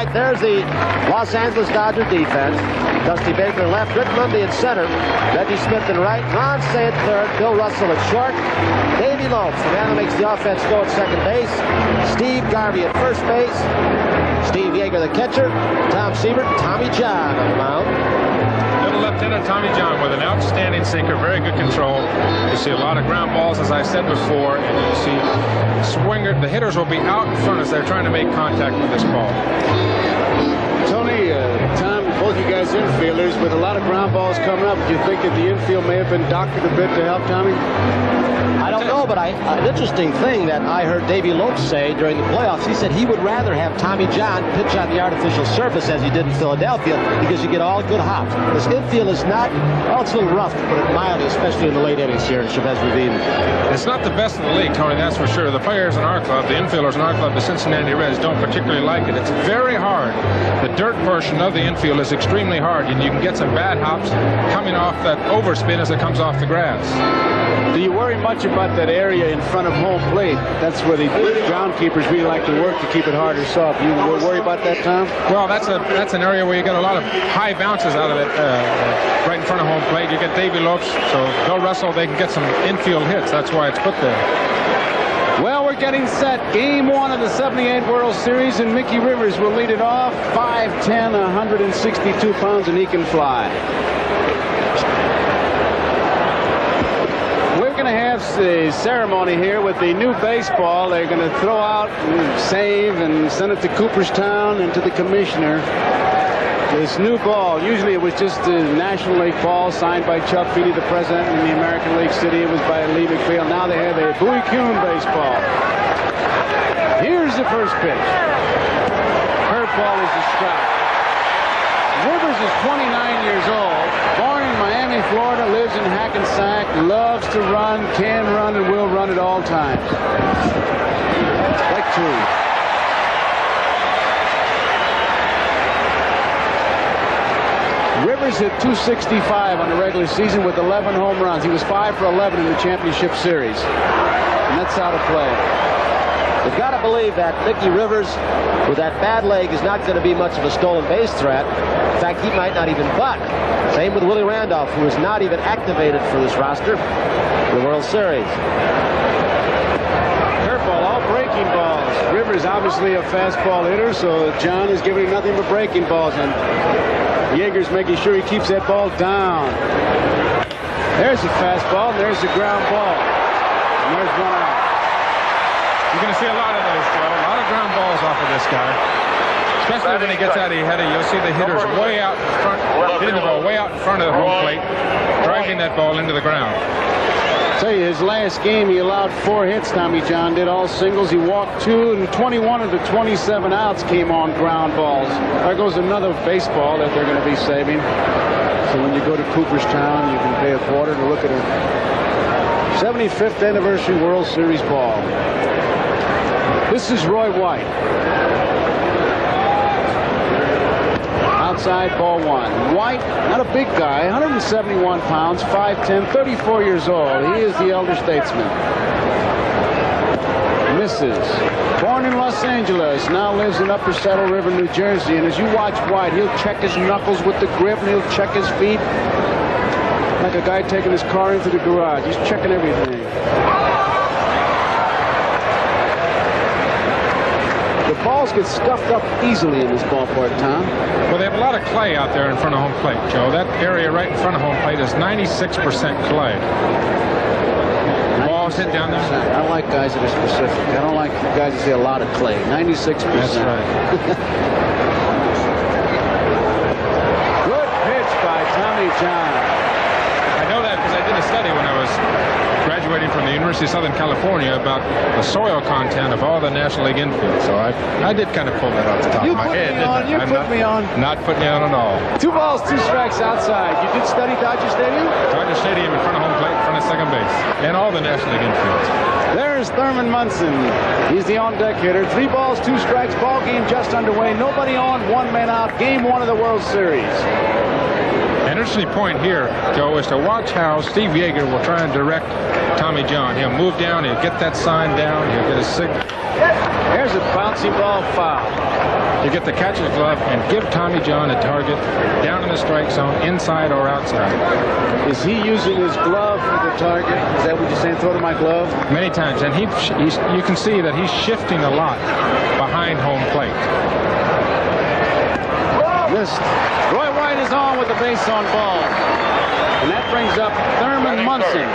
right, there's the Los Angeles Dodger defense. Dusty Baker in left, Rick Lundy in center, Reggie Smith in right, Ron Cey at third, Bill Russell at short, Davey Lopes, the man who makes the offense go at second base, Steve Garvey at first base, Steve Yeager the catcher, Tom Siebert, Tommy John on the mound. Little left-hander Tommy John with an outstanding sinker, very good control. You see a lot of ground balls, as I said before, and you see swinger. The hitters will be out in front as they're trying to make contact with this ball. Tony, Tom, both you guys infielders, with a lot of ground balls coming up, do you think that the infield may have been doctored a bit to help Tommy? I don't know, but an interesting thing that I heard Davey Lopes say during the playoffs, he said he would rather have Tommy John pitch on the artificial surface as he did in Philadelphia because you get all good hops. This infield is not, well, it's a little rough to put it mildly, especially in the late innings here in Chavez Ravine. It's not the best in the league, Tony, that's for sure. The players in our club, the infielders in our club, the Cincinnati Reds, don't particularly like it. It's very hard. The dirt portion of the infield is extremely hard, and you can get some bad hops coming off that overspin as it comes off the grass. Do you worry much about that area in front of home plate? That's where the groundkeepers really like to work to keep it hard or soft. You worry about that, Tom? Well, that's an area where you get a lot of high bounces out of it right in front of home plate. You get Davey Lopes, so Bill Russell, they can get some infield hits. That's why it's put there. Well, we're getting set. Game 1 of the 78 World Series, and Mickey Rivers will lead it off. 5'10", 162 pounds, and he can fly. We're going to have a ceremony here with the new baseball. They're going to throw out and save and send it to Cooperstown and to the commissioner. This new ball, usually it was just the National League ball signed by Chuck Feeney, the president, in the American League City. It was by Lee McPhail. Now they have a Bowie Kuhn baseball. Here's the first pitch. Curveball is a strike. Rivers is 29 years old, born in Miami, Florida, lives in Hackensack, loves to run, can run, and will run at all times. Strike 2. Rivers hit .265 on the regular season with 11 home runs. He was 5 for 11 in the championship series. And that's out of play. You've got to believe that Mickey Rivers, with that bad leg, is not going to be much of a stolen base threat. In fact, he might not even buck. Same with Willie Randolph, who is not even activated for this roster for the World Series. Curveball, all breaking balls. Rivers obviously a fastball hitter, so John is giving him nothing but breaking balls. And Yeager's making sure he keeps that ball down. There's the fastball, and there's the ground ball. And there's one out. You're going to see a lot of those, Joe. A lot of ground balls off of this guy. Especially when he gets out of header, you'll see the hitters way out in front, hitting the ball way out in front of the home plate, driving that ball into the ground. I'll tell you, his last game, he allowed 4 hits, Tommy John did, all singles. He walked 2, and 21 of the 27 outs came on ground balls. There goes another baseball that they're going to be saving. So when you go to Cooperstown, you can pay a quarter to look at a 75th anniversary World Series ball. This is Roy White. Outside, ball 1. White, not a big guy, 171 pounds, 5'10", 34 years old. He is the elder statesman. Misses. Born in Los Angeles, now lives in Upper Saddle River, New Jersey. And as you watch White, he'll check his knuckles with the grip, and he'll check his feet like a guy taking his car into the garage. He's checking everything. The balls get scuffed up easily in this ballpark, Tom. Well, they have a lot of clay out there in front of home plate, Joe. That area right in front of home plate is 96% clay. Balls hit down there. I don't like guys that are specific. I don't like guys that say a lot of clay. 96%. That's right. Good pitch by Tommy John. I know that because I did a study when I was graduating from the University of Southern California about the soil content of all the National League infield. So I did kind of pull that off the top of my head. You put me on. Not putting you on at all. 2 balls, 2 strikes outside. You did study Dodger Stadium? Dodger Stadium in front of home plate, in front of second base, and all the National League infields. There's Thurman Munson. He's the on-deck hitter. 3 balls, 2 strikes. Ball game just underway. Nobody on, 1 man out. Game 1 of the World Series. An interesting point here, Joe, is to watch how Steve Yeager will try and direct Tommy John. He'll move down, he'll get that sign down, he'll get a signal. There's a bouncy ball foul. You get the catcher's glove and give Tommy John a target down in the strike zone, inside or outside. Is he using his glove for the target? Is that what you're saying? Throw to my glove? Many times, and you can see that he's shifting a lot behind home plate. Missed. Roy White is on with the base on ball. And that brings up Thurman Munson.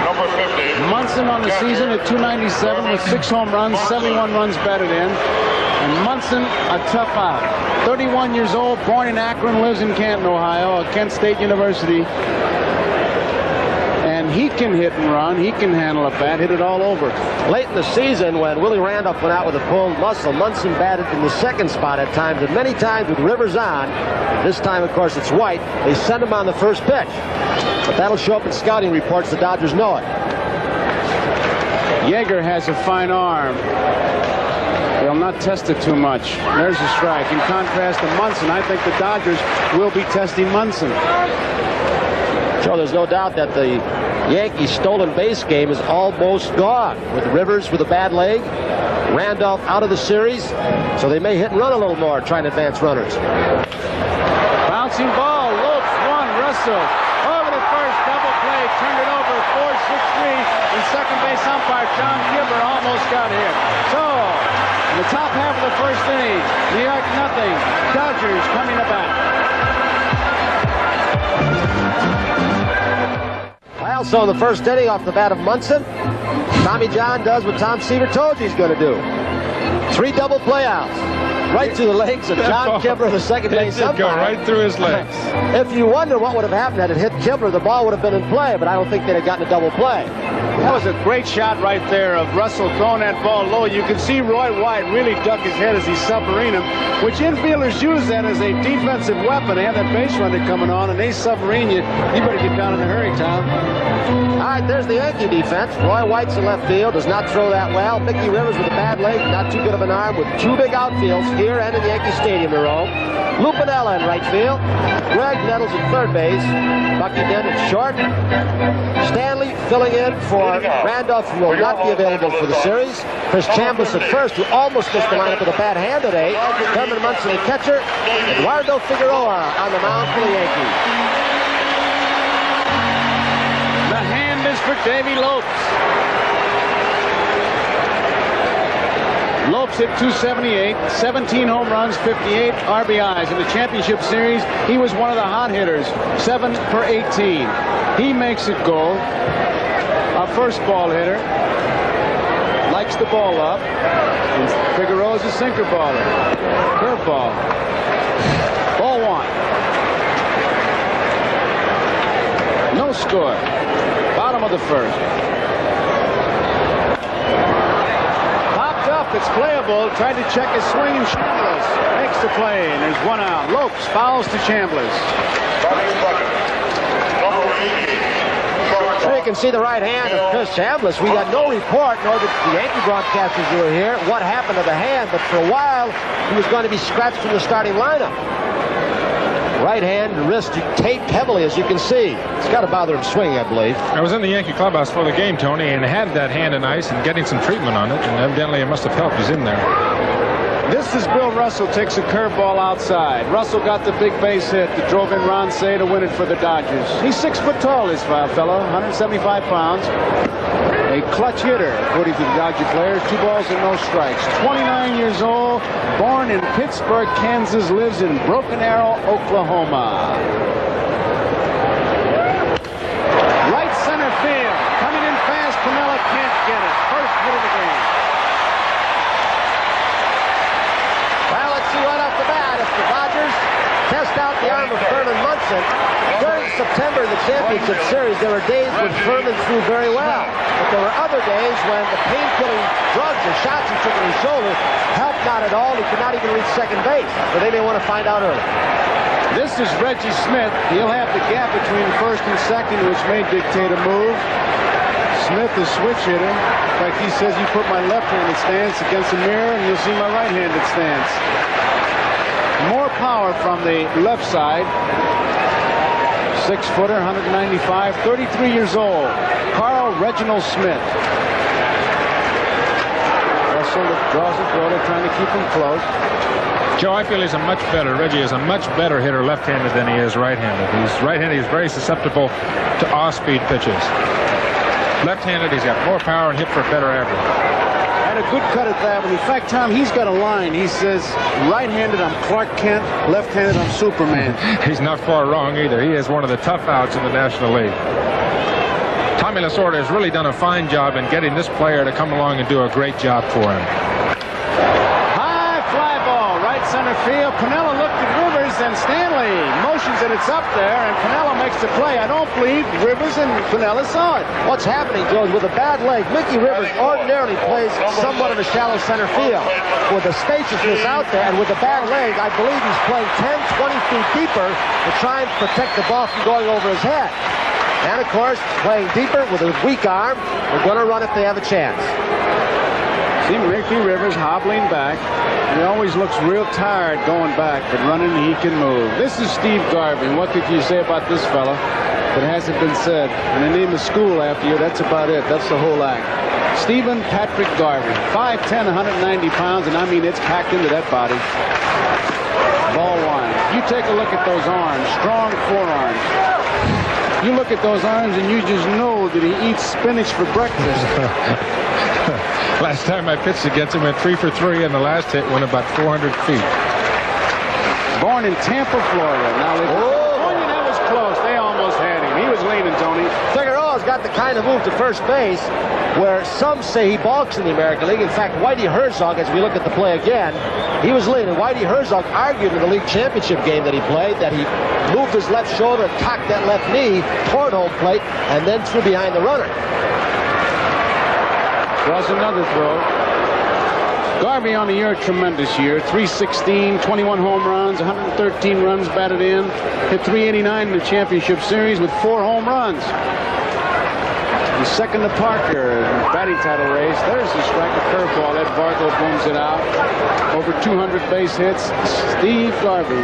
Number 50. Munson on the season at .297 with 6 home runs, 71 runs batted in. And Munson, a tough out. 31 years old, born in Akron, lives in Canton, Ohio, at Kent State University. And he can hit and run. He can handle a bat, hit it all over. Late in the season, when Willie Randolph went out with a pulled muscle, Munson batted in the second spot at times, and many times with Rivers on. This time, of course, it's White. They send him on the first pitch. But that'll show up in scouting reports. The Dodgers know it. Yeager has a fine arm. They'll not test it too much. There's a strike. In contrast to Munson, I think the Dodgers will be testing Munson. Joe, there's no doubt that the Yankees' stolen base game is almost gone. With Rivers with a bad leg, Randolph out of the series, so they may hit and run a little more, trying to advance runners. Bouncing ball, Lopes, one, Russell. Over the first, double play, turned it over, 4-6-3, and second base umpire John Gibber almost got here. So, in the top half of the first inning, New York nothing, Dodgers coming to bat. Well, so in the first inning off the bat of Munson, Tommy John does what Tom Seaver told you he's going to do. 3 double play outs. Right through the legs of John Kibler, the second base umpire. It did go right through his legs. If you wonder what would have happened had it hit Kibler, the ball would have been in play, but I don't think they'd have gotten a double play. That was a great shot right there of Russell throwing that ball low. You can see Roy White really duck his head as he's submarine him, which infielders use that as a defensive weapon. They have that base runner coming on, and they submarine you. You better get down in a hurry, Tom. All right, there's the Yankee defense. Roy White's in left field, does not throw that well. Mickey Rivers with a bad leg, not too good of an arm, with 2 big outfields here and in Yankee Stadium in Rome. Lupinella in right field. Greg Nettles at third base. Bucky Dent at short. Stanley filling in for Randolph, who will not be available for the series. Chris Chambliss at first, who almost missed the lineup with a bad hand today. Thurman Munson at catcher. Eduardo Figueroa on the mound for the Yankees. The hand is for Davey Lopes. Lopes hit .278, 17 home runs, 58 RBIs. In the championship series, he was one of the hot hitters, 7 for 18. He makes it go. A first ball hitter. Likes the ball up. And Figueroa's a sinker baller. Curveball. Ball 1. No score. Bottom of the first. It's playable. Tried to check his swing, and Chambliss makes the play, and there's 1 out. Lopes fouls to Chambliss. So you can see the right hand of Chris Chambliss. We got no report, nor did the Yankee broadcasters who were here, what happened to the hand, but for a while he was going to be scratched from the starting lineup. Right hand, wrist taped heavily, as you can see. It's got to bother him swinging, I believe. I was in the Yankee clubhouse for the game, Tony, and had that hand in ice and getting some treatment on it, and evidently it must have helped. He's in there. This is Bill Russell, takes a curveball outside. Russell got the big base hit that drove in Ron Cey to win it for the Dodgers. He's 6 foot tall, this fellow, 175 pounds. A clutch hitter, according to the Dodger players. 2 balls and no strikes. 29 years old, born in Pittsburgh, Kansas, lives in Broken Arrow, Oklahoma. Right center field, coming in fast. Piniella can't get it. First hit of the game. Well, let's see right off the bat if the Dodgers test out the arm of Thurman Munson. During September, the championship series, there were days when Thurman threw very well. But there were other days when the pain-killing drugs or shots he took in his shoulder helped not at all. He could not even reach second base. So they may want to find out early. This is Reggie Smith. He'll have the gap between first and second, which may dictate a move. Smith, the switch hitter. In fact, he says, you put my left-handed stance against the mirror, and you'll see my right-handed stance. More power from the left side. 6-footer, 195, 33 years old. Carl Reginald Smith. Russell draws the throw. They're trying to keep him close. Joe, I feel Reggie is a much better hitter left-handed than he is right-handed. He's right-handed, he's very susceptible to off-speed pitches. Left-handed, he's got more power and hit for a better average. And a good cut at that one. In fact, Tom, he's got a line. He says, right-handed, I'm Clark Kent. Left-handed, I'm Superman. He's not far wrong either. He is one of the tough outs in the National League. Tommy Lasorda has really done a fine job in getting this player to come along and do a great job for him. High fly ball, right center field. Piniella looked at Rivers, and Stanley motions that it's up there, and Piniella makes the play. I don't believe Rivers and Piniella saw it. What's happening, George, with a bad leg? Mickey Rivers ordinarily plays somewhat of a shallow center field. With the spaciousness out there and with a bad leg, I believe he's playing 10, 20 feet deeper to try and protect the ball from going over his head. And, of course, playing deeper with a weak arm, they're going to run if they have a chance. See Mickey Rivers hobbling back. He always looks real tired going back, but running he can move. This is Steve Garvey. What could you say about this fella that hasn't been said? And they name a school after you. That's about it. That's the whole act. Stephen Patrick Garvey, 5'10", 190 pounds, and I mean it's packed into that body. Ball one. You take a look at those arms, strong forearms. You look at those arms and you just know that he eats spinach for breakfast. Last time I pitched against him, went 3 for 3, and the last hit went about 400 feet. Born in Tampa, Florida. Now, California, that was close. They almost had him. He was leaning, Tony. Figueroa's got the kind of move to first base where some say he balks in the American League. In fact, Whitey Herzog, as we look at the play again, he was leaning. Whitey Herzog argued in the league championship game that he played that he moved his left shoulder and cocked that left knee toward home plate and then threw behind the runner. Draws another throw. Garvey on the year, tremendous year. 316, 21 home runs, 113 runs batted in. Hit 389 in the championship series with 4 home runs. He's second to Parker in the batting title race. There's the strike, a curveball. Ed Bargo booms it out. Over 200 base hits. Steve Garvey.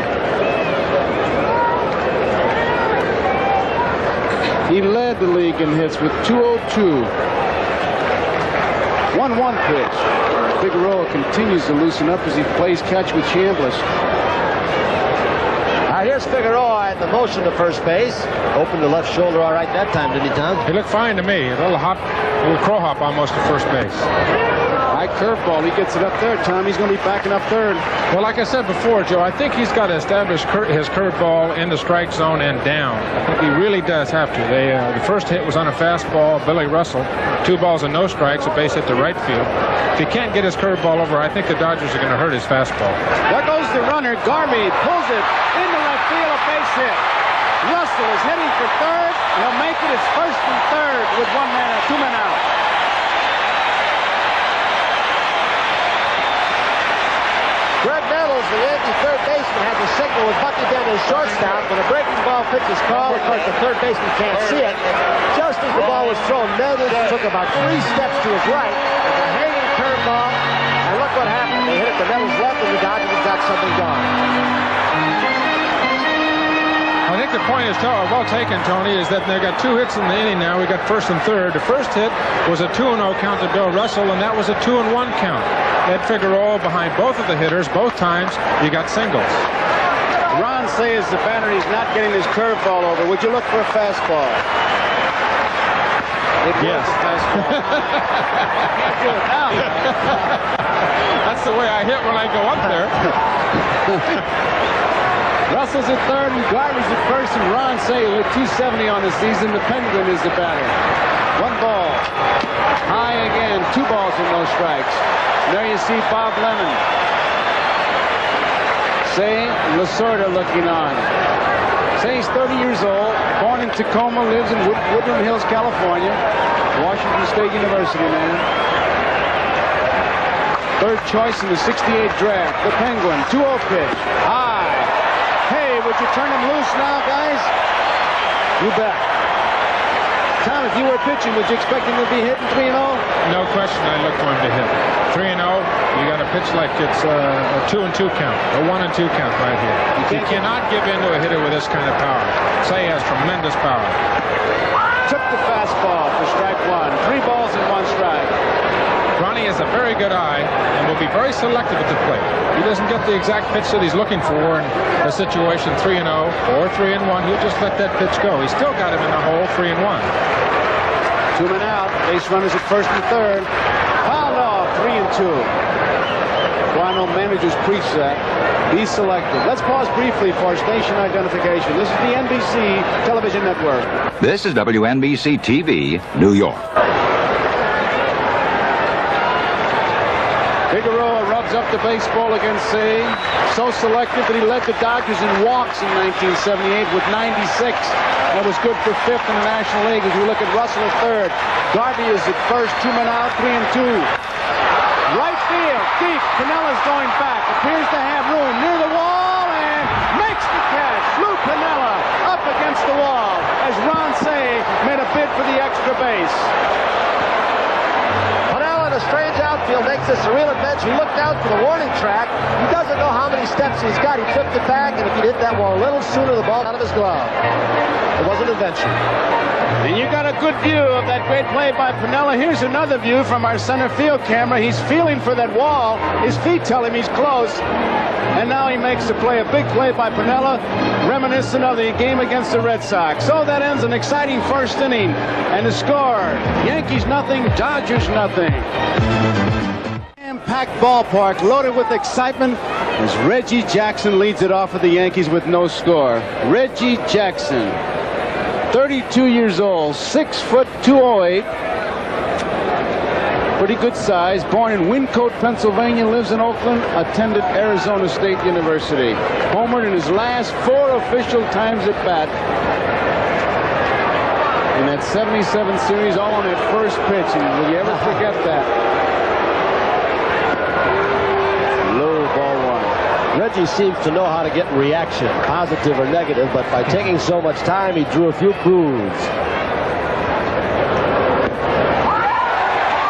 He led the league in hits with 202. 1-1 pitch. Figueroa continues to loosen up as he plays catch with Chambliss. Here's Figueroa at the motion to first base. Opened the left shoulder all right that time, didn't he, Tom? He looked fine to me. A little hop, a little crow hop almost to first base. High curveball. He gets it up there, Tom. He's going to be backing up third. Well, like I said before, Joe, I think he's got to establish his curveball in the strike zone and down. I think he really does have to. The first hit was on a fastball, Billy Russell. 2 balls and no strikes, a base hit to right field. If he can't get his curveball over, I think the Dodgers are going to hurt his fastball. There goes the runner. Garvey pulls it into left field, a base hit. Russell is heading for third. He'll make it his first and third with 2 men out. Greg Nettles, the Yankee third baseman, has a signal with Bucky Dent as shortstop. When a breaking ball pitch is called, of course, the third baseman can't see it. Just as the ball was thrown, Nettles took about 3 steps to his right with a hanging curveball. And look what happened. They hit it to Nettles' left, and the Dodgers got something going. I think the point is well taken, Tony, is that they've got 2 hits in the inning now. We got first and third. The first hit was a 2-0 count to Bill Russell, and that was a 2-1 count. Ed Figueroa behind both of the hitters. Both times you got singles. Ron says the batter is not getting his curveball over. Would you look for a fastball? It yes. Was a fastball. Can't do it now. That's the way I hit when I go up there. Russell's at third and Garvey's at first, and Ron Say with 270 on the season. The Penguin is the batter. 1 ball. High again. 2 balls and no strikes. There you see Bob Lemon. Say Lasorda looking on. Say's 30 years old, born in Tacoma, lives in Woodland Hills, California. Washington State University man. Third choice in the '68 draft. The Penguin. 2-0 pitch. High. Hey, would you turn him loose now, guys? You bet. Tom, if you were pitching, would you expect him to be hitting 3-0? No question, I look for him to hit. 3-0, you got to pitch like it's a 2-2 count, a 1-2 count right here. You cannot give in to a hitter with this kind of power. Say he has tremendous power. Took the fastball for strike one. 3 balls and 1 strike. Ronnie has a very good eye and will be very selective at the plate. He doesn't get the exact pitch that he's looking for in a situation 3-0 or 3-1. He'll just let that pitch go. He's still got him in the hole 3-1. 2 men out. Base runners at first and third. Fouled off. 3-2. Well, I know managers preach that. Be selective. Let's pause briefly for station identification. This is the NBC Television Network. This is WNBC TV, New York. Figueroa rubs up the baseball against Say. So selective that he led the Dodgers in walks in 1978 with 96. That was good for 5th in the National League as we look at Russell at third. Garvey is at first, 2 men out, 3-2. Right field, deep. Pinella's going back. Appears to have room near the wall and makes the catch. Lou Piniella up against the wall as Ron Cey made a bid for the extra base. Piniella in a strange outfield makes this a real adventure. He looked out for the warning track. He doesn't know how many steps he's got. He tripped it back, and if he'd hit that ball a little sooner, the ball out of his glove. It was an adventure. And you got a good view of that great play by Piniella. Here's another view from our center field camera. He's feeling for that wall. His feet tell him he's close. And now he makes the play, a big play by Piniella, reminiscent of the game against the Red Sox. So that ends an exciting first inning. And the score, Yankees nothing, Dodgers nothing. Packed ballpark loaded with excitement as Reggie Jackson leads it off for the Yankees with no score. Reggie Jackson, 32 years old, 6 foot 208. Pretty good size. Born in Wyncote, Pennsylvania, lives in Oakland, attended Arizona State University. Homered in his last 4 official times at bat. In that 77 series, all on that first pitch. And will you ever forget that? Reggie seems to know how to get reaction, positive or negative, but by taking so much time, he drew a few boos.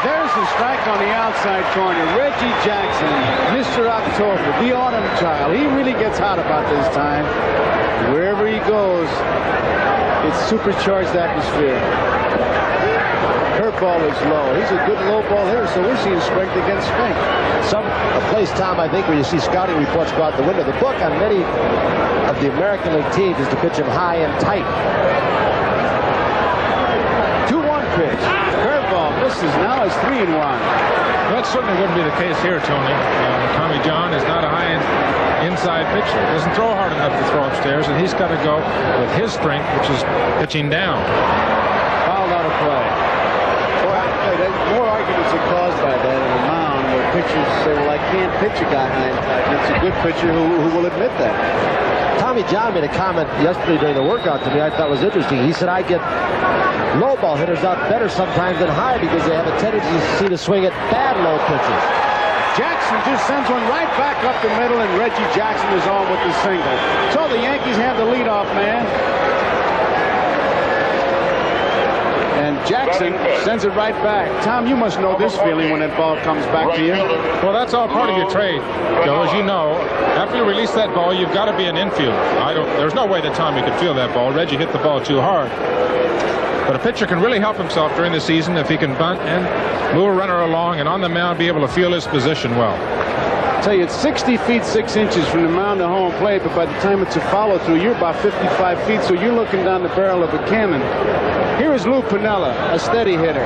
There's a strike on the outside corner. Reggie Jackson, Mr. October, the autumn child. He really gets hot about this time. Wherever he goes, it's supercharged atmosphere. Curveball is low. He's a good low ball hitter, so we're seeing strength against strength. A place, Tom, I think, where you see scouting reports go out the window. The book on many of the American League teams is to pitch him high and tight. 2-1 pitch. Curveball misses. Now it's 3-1. That certainly wouldn't be the case here, Tony. Tommy John is not a high inside pitcher. Doesn't throw hard enough to throw upstairs, and he's got to go with his strength, which is pitching down. Fouled out of play. More arguments are caused by that in the mound where pitchers say, well, I can't pitch a guy high and tight. It's a good pitcher who will admit that. Tommy John made a comment yesterday during the workout to me I thought was interesting. He said, I get low ball hitters out better sometimes than high because they have a tendency to swing at bad low pitches. Jackson just sends one right back up the middle, and Reggie Jackson is on with the single. So the Yankees have the leadoff man. And Jackson sends it right back. Tom, you must know this feeling when that ball comes back to you. Well, that's all part of your trade, Joe. As you know, after you release that ball, you've got to be an infielder. There's no way that Tommy could feel that ball. Reggie hit the ball too hard. But a pitcher can really help himself during the season if he can bunt and move a runner along and on the mound be able to feel his position well. I tell you, it's 60 feet 6 inches from the mound to home plate, but by the time it's a follow-through, you're about 55 feet, so you're looking down the barrel of a cannon. Here is Lou Piniella, a steady hitter.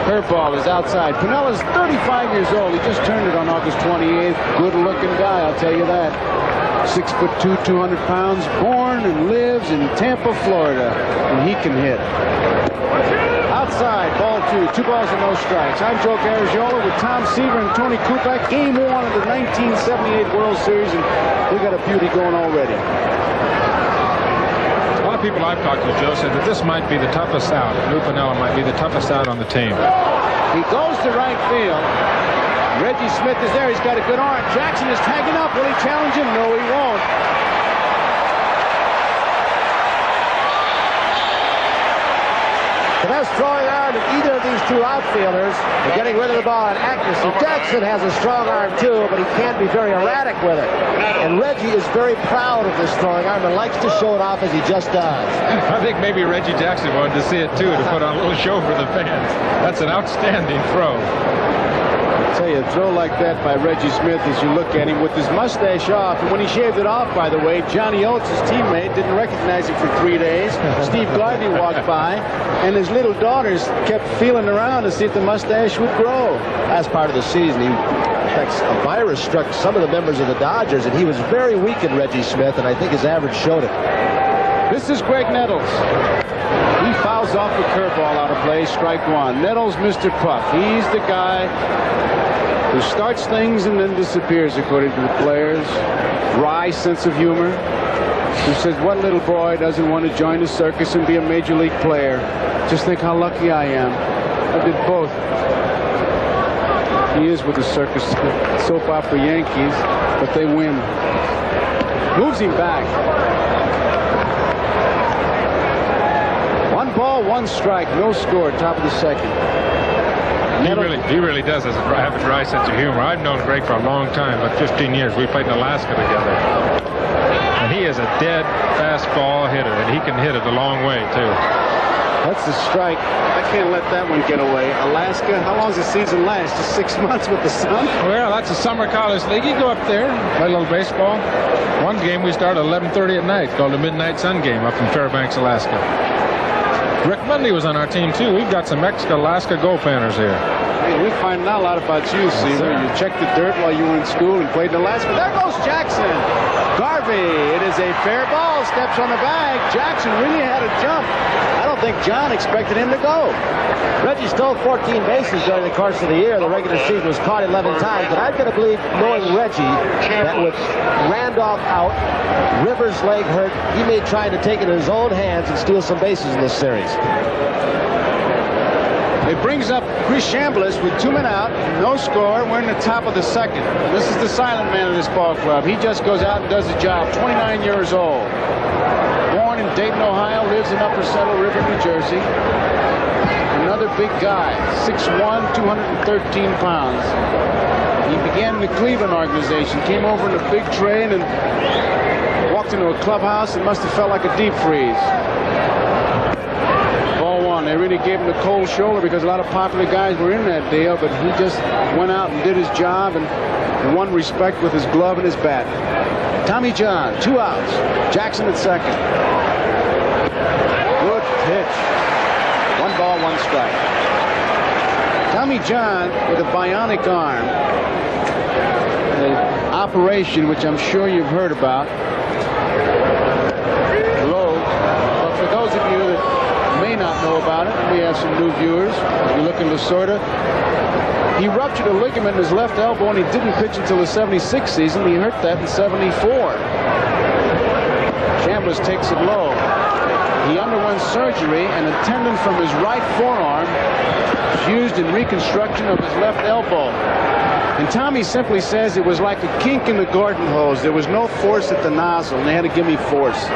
Curveball is outside. Pinella's 35 years old. He just turned it on August 28th. Good-looking guy, I'll tell you that. 6'2", 200 pounds, born and lives in Tampa, Florida, and he can hit. Outside, ball 2 balls and no strikes. I'm Joe Garagiola with Tom Seaver and Tony Kupak. Game 1 of the 1978 World Series, and we got a beauty going already. A lot of people I've talked to, Joe, said that this might be the toughest out. Lou Piniella might be the toughest out on the team. He goes to right field. Reggie Smith is there. He's got a good arm. Jackson is tagging up. Will he challenge him? No, he won't. The best throwing arm of either of these two outfielders are getting rid of the ball on accuracy. Jackson has a strong arm too, but he can't be very erratic with it. And Reggie is very proud of this throwing arm and likes to show it off as he just does. I think maybe Reggie Jackson wanted to see it too, to put on a little show for the fans. That's an outstanding throw. I'll tell you, a throw like that by Reggie Smith, as you look at him with his mustache off, and when he shaved it off, by the way, Johnny Oates, his teammate, didn't recognize him for 3 days. Steve Garvey walked by, and his little daughters kept feeling around to see if the mustache would grow. Last part of the season, a virus struck some of the members of the Dodgers, and he was very weak in Reggie Smith, and I think his average showed it. This is Greg Nettles. He fouls off the curveball out of play, strike one. Nettles, Mr. Puff. He's the guy who starts things and then disappears, according to the players. Wry sense of humor. Who says, what little boy doesn't want to join the circus and be a major league player? Just think how lucky I am. I did both. He is with the circus soap opera Yankees, but they win. Moves him back. 1 ball, 1 strike, no score, top of the second. He really does have a dry sense of humor. I've known Greg for a long time, about 15 years. We played in Alaska together. And he is a dead fastball hitter, and he can hit it a long way, too. That's the strike. I can't let that one get away. Alaska, how long does the season last? Just 6 months with the sun? Well, that's a summer college league. You go up there, play a little baseball. One game we start at 11:30 at night, called the Midnight Sun Game up in Fairbanks, Alaska. Rick Mundy was on our team, too. We've got some ex-Alaska goaltenders here. Hey, we find out a lot about you, Seaver. You checked the dirt while you were in school and played in Alaska. There goes Jackson. Garvey, it is a fair ball. Steps on the bag. Jackson really had a jump. I don't think John expected him to go. Reggie stole 14 bases during the course of the year. The regular season was caught 11 times, but I've got to believe, knowing Reggie, that with Randolph out, Rivers' leg hurt, he may try to take it in his own hands and steal some bases in this series. It brings up Chris Chambliss with 2 men out, no score. We're in the top of the second. This is the silent man of this ball club. He just goes out and does the job. 29 years old. Born in Dayton, Ohio, lives in Upper Saddle River, New Jersey. Another big guy, 6'1", 213 pounds. He began in the Cleveland organization, came over in a big train and walked into a clubhouse. It must have felt like a deep freeze. Ball one. They really gave him the cold shoulder because a lot of popular guys were in that deal, but he just went out and did his job and won respect with his glove and his bat. Tommy John, 2 outs. Jackson at second. Good pitch. 1 ball, 1 strike. Tommy John with a bionic arm. An operation which I'm sure you've heard about. Low. But for those of you that may not know about it, we have some new viewers. As we look in Lasorda, he ruptured a ligament in his left elbow and he didn't pitch until the '76 season. He hurt that in '74. Chambliss takes it low. He underwent surgery, and a tendon from his right forearm was used in reconstruction of his left elbow. And Tommy simply says it was like a kink in the garden hose. There was no force at the nozzle, and they had to give me force.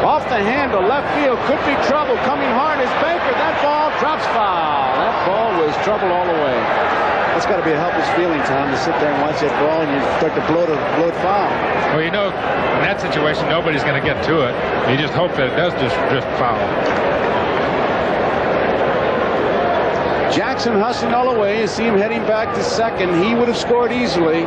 Off the handle, left field, could be trouble. Coming hard is Baker. That ball drops foul. That ball was trouble all the way. That's got to be a helpless feeling, Tom, to sit there and watch that ball and you start to blow it foul. Well, you know, in that situation, nobody's going to get to it. You just hope that it does just drift foul. Jackson hustling all the way. You see him heading back to second. He would have scored easily.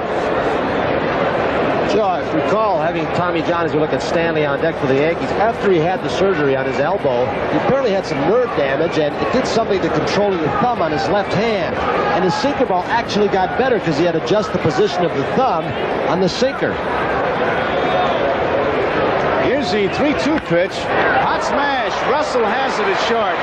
So, if you recall, having Tommy John, as we look at Stanley on deck for the Yankees, after he had the surgery on his elbow, he apparently had some nerve damage, and it did something to controlling the thumb on his left hand. And his sinker ball actually got better because he had to adjust the position of the thumb on the sinker. Here's the 3-2 pitch. Hot smash. Russell has it at short.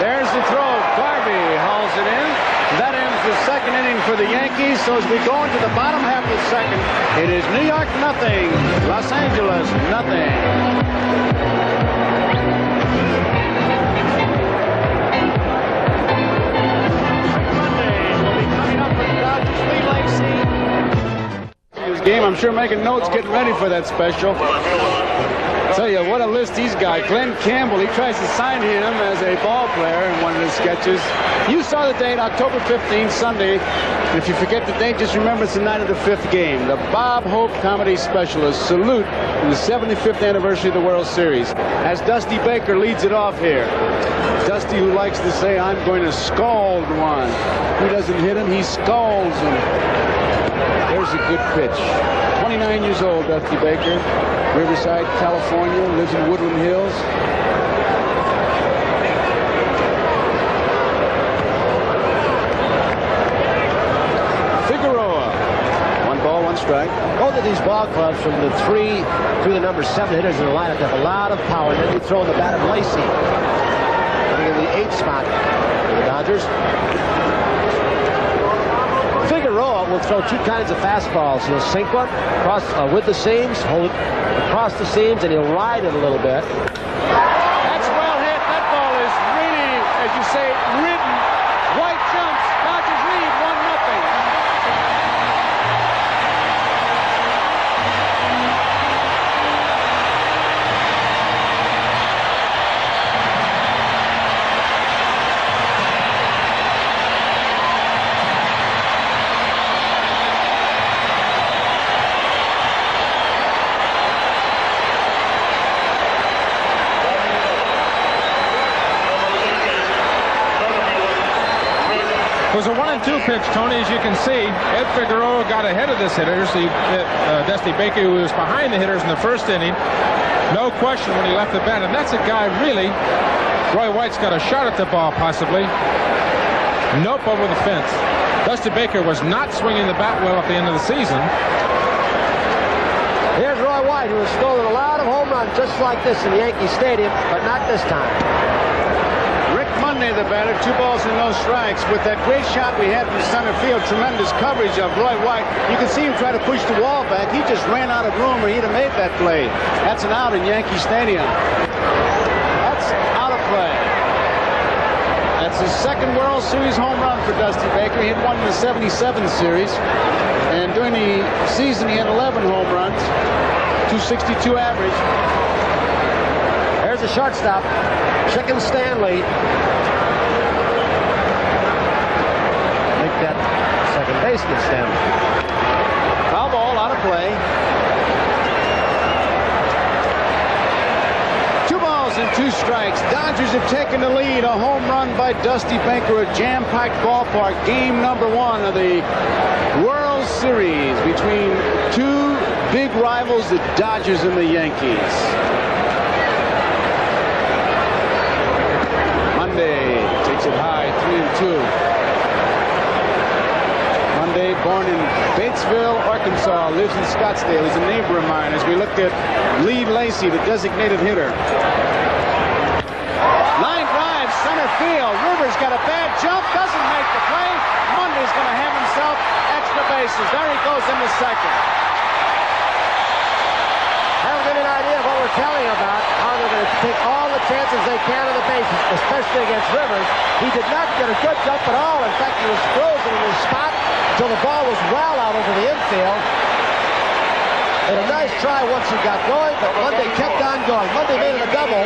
There's the throw. Garvey hauls it in. That ends the second inning for the Yankees. So as we go into the bottom half of the second, it is New York nothing, Los Angeles nothing. Monday will be coming up for the Dodgers relay scene. This game, I'm sure making notes, getting ready for that special. Tell you what a list he's got. Glenn Campbell, he tries to sign him as a ball player in one of his sketches. You saw the date, October 15th, Sunday. And if you forget the date, just remember it's the night of the 5th game. The Bob Hope Comedy Specialist salute in the 75th anniversary of the World Series as Dusty Baker leads it off here. Dusty, who likes to say, I'm going to scald one. He doesn't hit him, he scalds him. There's a good pitch. 29 years old, Dusty Baker. Riverside, California, lives in Woodland Hills. Figueroa. 1 ball, 1 strike. Both of these ball clubs, from the 3 through the number 7 hitters in the lineup, have a lot of power. And then you throw in the bat of Lacey, in the 8th spot for the Dodgers. Figueroa will throw 2 kinds of fastballs. He'll sink one across with the seams, hold it across the seams, and he'll ride it a little bit. That's well hit. That ball is really, as you say, ridden. White jumps. Dodgers lead 1-0. It was a 1-2 pitch, Tony. As you can see, Ed Figueroa got ahead of this hitters. Dusty Baker, who was behind the hitters in the first inning, no question when he left the bat. And that's a guy, really, Roy White's got a shot at the ball, possibly. Nope, over the fence. Dusty Baker was not swinging the bat well at the end of the season. Here's Roy White, who has stolen a lot of home runs just like this in Yankee Stadium, but not this time. Rick Monday, the batter, 2 balls and no strikes. With that great shot we had from center field, tremendous coverage of Roy White. You can see him try to push the wall back. He just ran out of room, or he'd have made that play. That's an out in Yankee Stadium. That's out of play. That's his 2nd World Series home run for Dusty Baker. He had one in the '77 series. And during the season, he had 11 home runs, 262 average. There's the shortstop, Chicken Stanley. Make that second baseman Stanley. Foul ball, out of play. 2 balls and 2 strikes. Dodgers have taken the lead. A home run by Dusty Baker at jam-packed ballpark. Game number 1 of the World Series between 2 big rivals, the Dodgers and the Yankees. Monday takes it high, 3-2. Monday, born in Batesville, Arkansas, lives in Scottsdale. He's a neighbor of mine. As we looked at Lee Lacey, the designated hitter. Line drive, center field. Rivers got a bad jump, doesn't make the play. Monday's going to have himself extra bases. There he goes in the 2nd. That'll give you an idea of what we're telling you about, how they're going to take all the chances they can on the bases, especially against Rivers. He did not get a good jump at all. In fact, he was frozen in his spot until the ball was well out over the infield. And a nice try once he got going, but Monday kept on going. Monday made it a double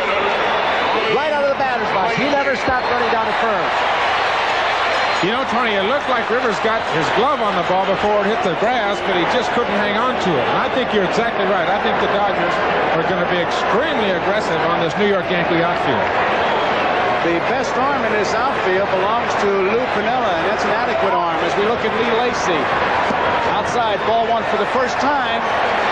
right out of the batter's box. He never stopped running down the first. You know, Tony, it looked like Rivers got his glove on the ball before it hit the grass, but he just couldn't hang on to it. And I think you're exactly right. I think the Dodgers are going to be extremely aggressive on this New York Yankee outfield. The best arm in this outfield belongs to Lou Piniella, and that's an adequate arm as we look at Lee Lacey. Outside, ball 1 for the first time.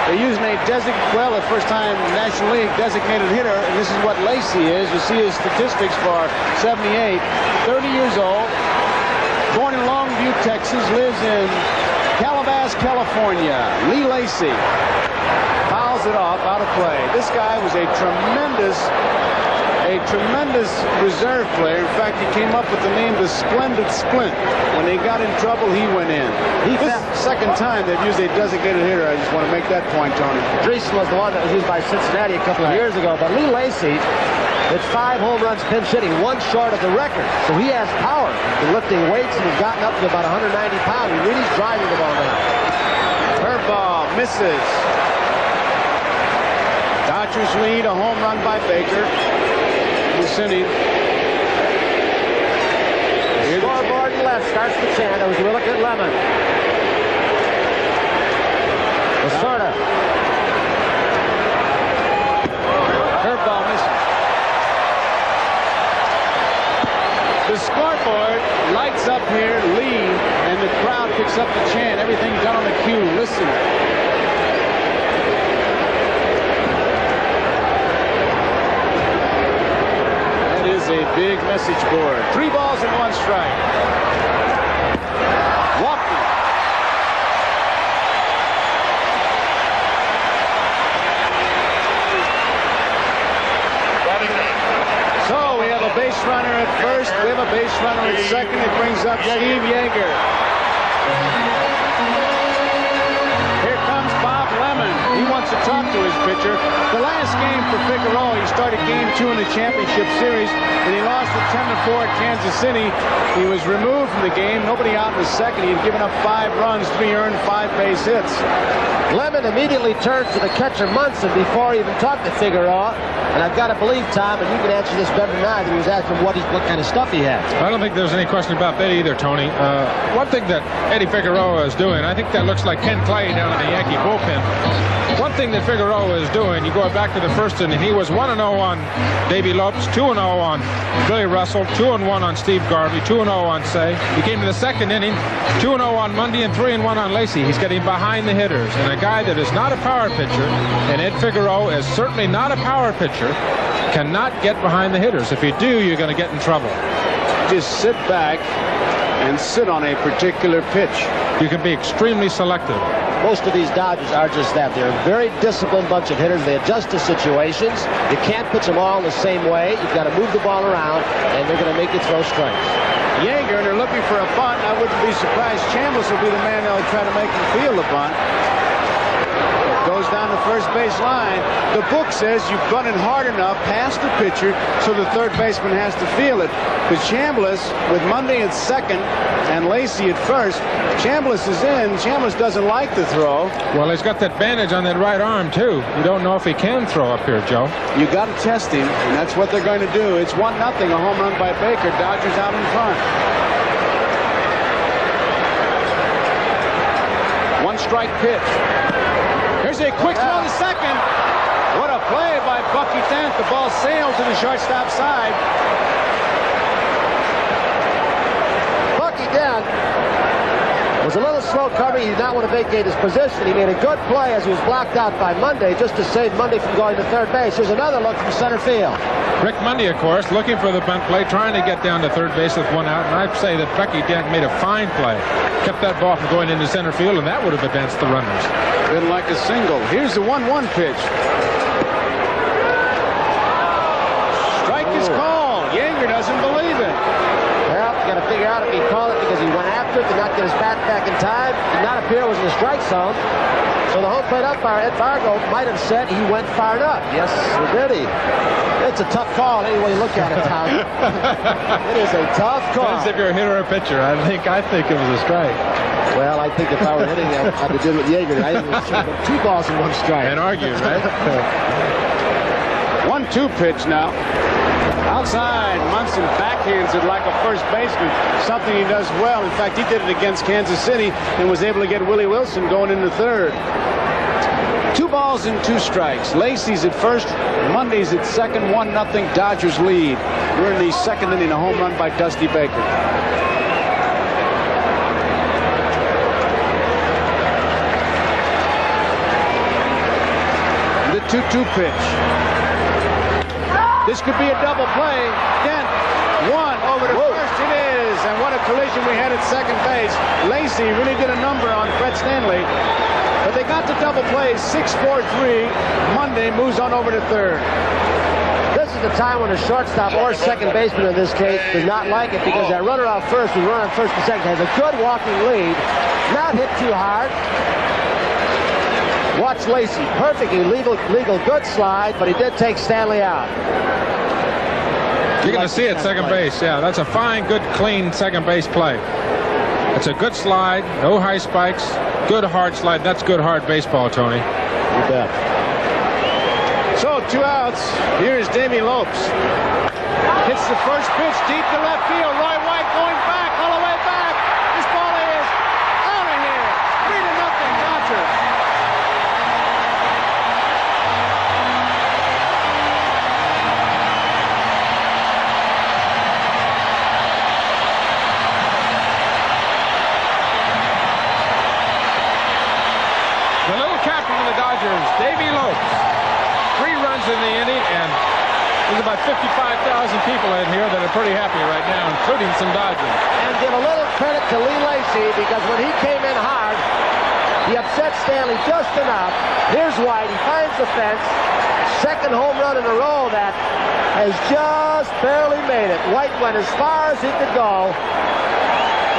They're using a the first time National League designated hitter, and this is what Lacey is. You see his statistics for 78, 30 years old. Born in Longview, Texas, lives in Calabasas, California. Lee Lacey fouls it off, out of play. This guy was a tremendous reserve player. In fact, he came up with the name the Splendid Splint. When they got in trouble, he went in. This is the 2nd time they've used a designated hitter. I just want to make that point, Tony. Dreesen was the one that was used by Cincinnati a couple of years ago, but Lee Lacey, it's 5 home runs pinch hitting, 1 short of the record. So he has power in lifting weights, and he's gotten up to about 190 pounds. He really is driving the ball now. Curveball misses. Dodgers lead, a home run by Baker this inning. Scoreboard left starts the chant. It was Willick at Lemon. Lasorda. Curveball missing. The scoreboard lights up here, lead, and the crowd picks up the chant. Everything done on the cue. Listen. That is a big message board. 3 balls and 1 strike. Walking. So we have a base runner at first. We have a base runner at second. It brings up Steve Yeager. Here comes Bob Lemon. He wants to talk to his pitcher. The last game for Figueroa, he started game 2 in the championship series, and he lost at 10-4 at Kansas City. He was removed from the game. Nobody out in the second. He had given up 5 runs, 3 earned, 5 base hits. Lemon immediately turns to the catcher Munson before he even talked to Figueroa. And I've got to believe, Tom, and you can answer this better than I, that he was asking what kind of stuff he had. I don't think there's any question about that either, Tony. One thing that Eddie Figueroa is doing, I think that looks like Ken Clay down in the Yankee bullpen. One thing that Figueroa is doing, you go back to the first inning, he was 1-0 on Davey Lopes, 2-0 on Billy Russell, 2-1 on Steve Garvey, 2-0 on Say. He came to the second inning, 2-0 on Mundy and 3-1 on Lacy. He's getting behind the hitters. And a guy that is not a power pitcher, and Ed Figueroa is certainly not a power pitcher, cannot get behind the hitters. If you do, you're going to get in trouble. Just sit back and sit on a particular pitch. You can be extremely selective. Most of these Dodgers are just that. They're a very disciplined bunch of hitters. They adjust to situations. You can't pitch them all in the same way. You've got to move the ball around, and they're going to make you throw strikes. Yeager, and they're looking for a bunt. I wouldn't be surprised. Chambliss will be the man that'll try to make him feel the bunt. Goes down the first base line. The book says you've bunted hard enough past the pitcher so the third baseman has to feel it. But Chambliss, with Mundy at second and Lacy at first, Chambliss is in. Chambliss doesn't like to throw. Well, he's got that bandage on that right arm, too. You don't know if he can throw up here, Joe. You got to test him, and that's what they're going to do. It's 1-0, a home run by Baker. Dodgers out in front. 1-strike pitch. Here's a quick throw to second. What a play by Bucky Dent. The ball sailed to the shortstop side. Bucky Dent was a little slow covering. He did not want to vacate his position. He made a good play as he was blocked out by Mundy just to save Mundy from going to third base. Here's another look from center field. Rick Mundy, of course, looking for the bunt play, trying to get down to third base with 1 out. And I'd say that Bucky Dent made a fine play. Kept that ball from going into center field, and that would have advanced the runners. Been like a single. Here's the 1-1 pitch. Strike is called. Yeager doesn't believe it. Well, you got to figure out if he called it because he went after it, did not get his bat back in time, did not appear it was in the strike zone. So the home plate umpire, Ed Fargo, might have said he went far enough. Yes, did he? It's a tough call any way you look at it, Tom. It is a tough call. Depends if you're a hitter or a pitcher. I think it was a strike. Well, I think if I were hitting, I'd be good with Yeager. I think it was 2 balls and 1 strike. And argue, right? 1-2 pitch now. Outside, Munson backhands it like a first baseman, something he does well. In fact, he did it against Kansas City and was able to get Willie Wilson going into third. 2 balls and 2 strikes. Lacy's at first, Mundy's at second. 1-0 Dodgers lead. We're in the second inning, a home run by Dusty Baker. The 2-2 pitch. This could be a double play. Dent, 1 over to first. It is. And what a collision we had at second base. Lacy really did a number on Fred Stanley. But they got the double play. 6-4-3. Mundy moves on over to third. This is the time when a shortstop or second baseman in this case does not like it because that runner out first who's running first and second has a good walking lead. Not hit too hard. Watch Lacy. Perfectly legal good slide, but he did take Stanley out. You're going to see it second base. Yeah, that's a fine, good, clean second base play. It's a good slide, no high spikes, good hard slide. That's good hard baseball, Tony. You bet. So 2 outs. Here's Davey Lopes. Hits the first pitch deep to left field. Roy White going back, all the way back. This ball is out of here. 3-0 Dodgers. The little captain of the Dodgers, Davey Lopes. 3 runs in the inning, and there's about 55,000 people in here that are pretty happy right now, including some Dodgers. And give a little credit to Lee Lacy, because when he came in hard, he upset Stanley just enough. Here's White. He finds the fence. Second home run in a row that has just barely made it. White went as far as he could go,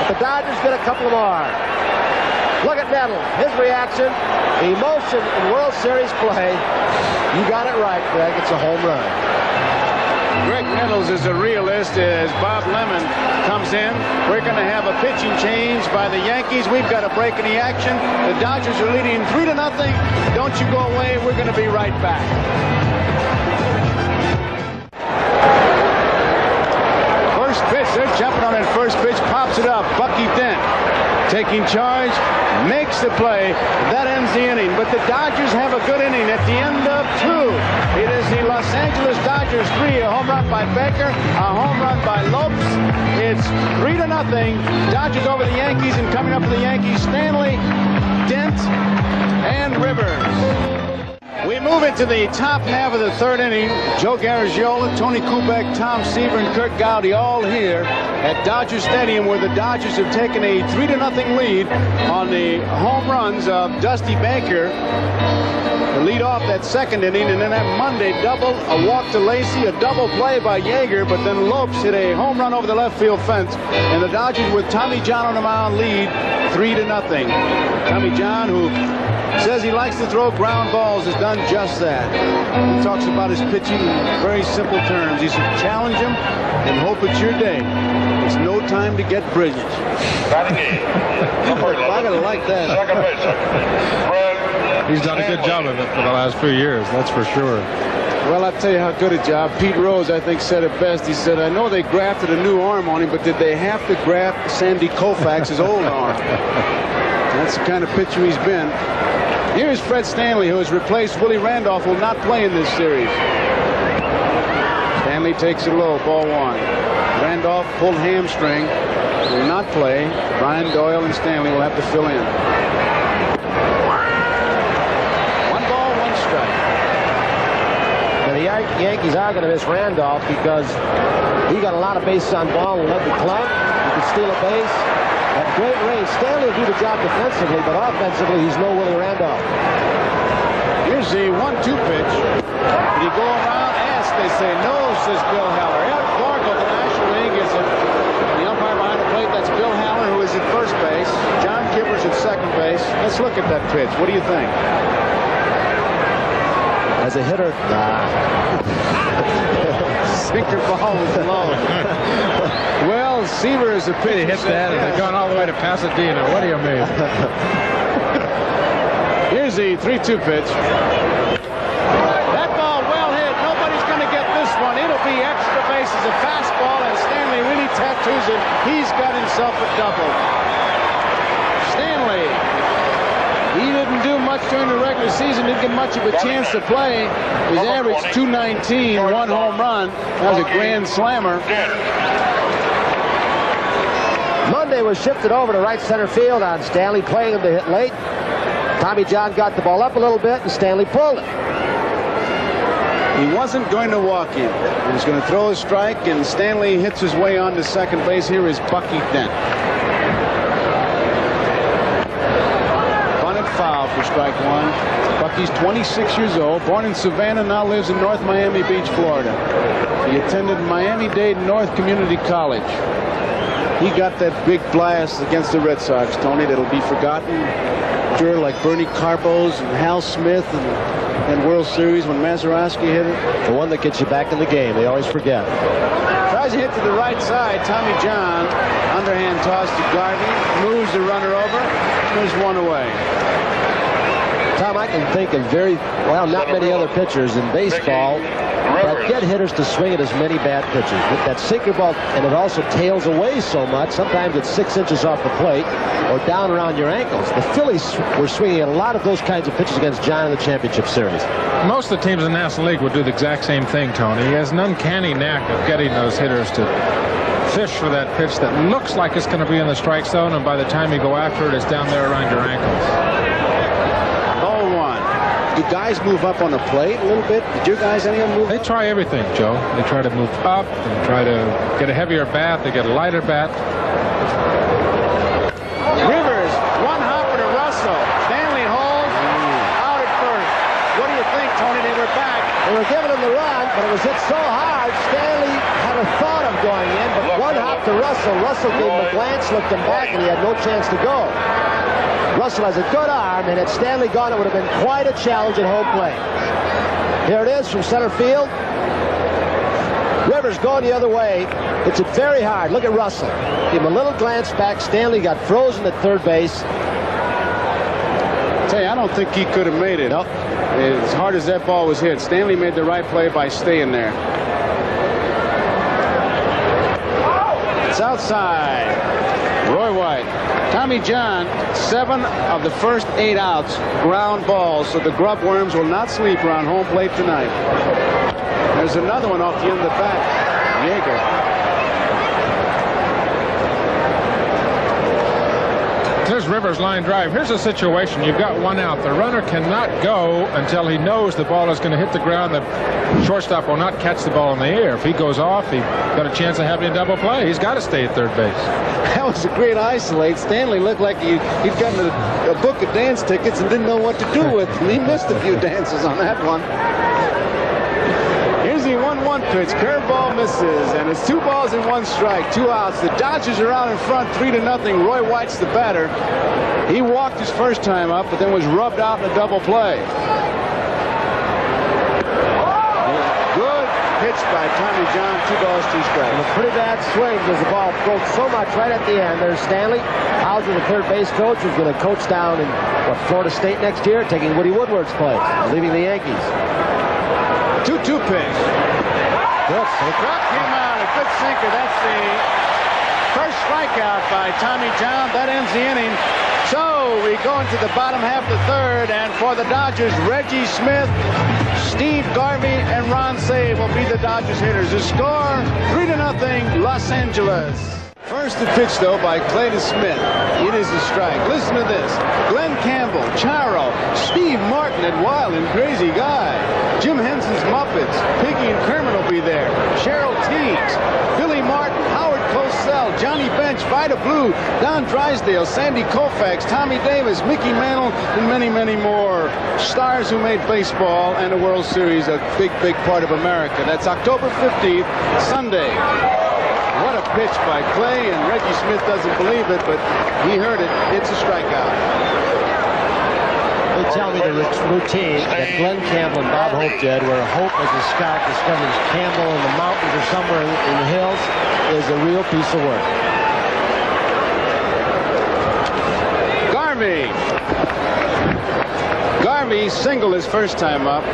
but the Dodgers get a couple more. Look at Nettles. His reaction, emotion in World Series play. You got it right, Greg. It's a home run. Greg Nettles is a realist as Bob Lemon comes in. We're going to have a pitching change by the Yankees. We've got a break in the action. The Dodgers are leading 3-0. Don't you go away. We're going to be right back. First pitch. They're jumping on that first pitch. Pops it up. Bucky Dent taking charge. Makes the play. That ends the inning. But the Dodgers have a good inning at the end of 2. It is the Los Angeles Dodgers 3. A home run by Baker. A home run by Lopes. It's 3-0. Dodgers over the Yankees, and coming up for the Yankees, Stanley, Dent, and Rivers. We move into the top half of the 3rd inning. Joe Garagiola, Tony Kubek, Tom Seaver, and Kurt Gowdy all here at Dodger Stadium, where the Dodgers have taken a 3-0 lead on the home runs of Dusty Baker to lead off that 2nd inning, and then that Monday double, a walk to Lacy, a double play by Yeager, but then Lopes hit a home run over the left field fence, and the Dodgers with Tommy John on the mound lead 3-0. Tommy John, who says he likes to throw ground balls, has done just that. He talks about his pitching in very simple terms. He said, challenge him and hope it's your day. It's no time to get brilliant. I gotta like that. He's done a good job of it for the last few years, that's for sure. Well, I'll tell you how good a job. Pete Rose, I think, said it best. He said, I know they grafted a new arm on him, but did they have to graft Sandy Koufax's old arm? That's the kind of pitcher he's been. Here's Fred Stanley, who has replaced Willie Randolph, will not play in this series. Stanley takes it low, ball 1. Randolph pulled hamstring, will not play. Brian Doyle and Stanley will have to fill in. 1 ball, 1 strike. And the Yankees are going to miss Randolph because he got a lot of bases on ball and led the club. He could steal a base. At great range, Stanley will do the job defensively, but offensively, he's no Willie Randolph. Here's the 1-2 pitch. Did he go around? Ask, they say no, says Bill Haller. Ed Fargo, the National League, is at the umpire behind the plate. That's Bill Haller, who is at first base. John Kippers at second base. Let's look at that pitch. What do you think? As a hitter, Sinker ball was low. Well, Seaver is a pitcher. He hit that, and they're going all the way to Pasadena. What do you mean? Here's the 3-2 pitch. That ball well hit. Nobody's going to get this one. It'll be extra bases, a fastball, and Stanley really tattoos it. He's got himself a double. Stanley, he didn't do much during the regular season, didn't get much of a chance to play. His average .219, 1 home run. That was a grand slammer. Monday was shifted over to right center field on Stanley, playing him to hit late. Tommy John got the ball up a little bit, and Stanley pulled it. He wasn't going to walk him. He was going to throw a strike, and Stanley hits his way on to second base. Here is Bucky Dent. Bunted foul for strike 1. Bucky's 26 years old, born in Savannah, now lives in North Miami Beach, Florida. He attended Miami-Dade North Community College. He got that big blast against the Red Sox, Tony, that'll be forgotten. Sure, like Bernie Carpos and Hal Smith and World Series when Mazeroski hit it. The one that gets you back in the game. They always forget. Tries to hit to the right side. Tommy John, underhand toss to Garvey. Moves the runner over. There's one away. Tom, I can think of not many other pitchers in baseball that get hitters to swing at as many bad pitches. That sinker ball, and it also tails away so much. Sometimes it's 6 inches off the plate or down around your ankles. The Phillies were swinging at a lot of those kinds of pitches against John in the championship series. Most of the teams in the National League would do the exact same thing, Tony. He has an uncanny knack of getting those hitters to fish for that pitch that looks like it's going to be in the strike zone, and by the time you go after it, it's down there around your ankles. Ball one. Do guys move up on the plate a little bit? Did your guys, any of them move They up? try everything, Joe. They try to move up, they try to get a heavier bat, they get a lighter bat. Rivers, one hopper to Russell. Stanley holds, out at first. What do you think, Tony? They were back. They were giving him the run, but it was hit so hard, Stanley had a thought of going in, but one hop to Russell. Russell gave him a glance, looked him back, and he had no chance to go. Russell has a good arm, and had Stanley gone, it would have been quite a challenge at home plate. Here it is from center field. Rivers going the other way. It's it very hard. Look at Russell. Give him a little glance back. Stanley got frozen at third base. Tell you, I don't think he could have made it. Nope. As hard as that ball was hit, Stanley made the right play by staying there. It's outside. Roy White. Tommy John, 7 of the first 8 outs, ground balls, so the grub worms will not sleep around home plate tonight. There's another one off the end of the bat. Yeager. There's Rivers' line drive. Here's a situation. You've got one out. The runner cannot go until he knows the ball is going to hit the ground. The shortstop will not catch the ball in the air. If he goes off, he's got a chance of having a double play. He's got to stay at third base. That was a great isolate. Stanley looked like he'd gotten a book of dance tickets and didn't know what to do with them. He missed a few dances on that one. Here's the 1-1 pitch. Curveball misses, and it's 2 balls and 1 strike. 2 outs. The Dodgers are out in front, 3-0. Roy White's the batter. He walked his first time up, but then was rubbed out in a double play. Good pitch by Tommy John. 2 balls, 2 strikes. A pretty bad swing because the ball broke so much right at the end. There's Stanley. Hauser, the third base coach, who's going to coach down in Florida State next year, taking Woody Woodward's place, leaving the Yankees. 2-2 pitch. Good. The drop came out. A good sinker. That's the first strikeout by Tommy John. That ends the inning. So we go into the bottom half of the third, and for the Dodgers, Reggie Smith, Steve Garvey, and Ron Cey will be the Dodgers hitters. The score, 3-0, Los Angeles. First the pitch, though, by Clayton Smith. It is a strike. Listen to this. Glenn Campbell, Charo, Steve Martin at Wild and Crazy Guy. Jim Henson's Muppets. Piggy and Kermit will be there. Cheryl Teagues, Billy Martin, Howard Cosell, Johnny Bench, Vida Blue, Don Drysdale, Sandy Koufax, Tommy Davis, Mickey Mantle, and many, many more stars who made baseball and the World Series a big, big part of America. That's October 15th, Sunday. What a pitch by Clay, and Reggie Smith doesn't believe it, but he heard it. It's a strikeout. They tell me the routine that Glenn Campbell and Bob Hope did, where Hope, as a scout, discovers Campbell in the mountains or somewhere in the hills, is a real piece of work. Garvey singled his first time up.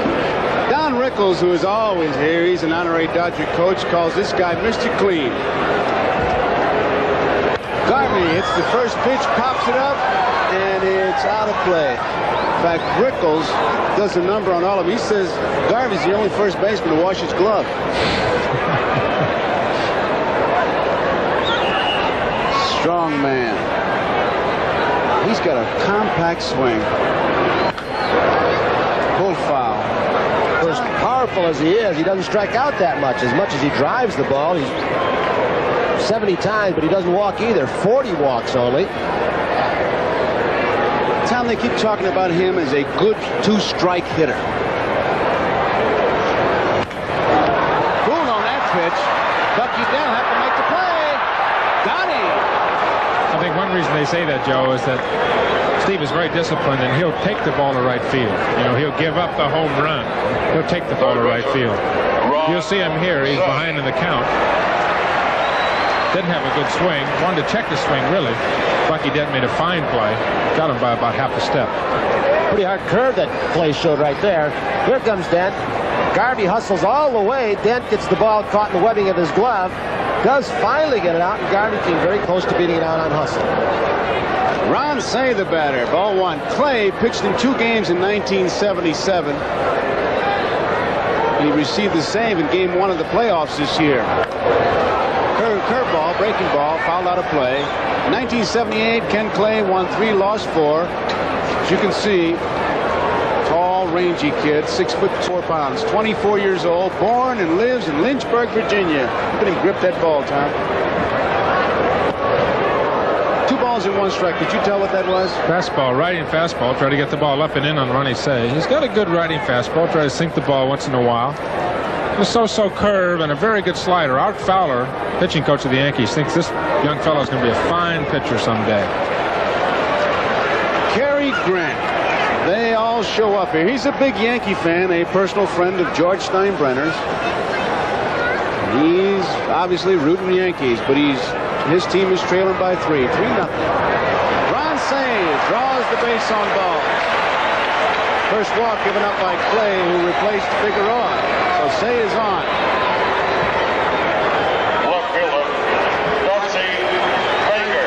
Don Rickles, who is always here, he's an honorary Dodger coach, calls this guy Mr. Clean. Garvey hits the first pitch, pops it up, and it's out of play. In fact, Rickles does a number on all of them. He says Garvey's the only first baseman to wash his glove. Strong man. He's got a compact swing. Full foul. For as powerful as he is, he doesn't strike out that much. As he drives the ball, he's 70 times, but he doesn't walk either. 40 walks only. Tom, they keep talking about him as a good 2-strike hitter. Fooled on that pitch. Bucky Dell have to make the play. Got him. I think one reason they say that, Joe, is that Steve is very disciplined, and he'll take the ball to right field. You know, he'll give up the home run. He'll take the ball to right field. You'll see him here. He's behind in the count. Didn't have a good swing. Wanted to check the swing, really. Bucky Dent made a fine play. Got him by about half a step. Pretty hard curve that Clay showed right there. Here comes Dent. Garvey hustles all the way. Dent gets the ball caught in the webbing of his glove. Does finally get it out, and Garvey came very close to beating it out on Hustle. Ron Cey, the batter. Ball one. Clay pitched in 2 games in 1977. He received the save in game 1 of the playoffs this year. Curveball, breaking ball, fouled out of play. In 1978, Ken Clay won 3, lost 4. As you can see, tall, rangy kid, 6 foot 4 pounds, 24 years old, born and lives in Lynchburg, Virginia. Look at him grip that ball, Tom. 2 balls and 1 strike. Could you tell what that was? Fastball, righty fastball. Try to get the ball up and in on Ronnie Cey. He's got a good righty fastball. Try to sink the ball once in a while. A so-so curve and a very good slider. Art Fowler, pitching coach of the Yankees, thinks this young fellow is going to be a fine pitcher someday. Cary Grant. They all show up here. He's a big Yankee fan, a personal friend of George Steinbrenner's. He's obviously rooting the Yankees, but his team is trailing by 3. 3-0. Ron Cey draws the base on balls. First walk given up by Clay, who replaced Figueroa. So Cey is on. Left fielder, Dusty Baker.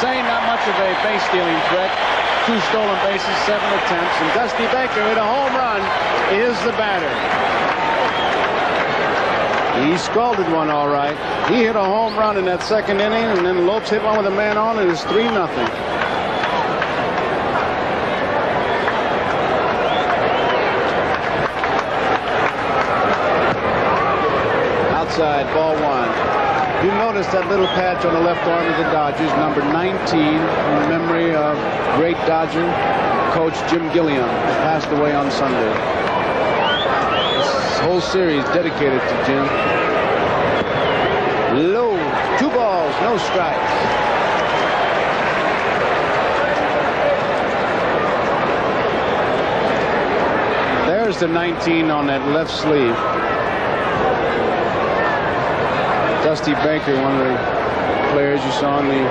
Cey not much of a base-stealing threat. 2 stolen bases, 7 attempts, and Dusty Baker hit a home run, is the batter. He scalded one all right. He hit a home run in that 2nd inning, and then Lopes hit one with a man on, and it's 3-0. Outside, ball 1. You notice that little patch on the left arm of the Dodgers, number 19, in memory of great Dodger coach Jim Gilliam, who passed away on Sunday. This whole series dedicated to Jim. Low, 2 balls, no strikes. There's the 19 on that left sleeve. Dusty Baker, one of the players you saw in the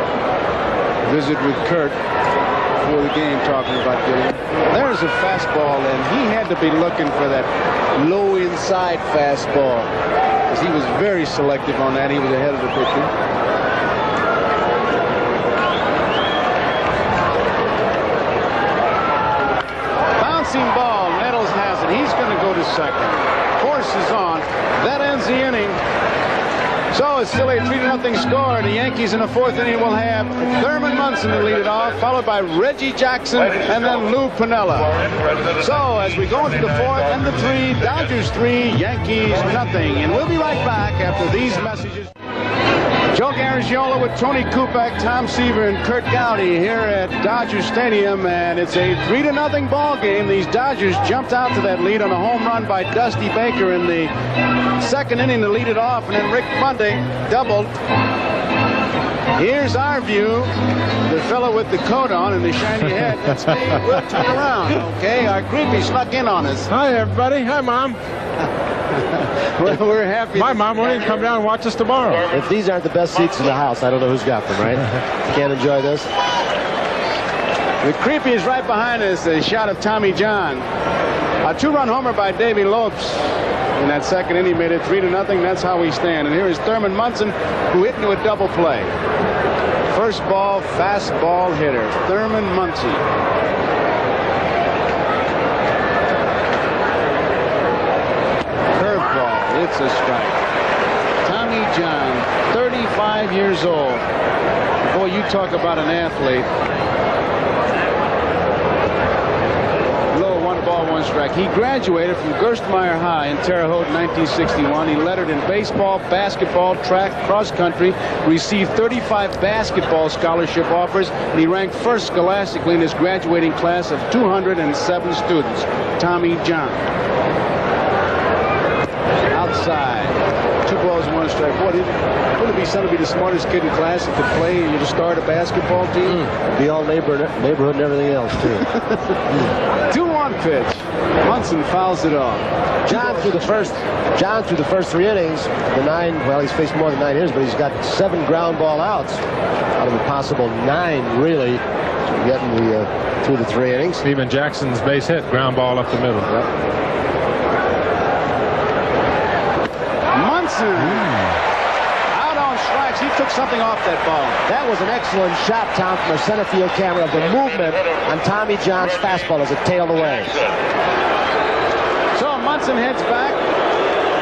visit with Kurt before the game, talking about Gilliam. There's a fastball, and he had to be looking for that low inside fastball, because he was very selective on that. He was ahead of the pitcher. Bouncing ball, Nettles has it. He's going to go to second. Force is on. That ends the inning. So it's still a 3-0 score. The Yankees in the 4th inning will have Thurman Munson to lead it off, followed by Reggie Jackson and then Lou Piniella. So as we go into the 4th and the 3, Dodgers 3, Yankees nothing. And we'll be right back after these messages. Joe Garagiola with Tony Kupak, Tom Seaver, and Kurt Gowdy here at Dodger Stadium, and it's a 3-0 ball game. These Dodgers jumped out to that lead on a home run by Dusty Baker in the 2nd inning to lead it off, and then Rick Monday doubled. Here's our view. The fellow with the coat on and the shiny head. That's me. We'll turn around. Okay, our creepy snuck in on us. Hi, everybody. Hi, Mom. We're happy. My Mom won't even come down and watch us tomorrow. If these aren't the best seats in the house, I don't know who's got them, right? Can't enjoy this. The creepy is right behind us, a shot of Tommy John. A 2-run homer by Davy Lopes. In that 2nd inning, made it 3-0. That's how we stand. And here is Thurman Munson, who hit into a double play. First ball, fastball hitter, Thurman Munson. Curveball, it's a strike. Tommy John, 35 years old. Boy, you talk about an athlete. Low, 1 ball, 1 strike. He graduated from Gerstmeyer High in Terre Haute in 1961. He lettered in baseball, basketball, track, cross country, received 35 basketball scholarship offers, and he ranked 1st scholastically in his graduating class of 207 students. Tommy John. Outside. 2 balls, 1 strike. Boy, wouldn't it be something to be the smartest kid in class that could play and you to start a basketball team? Be all neighborhood and everything else, too. 2-1 pitch. Munson fouls it off. John through the first 3 innings, he's faced more than 9 innings, but he's got 7 ground ball outs out of a possible 9, really, getting through the 3 innings. Steven Jackson's base hit, ground ball up the middle. Munson out on strikes. He took something off that ball. That was an excellent shot, Tom, from our center field camera of the movement on Tommy John's fastball as it tailed away. So Munson heads back,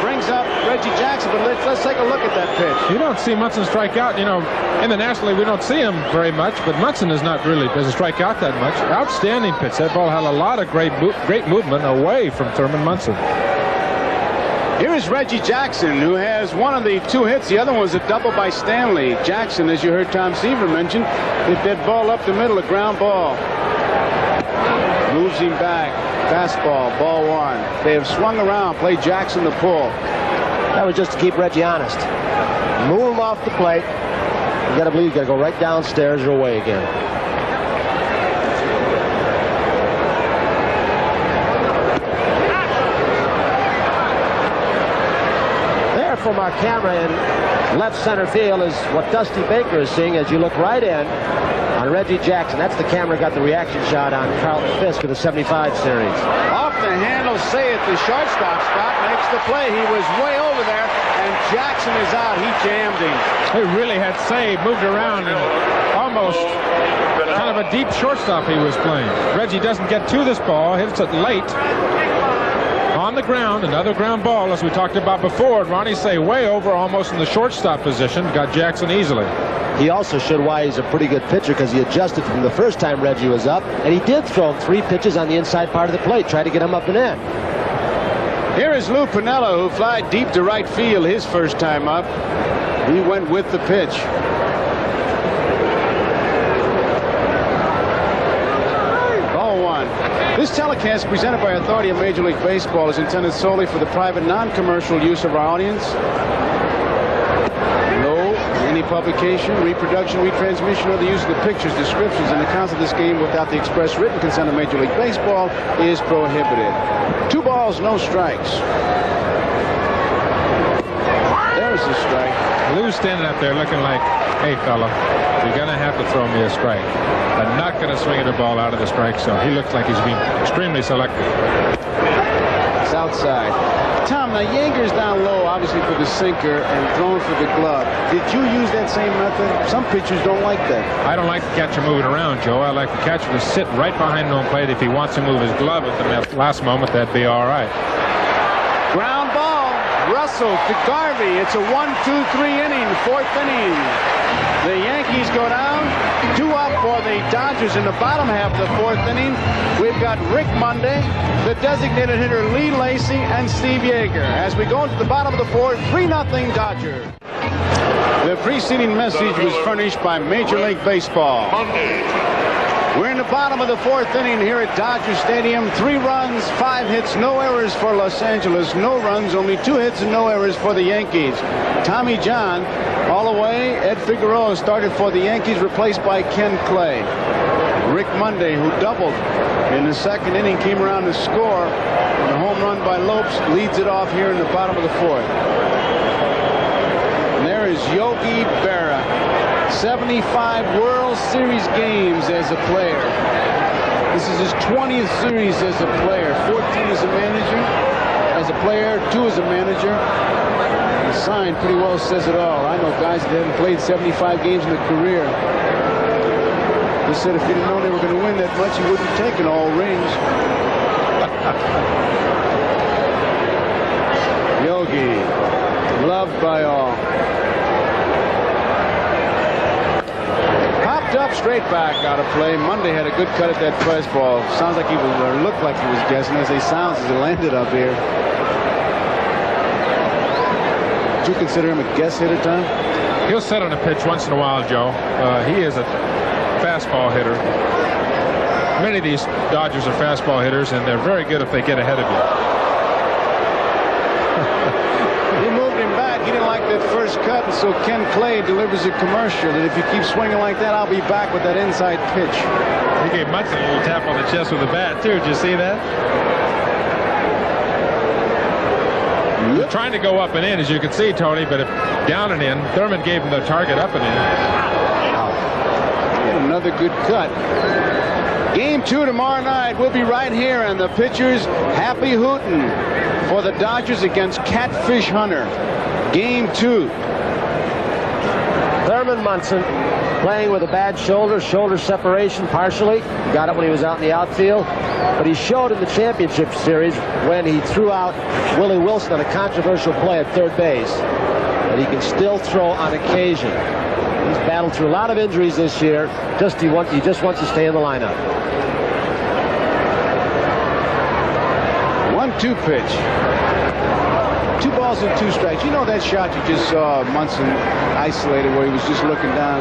brings up Reggie Jackson, but let's take a look at that pitch. You don't see Munson strike out. You know, in the National League, we don't see him very much, but Munson doesn't strike out that much. Outstanding pitch. That ball had a lot of great movement away from Thurman Munson. Here is Reggie Jackson, who has one of the 2 hits. The other one was a double by Stanley. Jackson, as you heard Tom Seaver mention, hit that ball up the middle, a ground ball. Moves him back. Fastball, ball 1. They have swung around, played Jackson the pull. That was just to keep Reggie honest. Move him off the plate. You got to believe you got to go right downstairs or away again. There from our camera in left center field is what Dusty Baker is seeing as you look right in on Reggie Jackson. That's the camera got the reaction shot on Carlton Fisk of the 75 series. Off the handle, say at the shortstop spot, makes the play. He was way over there, and Jackson is out. He jammed him. He really had Say moved around and almost kind of a deep shortstop he was playing. Reggie doesn't get to this ball, hits it late. On the ground, another ground ball, as we talked about before. Ronnie Say way over, almost in the shortstop position, got Jackson easily. He also showed why he's a pretty good pitcher, because he adjusted from the first time Reggie was up, and he did throw him 3 pitches on the inside part of the plate, try to get him up and in. Here is Lou Piniella, who flied deep to right field his first time up. He went with the pitch. Ball 1. This telecast presented by authority of Major League Baseball is intended solely for the private, non-commercial use of our audience. Any publication, reproduction, retransmission, or the use of the pictures, descriptions, and accounts of this game without the express written consent of Major League Baseball is prohibited. 2 balls, no strikes. There's the strike. Lou's standing up there looking like, hey, fella, you're going to have to throw me a strike. I'm not going to swing the ball out of the strike zone. He looks like he's being extremely selective. It's outside. Tom, now Yeager's down low, obviously, for the sinker and throwing for the glove. Did you use that same method? Some pitchers don't like that. I don't like the catcher moving around, Joe. I like the catcher to sit right behind home plate. If he wants to move his glove at the last moment, that'd be all right. Ground ball. Russell to Garvey. It's a 1-2-3 inning, 4th inning. The Yankees go down. 2 up for the Dodgers in the bottom half of the 4th inning. We've got Rick Monday, the designated hitter Lee Lacy, and Steve Yeager. As we go into the bottom of the 4th, 3-0 Dodgers. The preceding message was furnished by Major League Baseball. We're in the bottom of the 4th inning here at Dodger Stadium. 3 runs, 5 hits, no errors for Los Angeles. No runs, only 2 hits and no errors for the Yankees. Tommy John all the way. Ed Figueroa started for the Yankees, replaced by Ken Clay. Rick Monday, who doubled in the 2nd inning, came around to score. And a home run by Lopes leads it off here in the bottom of the 4th. And there is Yogi Berra. 75 World Series games as a player. This is his 20th series as a player. 14 as a manager, as a player, 2 as a manager. The sign pretty well says it all. I know guys that haven't played 75 games in a career. They said if you'd have known they were going to win that much, you wouldn't have taken all rings. Yogi, loved by all. Popped up straight back out of play. Monday had a good cut at that fastball. Sounds like he was, or looked like he was guessing as he sounds as he landed up here. Would you consider him a guess hitter, Tom? He'll set on a pitch once in a while, Joe. He is a fastball hitter. Many of these Dodgers are fastball hitters, and they're very good if they get ahead of you. He moved moved him back. He didn't like that first cut, and so Ken Clay delivers a commercial that if you keep swinging like that, I'll be back with that inside pitch. He gave Munson a little tap on the chest with the bat, too. Did you see that? Yep. Trying to go up and in, as you can see, Tony, but if down and in, Thurman gave him the target up and in. And another good cut. Game 2 tomorrow night. We'll be right here, and the pitchers happy hootin' for the Dodgers against Catfish Hunter. Game 2. Thurman Munson playing with a bad shoulder separation partially. Got it when he was out in the outfield. But he showed in the championship series when he threw out Willie Wilson on a controversial play at third base that he can still throw on occasion. He's battled through a lot of injuries this year. He just wants to stay in the lineup. 1-2 pitch. 2 balls and 2 strikes. You know that shot you just saw Munson isolated where he was just looking down.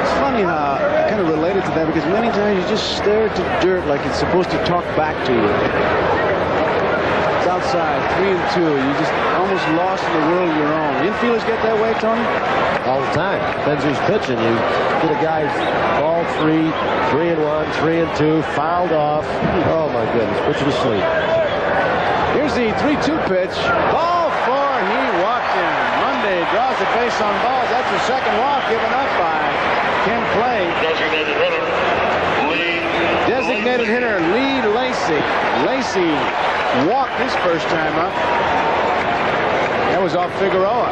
It's funny how I kind of related to that because many times you just stare at the dirt like it's supposed to talk back to you. It's outside, 3-2. You just almost lost in the world of your own. Infielders get that way, Tony? All the time. Depends who's pitching. You get a guy ball 3, 3-1, 3-2, fouled off. Oh my goodness, put you to sleep. Here's the 3-2 pitch. Ball 4. He walked in. Monday draws the base on balls. That's the second walk given up by Ken Clay. Designated hitter, Lee. Designated hitter Lee Lacy. Lacy walked his first time up. That was off Figueroa.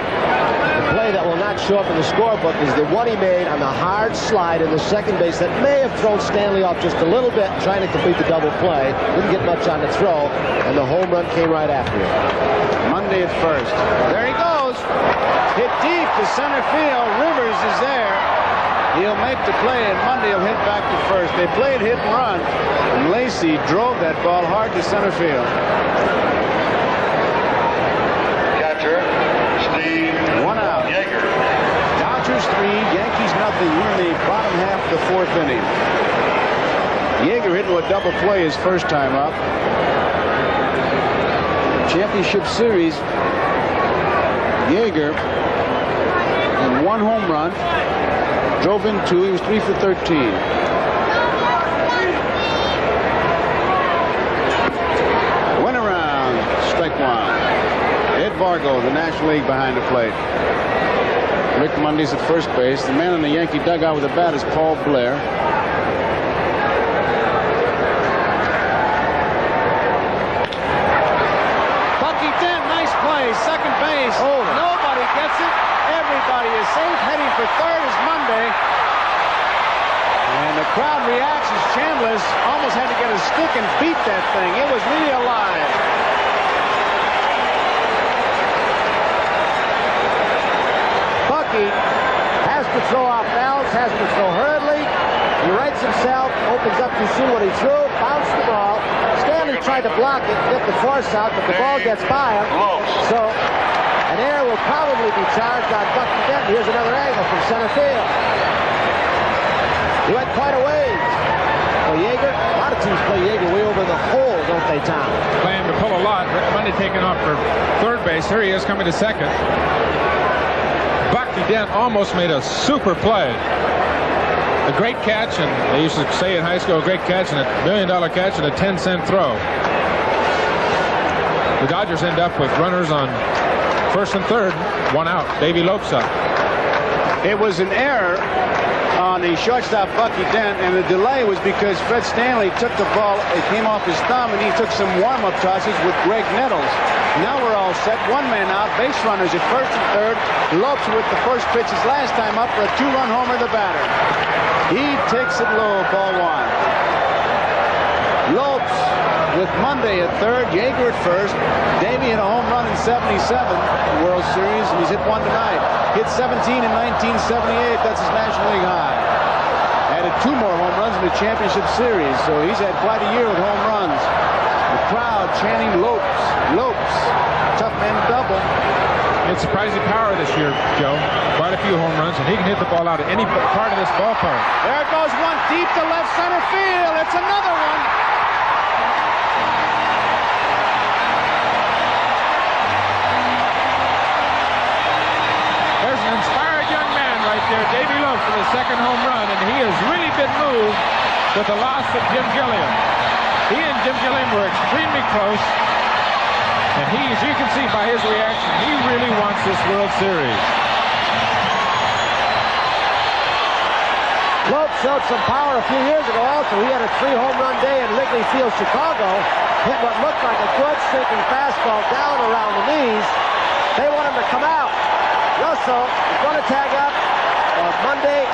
The play that will not show up in the scorebook is the one he made on the hard slide in the second base that may have thrown Stanley off just a little bit trying to complete the double play. Didn't get much on the throw, and the home run came right after it. Monday at first. There he goes. Hit deep to center field. Rivers is there. He'll make the play, and Monday will hit back to first. They played hit and run, and Lacy drove that ball hard to center field. Catcher, Steve. 1 out. Yeager. Dodgers 3, Yankees nothing. We're in the bottom half of the 4th inning. Yeager hit with a double play his first time up. Championship series, Yeager in 1 home run, drove in 2. He was 3 for 13. Went around, strike 1. Ed Vargo, the National League, behind the plate. Rick Mundy's at first base. The man in the Yankee dugout with the bat is Paul Blair. Bucky Dent, nice play. Second base. Nobody gets it. Everybody is safe. Heading for third is Monday. And the crowd reacts as Chambliss almost had to get a stick and beat that thing. It was really alive. Bucky has to throw off balance, has to throw hurriedly. He rights himself, opens up too soon when he threw, bounced the ball. Stanley tried to block it, get the force out, but the ball gets by him. So an error will probably be charged on Bucky Dent. Here's another angle from center field. He went quite a ways. For Yeager, a lot of teams play Yeager way over the hole, don't they, Tom? Playing to pull a lot. Rick Mundy taking off for third base. Here he is coming to second. Bucky Dent almost made a super play. A great catch, and they used to say in high school, a great catch and a $1 million catch and a 10-cent throw. The Dodgers end up with runners on first and third, 1 out. Davey Lopes up. It was an error on the shortstop Bucky Dent, and the delay was because Fred Stanley took the ball, it came off his thumb, and he took some warm-up tosses with Greg Nettles. Now we're all set. 1 man out, base runners at first and third. Lopes with the first pitch his last time up for a 2-run homer, the batter. He takes it low, ball 1. Lopes with Monday at third, Yeager at first. Davey hit a home run in '77 World Series, and he's hit 1 tonight. Hit 17 in 1978. That's his National League high. Added 2 more home runs in the championship series, so he's had quite a year with home runs. The crowd chanting Lopes, Lopes. Tough man to double. It's surprising power this year, Joe. Quite a few home runs, and he can hit the ball out of any part of this ballpark. There goes one deep to left center field. It's another one. home run, and he has really been moved with the loss of Jim Gilliam. He and Jim Gilliam were extremely close, and he, as you can see by his reaction, he really wants this World Series. Lopes showed some power a few years ago also. He had a 3-home run day in Wrigley Field, Chicago. Hit what looked like a good sinking fastball down around the knees. They want him to come out. Russell is going to tag up on Monday.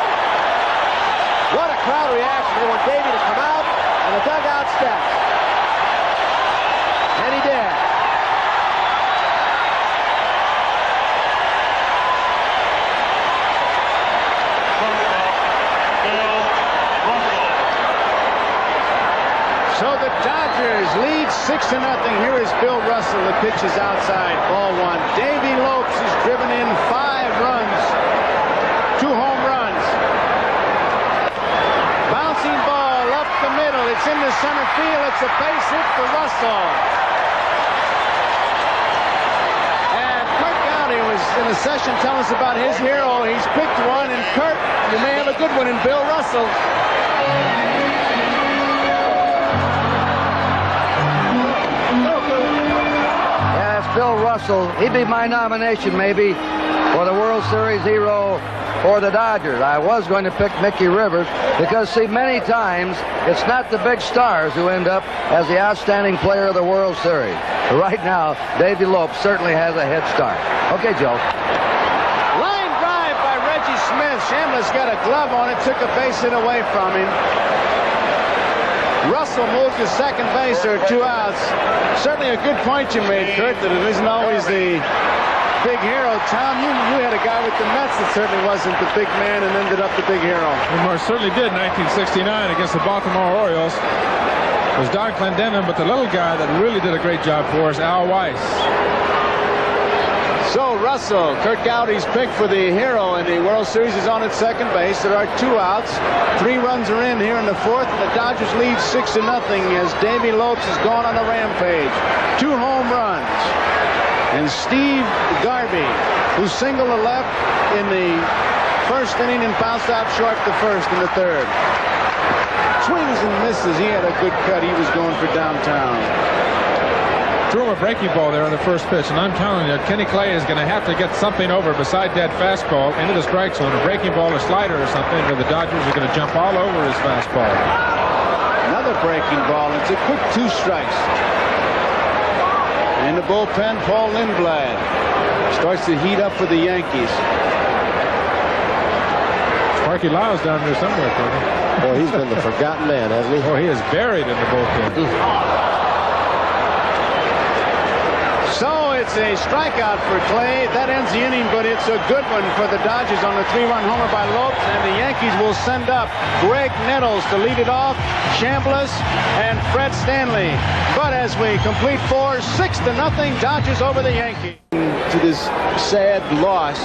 What a crowd reaction. They want Davey to come out on the dugout steps. And he did. So the Dodgers lead 6-0. Here is Bill Russell. The pitch is outside. Ball one. Davey Lopes has driven in 5 runs. 2 home runs. Bouncing ball up the middle. It's in the center field. It's a base hit for Russell. And Kurt Gowdy was in a session telling us about his hero. He's picked one. And Kurt, you may have a good one in Bill Russell. Bill Russell, he'd be my nomination maybe for the World Series hero for the Dodgers. I was going to pick Mickey Rivers because, see, many times it's not the big stars who end up as the outstanding player of the World Series. Right now, Davey Lopes certainly has a head start. Okay, Joe. Line drive by Reggie Smith. Chambliss got a glove on it, took a base hit away from him. Russell moved to second base. There are 2 outs. Certainly a good point you made, Kurt, that it isn't always the big hero. Tom, you had a guy with the Mets that certainly wasn't the big man and ended up the big hero. He most certainly did in 1969 against the Baltimore Orioles. It was Don Clendenin, but the little guy that really did a great job for us, Al Weiss. So Russell, Kurt Gowdy's pick for the hero in the World Series, is on at second base. There are 2 outs. 3 runs are in here in the 4th. The Dodgers lead 6-0 as Davey Lopes has gone on a rampage. 2 home runs. And Steve Garvey, who singled to left in the 1st inning and bounced out short the 1st and the 3rd. Swings and misses. He had a good cut. He was going for downtown. Threw him a breaking ball there on the first pitch, and I'm telling you, Kenny Clay is going to have to get something over beside that fastball into the strike zone, a breaking ball or slider or something, or the Dodgers are going to jump all over his fastball. Another breaking ball. It's a quick 2 strikes. In the bullpen, Paul Lindblad starts to heat up for the Yankees. Sparky Lyle's down there somewhere, Tony. Boy, he's been the forgotten man, hasn't he? Oh, he is buried in the bullpen. So it's a strikeout for Clay. That ends the inning, but it's a good one for the Dodgers on the 3-run homer by Lopes. And the Yankees will send up Greg Nettles to lead it off, Chambliss, and Fred Stanley. But as we complete 4, 6-0, Dodgers over the Yankees. To this sad loss,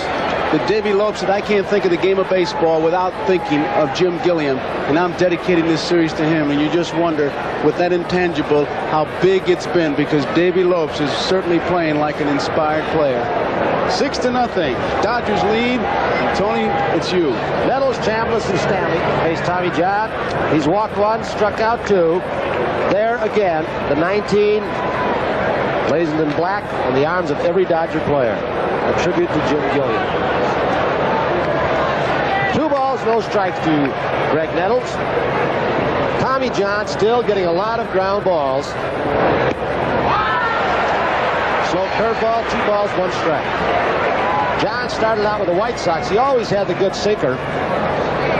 that Davey Lopes said, I can't think of the game of baseball without thinking of Jim Gilliam, and I'm dedicating this series to him. And you just wonder, with that intangible, how big it's been, because Davey Lopes is certainly playing like an inspired player. 6-0. Dodgers lead. And Tony, it's you. Nettles, Chambliss, and Stanley face Tommy John. He's walked 1, struck out 2. There again, the 19 blazoned in black on the arms of every Dodger player. A tribute to Jim Gilliam. 2 balls, no strikes to Greg Nettles. Tommy John still getting a lot of ground balls. Slow curveball, 2 balls, 1 strike. John started out with the White Sox. He always had the good sinker,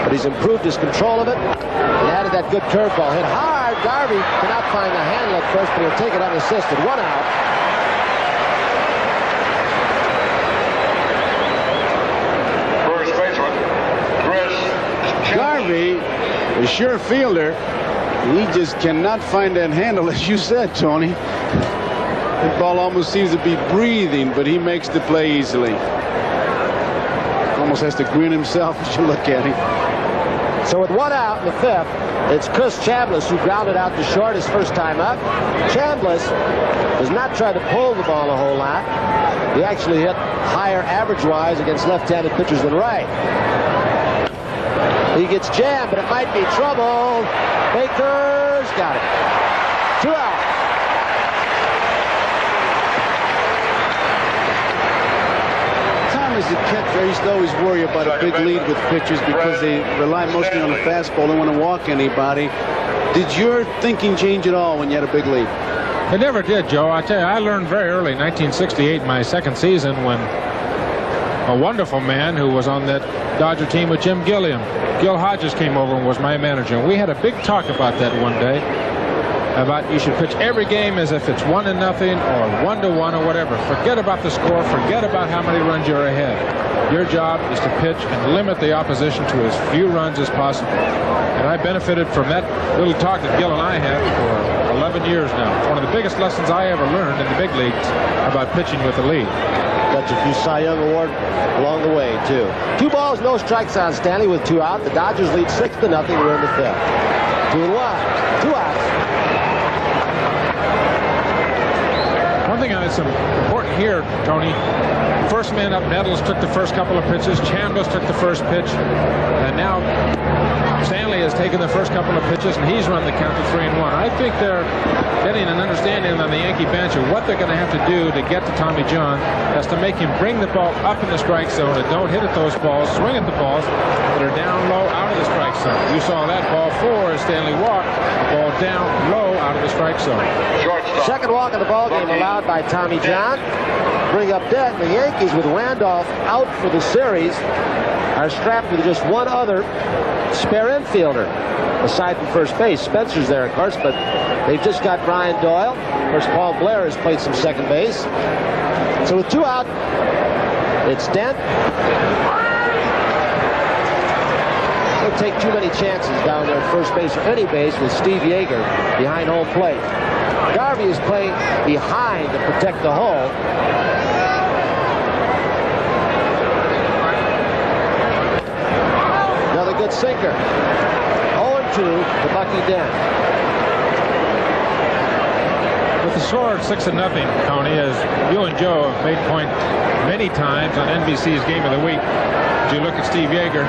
but he's improved his control of it and added that good curveball. Hit hard. Garvey cannot find the handle at first, but he'll take it unassisted. 1 out. First baseman, Chris Garvey, a sure fielder, he just cannot find that handle, as you said, Tony. That ball almost seems to be breathing, but he makes the play easily. Almost has to grin himself as you look at him. So with 1 out in the 5th, it's Chris Chambliss who grounded out to short his first time up. Chambliss does not try to pull the ball a whole lot. He actually hit higher average-wise against left-handed pitchers than right. He gets jammed, but it might be trouble. Baker's got it. 2 out. Tom is a catcher. I used to always worry about a big lead with pitchers because they rely mostly on the fastball. They want to walk anybody. Did your thinking change at all when you had a big lead? It never did, Joe. I tell you, I learned very early, 1968, my second season, when a wonderful man who was on that Dodger team with Jim Gilliam, Gil Hodges, came over and was my manager. And we had a big talk about that one day, about you should pitch every game as if it's 1-0 or 1-1 or whatever. Forget about the score. Forget about how many runs you're ahead. Your job is to pitch and limit the opposition to as few runs as possible. And I benefited from that little talk that Gil and I had for 11 years now. It's one of the biggest lessons I ever learned in the big leagues about pitching with the lead. Got your few Cy Young Award along the way, too. 2 balls, no strikes on Stanley with 2 out. The Dodgers lead 6-0. We're in the 5th. 2 and 1. 2 outs. One thing that's important here, Tony, first man up, Nettles took the first couple of pitches. Chambliss took the first pitch. And now Stanley has taken the first couple of pitches, and he's run the count to 3-1. I think they're getting an understanding on the Yankee bench of what they're going to have to do to get to Tommy John. That's to make him bring the ball up in the strike zone and don't hit at those balls, swing at the balls that are down low out of the strike zone. You saw that ball 4 as Stanley walked, the ball down low out of the strike zone. Second walk of the ball game allowed by Tommy John. Bring up dead. The Yankees, with Randolph out for the series, are strapped with just one other spare infielder aside from first base. Spencer's there, of course, but they've just got Brian Doyle. Of course, Paul Blair has played some second base. So with 2 out, it's Dent. Don't take too many chances down there at first base or any base with Steve Yeager behind home plate. Garvey is playing behind to protect the hole. Another good sinker. 0-2 to Bucky Dent. With the score at 6-0, Tony, as you and Joe have made point many times on NBC's Game of the Week, as you look at Steve Yeager,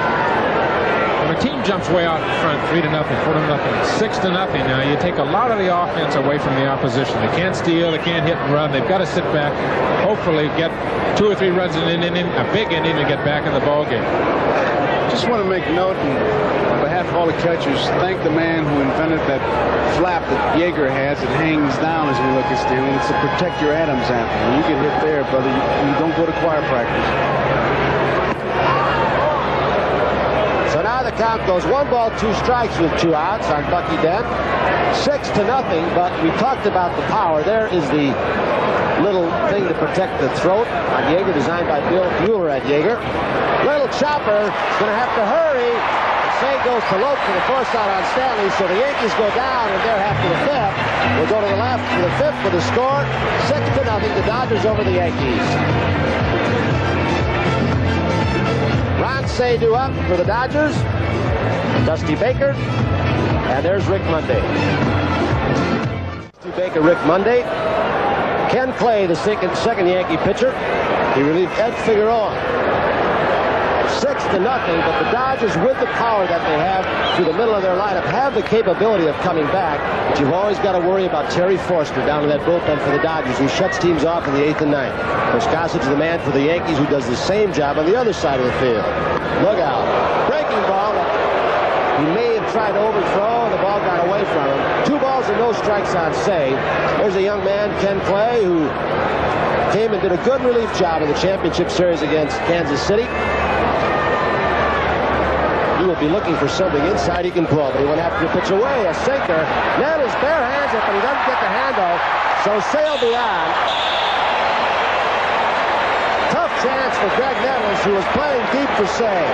when a team jumps way out in front, 3-0, 4-0, 6-0, now you take a lot of the offense away from the opposition. They can't steal, they can't hit and run. They've got to sit back, hopefully get 2 or 3 runs in an inning, a big inning, to get back in the ball game. Just want to make note, and on behalf of all the catchers, thank the man who invented that flap that Yeager has. It hangs down as we look at Stanley. It's to protect your Adams apple. When you get hit there, brother, you don't go to choir practice. So now the count goes 1 ball, 2 strikes with 2 outs on Bucky Dent. 6-0, but we talked about the power. There is the little thing to protect the throat on Yeager, designed by Bill Bueller at Yeager. Little chopper is going to have to hurry. The save goes to Lope for the force out on Stanley, so the Yankees go down, and they're half to the 5th. We'll go to the left to the 5th with the score 6-0. The Dodgers over the Yankees. Ron Seydoux up for the Dodgers. Dusty Baker. And there's Rick Monday. Dusty Baker, Rick Monday. Ken Clay, the second Yankee pitcher. He relieved Ed Figueroa. 6-0, but the Dodgers, with the power that they have through the middle of their lineup, have the capability of coming back. But you've always got to worry about Terry Forster down in that bullpen for the Dodgers, who shuts teams off in the 8th and 9th. Coach Gossage is the man for the Yankees, who does the same job on the other side of the field. Look out. Breaking ball. He may have tried to overthrow, and the ball got away from him. 2 balls and no strikes on Say. There's a young man, Ken Clay, who came and did a good relief job in the championship series against Kansas City. He will be looking for something inside he can pull, but he went after the pitch away. A sinker. Nettles bare hands it, but he doesn't get the handle. So Sale be on. Tough chance for Greg Nettles, who was playing deep for Say.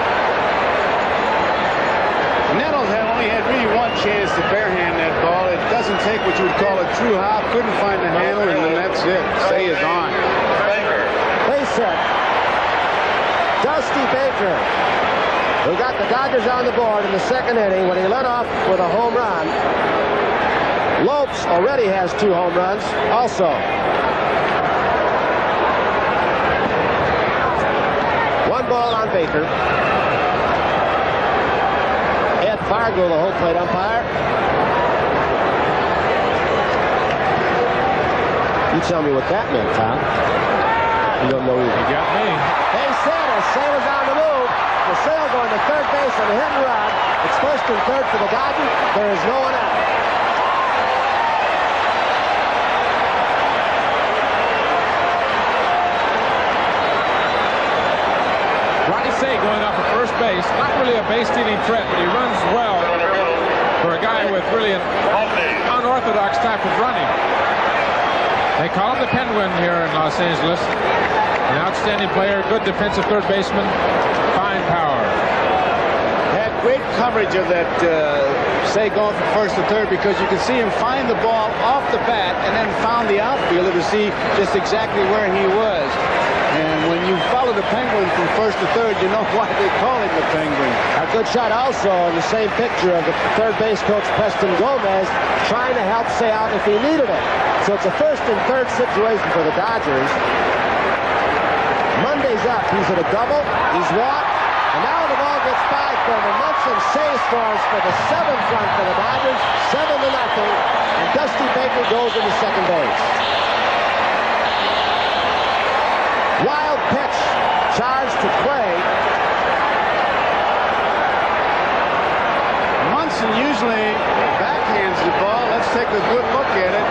Nettles only had really one chance to barehand that ball. It doesn't take what you would call a true hop. Couldn't find the handle, and then that's it. Say is on. Base hit. Dusty Baker, who got the Dodgers on the board in the second inning when he led off with a home run. Lopes already has 2 home runs also. One ball on Baker. Fargo, the home plate umpire. You tell me what that meant, Tom. You don't know either. You got me. They said as Sale is on the move. The Sale going to third base on a hit and run. It's first and third for the Dodgers. There is no one out. Ronnie Say going off at first base. Not really a base-stealing threat, but he runs well for a guy with really an unorthodox type of running. They call him the Penguin here in Los Angeles. An outstanding player, good defensive third baseman, fine power. Had great coverage of that, Say going from first to third, because you can see him find the ball off the bat and then found the outfielder to see just exactly where he was. And when you follow the Penguin from first to third, you know why they call him the Penguin. A good shot also in the same picture of the third base coach Preston Gomez trying to help Say out if he needed it. So it's a first and third situation for the Dodgers. Monday's up. He's at a double. He's walked. And now the ball gets by Thurman Munson. Say scores for the 7th run for the Dodgers. 7-0. And Dusty Baker goes into second base. Wild pitch. Charge to Clay. Munson usually backhands the ball. Let's take a good look at it.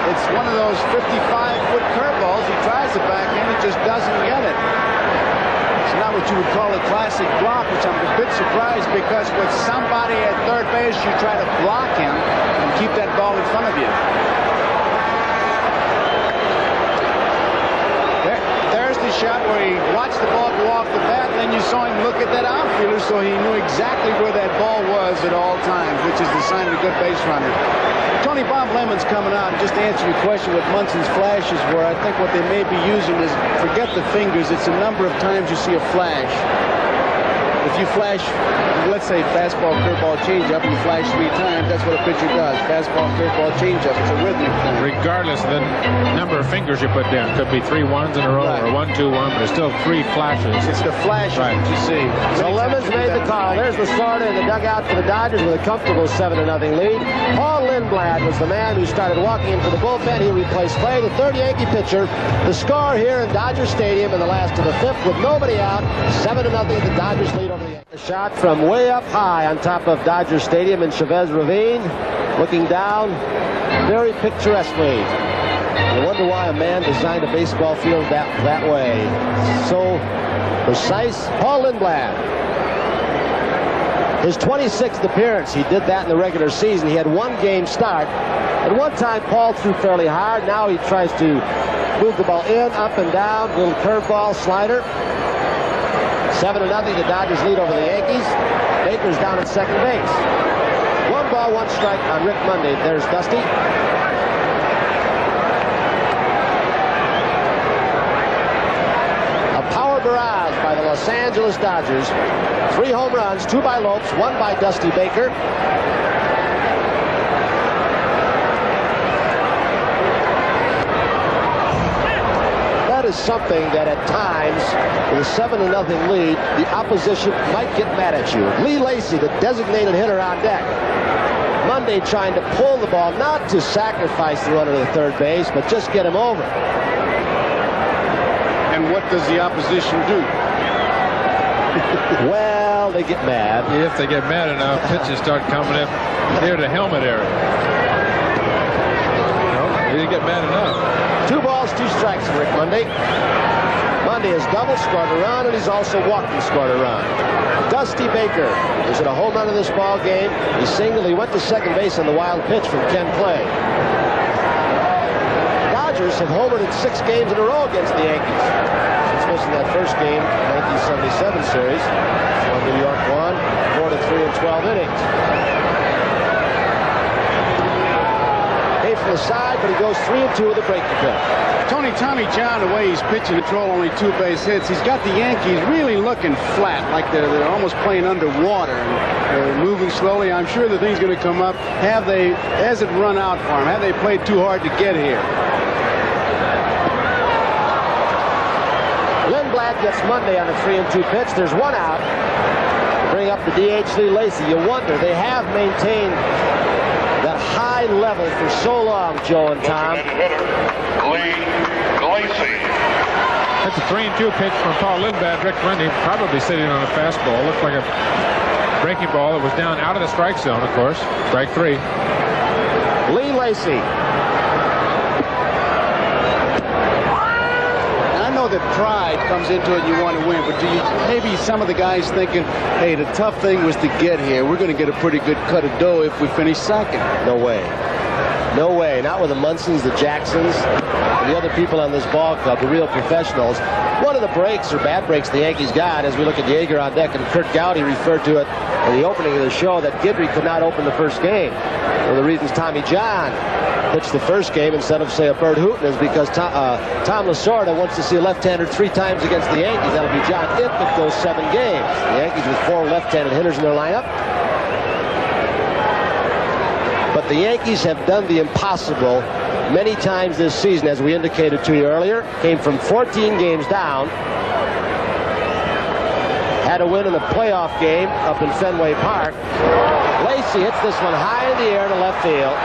It's one of those 55-foot curveballs. He tries to backhand, it just doesn't get it. It's not what you would call a classic block, which I'm a bit surprised, because with somebody at third base, you try to block him and keep that ball in front of you. There's the shot where he watched the ball go off the bat, and then you saw him look at that outfielder, so he knew exactly where that ball was at all times, which is the sign of a good base runner. Tony, Bob Lemon's coming out, and just to answer your question what Munson's flashes were, I think what they may be using is, forget the fingers, it's a number of times you see a flash. If you flash, let's say fastball, curveball, changeup, and you flash 3 times, that's what a pitcher does. Fastball, curveball, changeup. It's a rhythmic thing. Regardless of the number of fingers you put down, could be 3 ones in a row, Right. or 1, 2, 1, but there's still 3 flashes. It's the flashes Right. that you see. So Lemons made the call. There's Lasorda in the dugout for the Dodgers with a comfortable 7-0 lead. Paul Lindblad was the man who started walking into the bullpen. He replaced Clay, the third Yankee pitcher. The score here in Dodger Stadium in the last of the 5th with nobody out. 7-0. The Dodgers lead over the Yankees. A shot from way up high on top of Dodger Stadium in Chavez Ravine. Looking down very picturesquely. I wonder why a man designed a baseball field that way. So precise. Paul Lindblad. His 26th appearance. He did that in the regular season. He had 1 game start. At one time, Paul threw fairly hard. Now he tries to move the ball in, up and down. Little curveball, slider. 7-0. The Dodgers lead over the Yankees. Baker's down at second base. 1 ball, 1 strike on Rick Monday. There's Dusty. A power barrage by the Los Angeles Dodgers. 3 home runs, 2 by Lopes, 1 by Dusty Baker. That is something that at times, with a 7-0 lead, the opposition might get mad at you. Lee Lacy, the designated hitter on deck. Monday trying to pull the ball, not to sacrifice the runner to the third base, but just get him over. And what does the opposition do? Well, they get mad. If they get mad enough, pitches start coming up near the helmet area. No, they didn't get mad enough. 2 balls, 2 strikes for Rick Monday. Monday has double, scored a run, and he's also walked and scored a run. Dusty Baker is at a home run in this ball game. He singled. He went to second base on the wild pitch from Ken Clay. Dodgers have homered in 6 games in a row against the Yankees. Since missing that first game, 1977 series, when New York won 4-3 in 12 innings. Came from the side, but he goes 3-2 with a breaking pitch. Tony, Tommy John, the way he's pitching, control only 2 base hits. He's got the Yankees really looking flat, like they're almost playing underwater. They're moving slowly. I'm sure the thing's going to come up. Has it run out for him? Have they played too hard to get here? Lindblad gets Monday on a 3-2 pitch. There's 1 out. bring up the DH Lee Lacy. You wonder, they have maintained that high level for so long, Joe and Tom. Hitter, Lee Lacy. That's a 3-2 pitch from Paul Lindblad. Rick Lundy probably sitting on a fastball. Looked like a breaking ball. It was down out of the strike zone, of course. Strike 3. Lee Lacy. I know that pride comes into it, you want to win, but do you, maybe some of the guys thinking, hey, the tough thing was to get here. We're going to get a pretty good cut of dough if we finish second. No way. No way. Not with the Munsons, the Jacksons, and the other people on this ball club, the real professionals. One of the breaks or bad breaks the Yankees got, as we look at Yeager on deck, and Kurt Gowdy referred to it in the opening of the show, that Guidry could not open the first game. One of the reasons Tommy John pitched the first game instead of, say, a Bert Hooton is because Tom Lasorda wants to see a left-hander 3 times against the Yankees. That'll be John if it goes 7 games. The Yankees with 4 left-handed hitters in their lineup. But the Yankees have done the impossible many times this season, as we indicated to you earlier. Came from 14 games down. Had a win in a playoff game up in Fenway Park. Lacy hits this one high in the air to left field.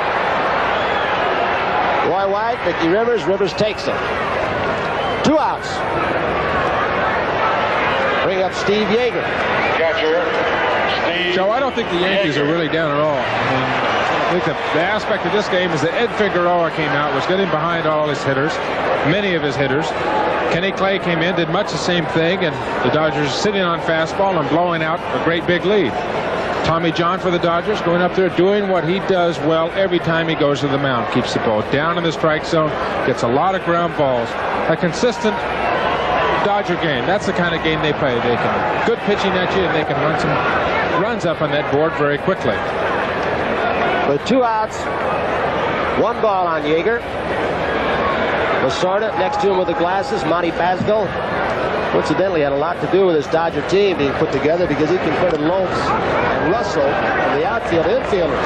Roy White, Mickey Rivers. Rivers takes it. 2 outs. Bring up Steve Yeager. Catcher, Steve. Joe, I don't think the Yankees are really down at all. I think the aspect of this game is that Ed Figueroa came out, was getting behind all his hitters, many of his hitters. Kenny Clay came in, did much the same thing, and the Dodgers sitting on fastball and blowing out a great big lead. Tommy John for the Dodgers going up there doing what he does well every time he goes to the mound. Keeps the ball down in the strike zone, gets a lot of ground balls. A consistent Dodger game. That's the kind of game they play. They can good pitching at you, and they can run some runs up on that board very quickly. With 2 outs, 1 ball on Yeager. Lasorda next to him with the glasses, Monty Basgill. Coincidentally, had a lot to do with this Dodger team being put together because he converted Lopes and Russell from the outfield infielders.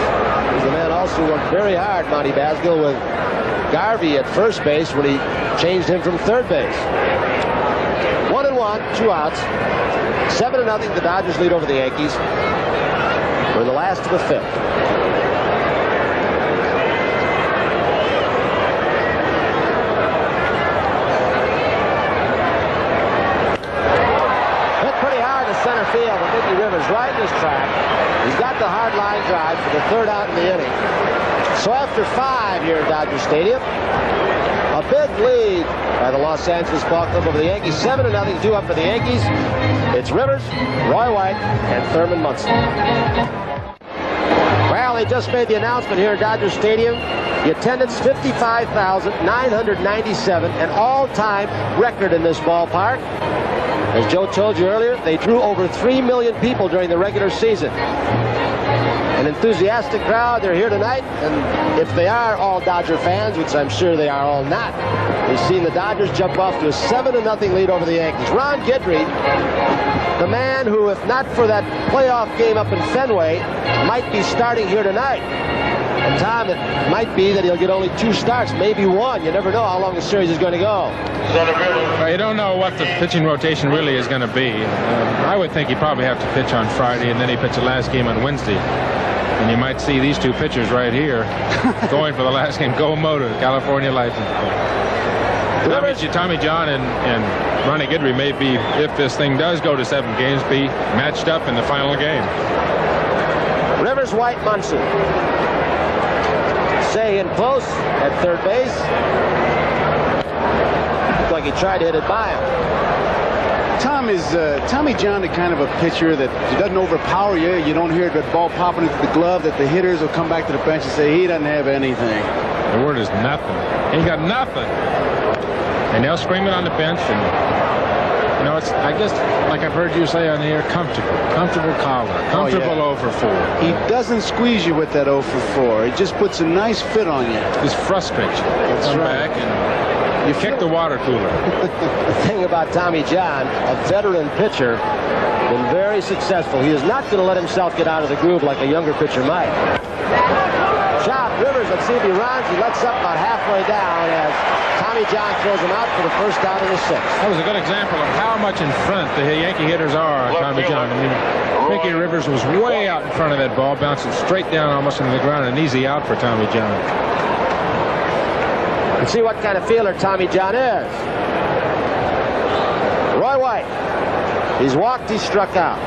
He's the man also who worked very hard, Monty Basgill, with Garvey at first base when he changed him from third base. 1-1, 2 outs. 7-0, the Dodgers lead over the Yankees. We're the last of the 5th. Center field, and Mickey Rivers right in his track. He's got the hard line drive for the 3rd out in the inning. So after 5 here at Dodger Stadium, a big lead by the Los Angeles Ball Club over the Yankees. 7-0, 2 up for the Yankees. It's Rivers, Roy White, and Thurman Munson. Well, they just made the announcement here at Dodger Stadium. The attendance, 55,997, an all-time record in this ballpark. As Joe told you earlier, they drew over 3 million people during the regular season. An enthusiastic crowd. They're here tonight, and if they are all Dodger fans, which I'm sure they are all not, they've seen the Dodgers jump off to a 7-0 lead over the Yankees. Ron Guidry, the man who, if not for that playoff game up in Fenway, might be starting here tonight. And Tom, it might be that he'll get only 2 starts, maybe 1. You never know how long the series is going to go. Well, you don't know what the pitching rotation really is going to be. I would think he'd probably have to pitch on Friday, and then he pitch the last game on Wednesday. And you might see these 2 pitchers right here going for the last game. Go Motor, California license. Tommy John and Ronnie Guidry may be, if this thing does go to 7 games, be matched up in the final game. Rivers, White, Munson. Say in close at third base. Looked like he tried to hit it by him. Tom, is Tommy John the kind of a pitcher that he doesn't overpower you? You don't hear the ball popping into the glove, that the hitters will come back to the bench and say he doesn't have anything. The word is nothing. He got nothing. And they'll scream it on the bench. And, you know, it's, I guess, like I've heard you say on the air, comfortable collar, comfortable 0 for 4. He doesn't squeeze you with that 0 for 4. He just puts a nice fit on you. Just frustrates you. That's right. Back and you kick the water cooler. The thing about Tommy John, a veteran pitcher, been very successful. He is not going to let himself get out of the groove like a younger pitcher might. chop. Rivers, let's see if he runs. He lets up about halfway down as Tommy John throws him out for the first down in the 6th. That was a good example of how much in front the Yankee hitters are on Tommy John. I mean, Mickey Rivers was way out in front of that ball, bouncing straight down almost into the ground, an easy out for Tommy John. Let's see what kind of fielder Tommy John is. Roy White. He's walked, he's struck out.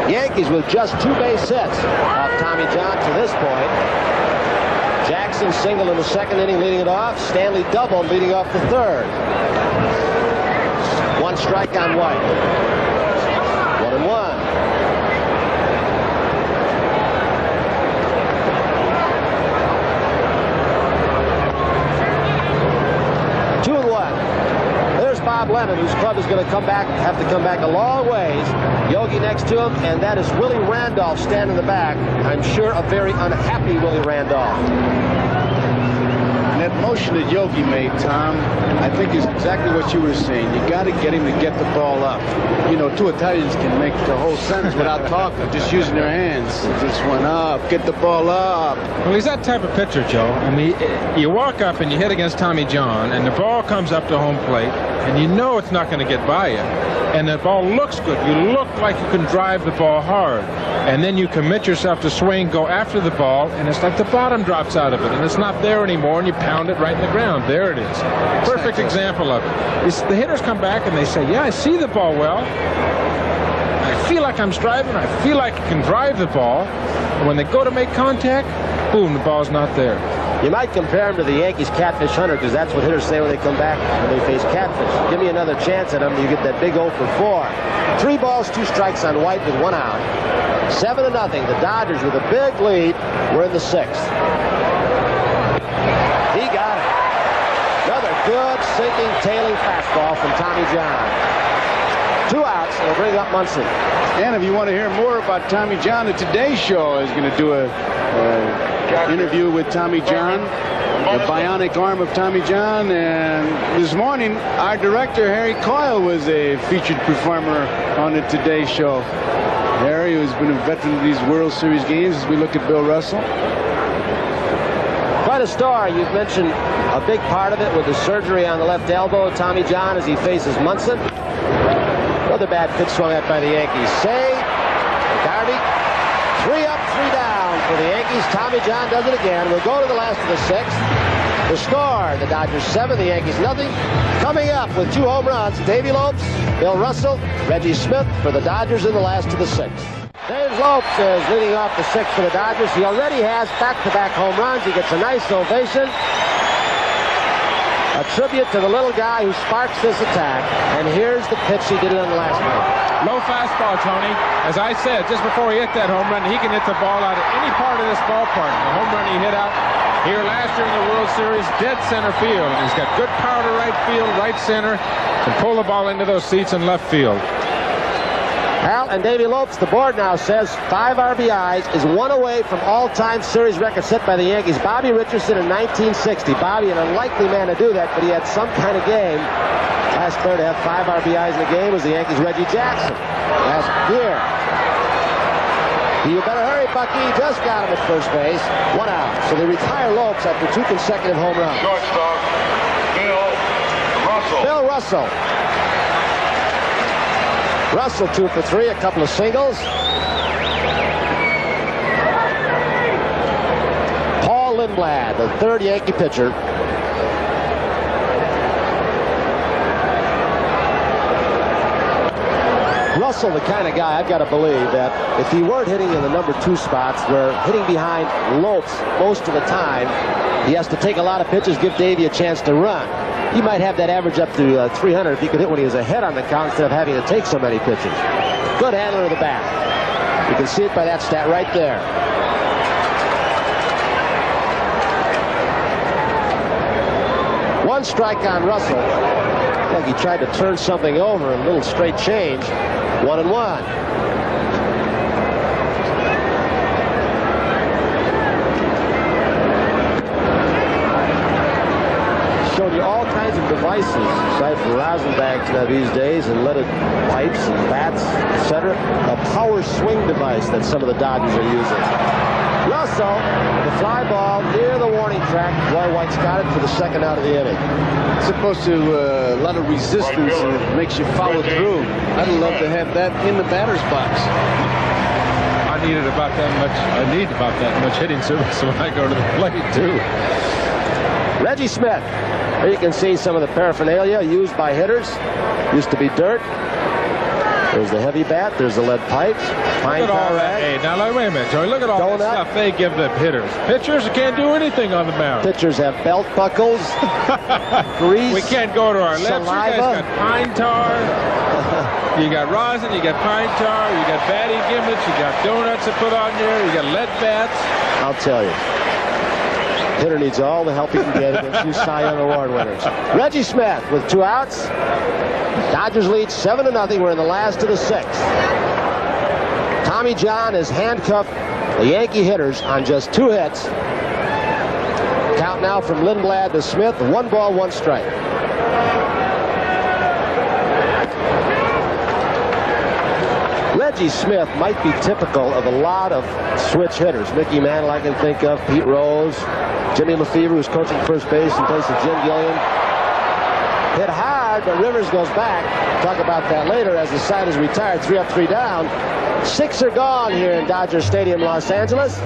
Yankees with just 2 base hits off Tommy John to this point. Jackson single in the 2nd inning leading it off. Stanley double leading off the 3rd. 1 strike on White. 1-1. Bob Lemon, whose club is going to have to come back a long ways. Yogi next to him, and that is Willie Randolph standing in the back. I'm sure a very unhappy Willie Randolph. And that motion that Yogi made, Tom, I think is exactly what you were saying. You got to get him to get the ball up. You know, 2 Italians can make the whole sentence without talking, just using their hands. This one up, get the ball up. Well, he's that type of pitcher, Joe. I mean, you walk up and you hit against Tommy John, and the ball comes up to home plate, and you know it's not going to get by you. And the ball looks good. You look like you can drive the ball hard. And then you commit yourself to swing, go after the ball, and it's like the bottom drops out of it, and it's not there anymore, and you pound it right in the ground. There it is. Perfect example of it. The hitters come back and they say, yeah, I see the ball well. I feel like I'm striving. I feel like I can drive the ball. And when they go to make contact, boom, the ball's not there. You might compare him to the Yankees' Catfish Hunter, because that's what hitters say when they come back when they face Catfish. Give me another chance at him, you get that big 0 for 4. 3 balls, 2 strikes on White with 1 out. 7-0. The Dodgers with a big lead. We're in the 6th. He got it. Another good sinking, tailing fastball from Tommy John. 2 outs, and it'll bring up Munson. And if you want to hear more about Tommy John, the Today Show is going to do a interview with Tommy John, the bionic arm of Tommy John. And this morning, our director, Harry Coyle, was a featured performer on the Today Show. Harry, who's been a veteran of these World Series games, as we look at Bill Russell. Quite a star. You've mentioned a big part of it with the surgery on the left elbow. Tommy John as he faces Munson. Another bad pitch swung at by the Yankees. Say, McCarty, 3 up, 3 down for the Yankees. Tommy John does it again. We'll go to the last of the 6th. The score, the Dodgers 7, the Yankees nothing. Coming up with 2 home runs, Davey Lopes, Bill Russell, Reggie Smith for the Dodgers in the last of the 6th. Dave Lopes is leading off the 6th for the Dodgers. He already has back-to-back home runs. He gets a nice ovation. A tribute to the little guy who sparks this attack. And here's the pitch he did it on the last one. Low fastball, Tony. As I said, just before he hit that home run, he can hit the ball out of any part of this ballpark. The home run he hit out here last year in the World Series, dead center field. And he's got good power to right field, right center, and pull the ball into those seats in left field. Al and Davey Lopes, the board now says 5 RBIs, is 1 away from all-time series record set by the Yankees. Bobby Richardson in 1960. Bobby, an unlikely man to do that, but he had some kind of game. Last player to have 5 RBIs in the game was the Yankees' Reggie Jackson last year. You better hurry, Bucky. He just got him at first base. 1 out. So they retire Lopes after 2 consecutive home runs. Shortstop, Bill Russell. Bill Russell. Russell 2 for 3, a couple of singles. Paul Lindblad, the 3rd Yankee pitcher. Russell, the kind of guy, I've got to believe that if he weren't hitting in the number 2 spots, where hitting behind Lopes most of the time, he has to take a lot of pitches, give Davey a chance to run. He might have that average up to 300 if he could hit when he was ahead on the count instead of having to take so many pitches. Good handler of the bat. You can see it by that stat right there. One strike on Russell. Like he tried to turn something over, a little straight change. 1-1. Showed you all kinds of devices devices, aside from rosin bags these days, and leaded pipes and bats, etc. A power swing device that some of the Dodgers are using. Russell, the fly ball near the warning track. Roy White's got it for the second out of the inning. It's supposed to a lot of resistance and it makes you follow through. I'd love to have that in the batter's box. I need about that much hitting service when I go to the plate too. Reggie Smith. Here you can see some of the paraphernalia used by hitters. Used to be dirt. There's the heavy bat. There's the lead pipes. Pine Look at all tar that. rag. Hey, now wait a minute, Joey. Look at all Donut. that stuff they give the hitters. Pitchers can't do anything on the mound. Pitchers have belt buckles, grease. We can't go to our left. You Saliva. guys got pine tar. You got rosin. You got pine tar. You got batting gimmicks. You got donuts to put on there. You got lead bats. I'll tell you. Hitter needs all the help he can get against you Cy Young Award winners. Reggie Smith with 2 outs. Dodgers lead 7-0. We're in the last of the 6th. Tommy John has handcuffed the Yankee hitters on just 2 hits. Count now from Lindblad to Smith. 1 ball, 1 strike. Reggie Smith might be typical of a lot of switch hitters. Mickey Mantle, I can think of. Pete Rose. Jimmy Lefebvre, who's coaching first base in place of Jim Gilliam. Hit hard, but Rivers goes back. Talk about that later as the side is retired. 3 up, 3 down. 6 are gone here in Dodger Stadium, Los Angeles.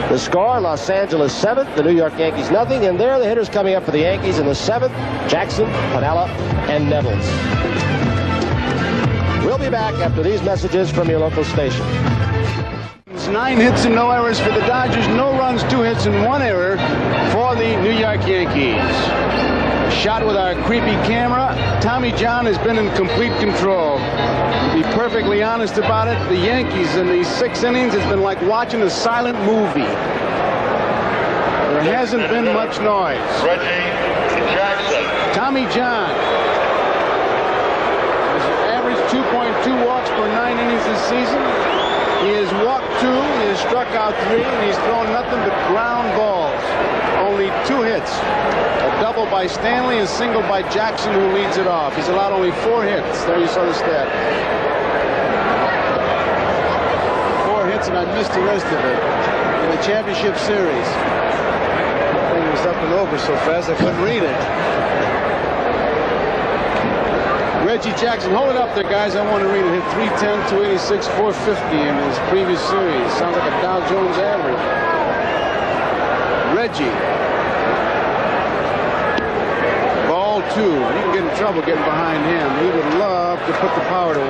The score, Los Angeles 7th, the New York Yankees nothing. And there are the hitters coming up for the Yankees in the 7th. Jackson, Piniella, and Nevels. We'll be back after these messages from your local station. 9 hits and no errors for the Dodgers. No runs, 2 hits and 1 error for the New York Yankees. Shot with our creepy camera. Tommy John has been in complete control. To be perfectly honest about it, the Yankees in these 6 innings has been like watching a silent movie. There hasn't been much noise. Reggie Jackson. Tommy John has averaged 2.2 walks per 9 innings this season. He has walked 2, he has struck out 3, and he's thrown nothing but ground balls. Only 2 hits. A double by Stanley, a single by Jackson, who leads it off. He's allowed only 4 hits. There you saw the stat. 4 hits, and I missed the rest of it in the championship series. The thing was up and over so fast I couldn't read it. Reggie Jackson, hold it up there, guys. I want to read it. Hit 310, 286, 450 in his previous series. Sounds like a Dow Jones average. Reggie. Ball 2. You can get in trouble getting behind him. He would love to put the power to 1.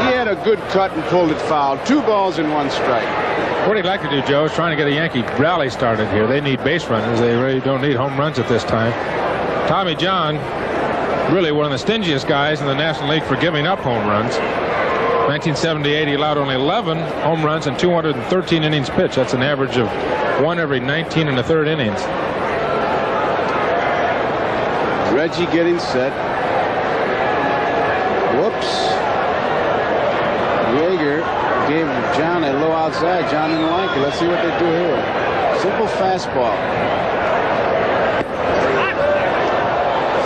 He had a good cut and pulled it foul. 2 balls and 1 strike. What he'd like to do, Joe, is trying to get a Yankee rally started here. They need base runners. They really don't need home runs at this time. Tommy John, really one of the stingiest guys in the National League for giving up home runs. 1978, he allowed only 11 home runs in 213 innings pitched. That's an average of 1 every 19 1/3 innings. Reggie getting set. Whoops. Yeager gave John a low outside. John didn't like it. Let's see what they do here. Simple fastball.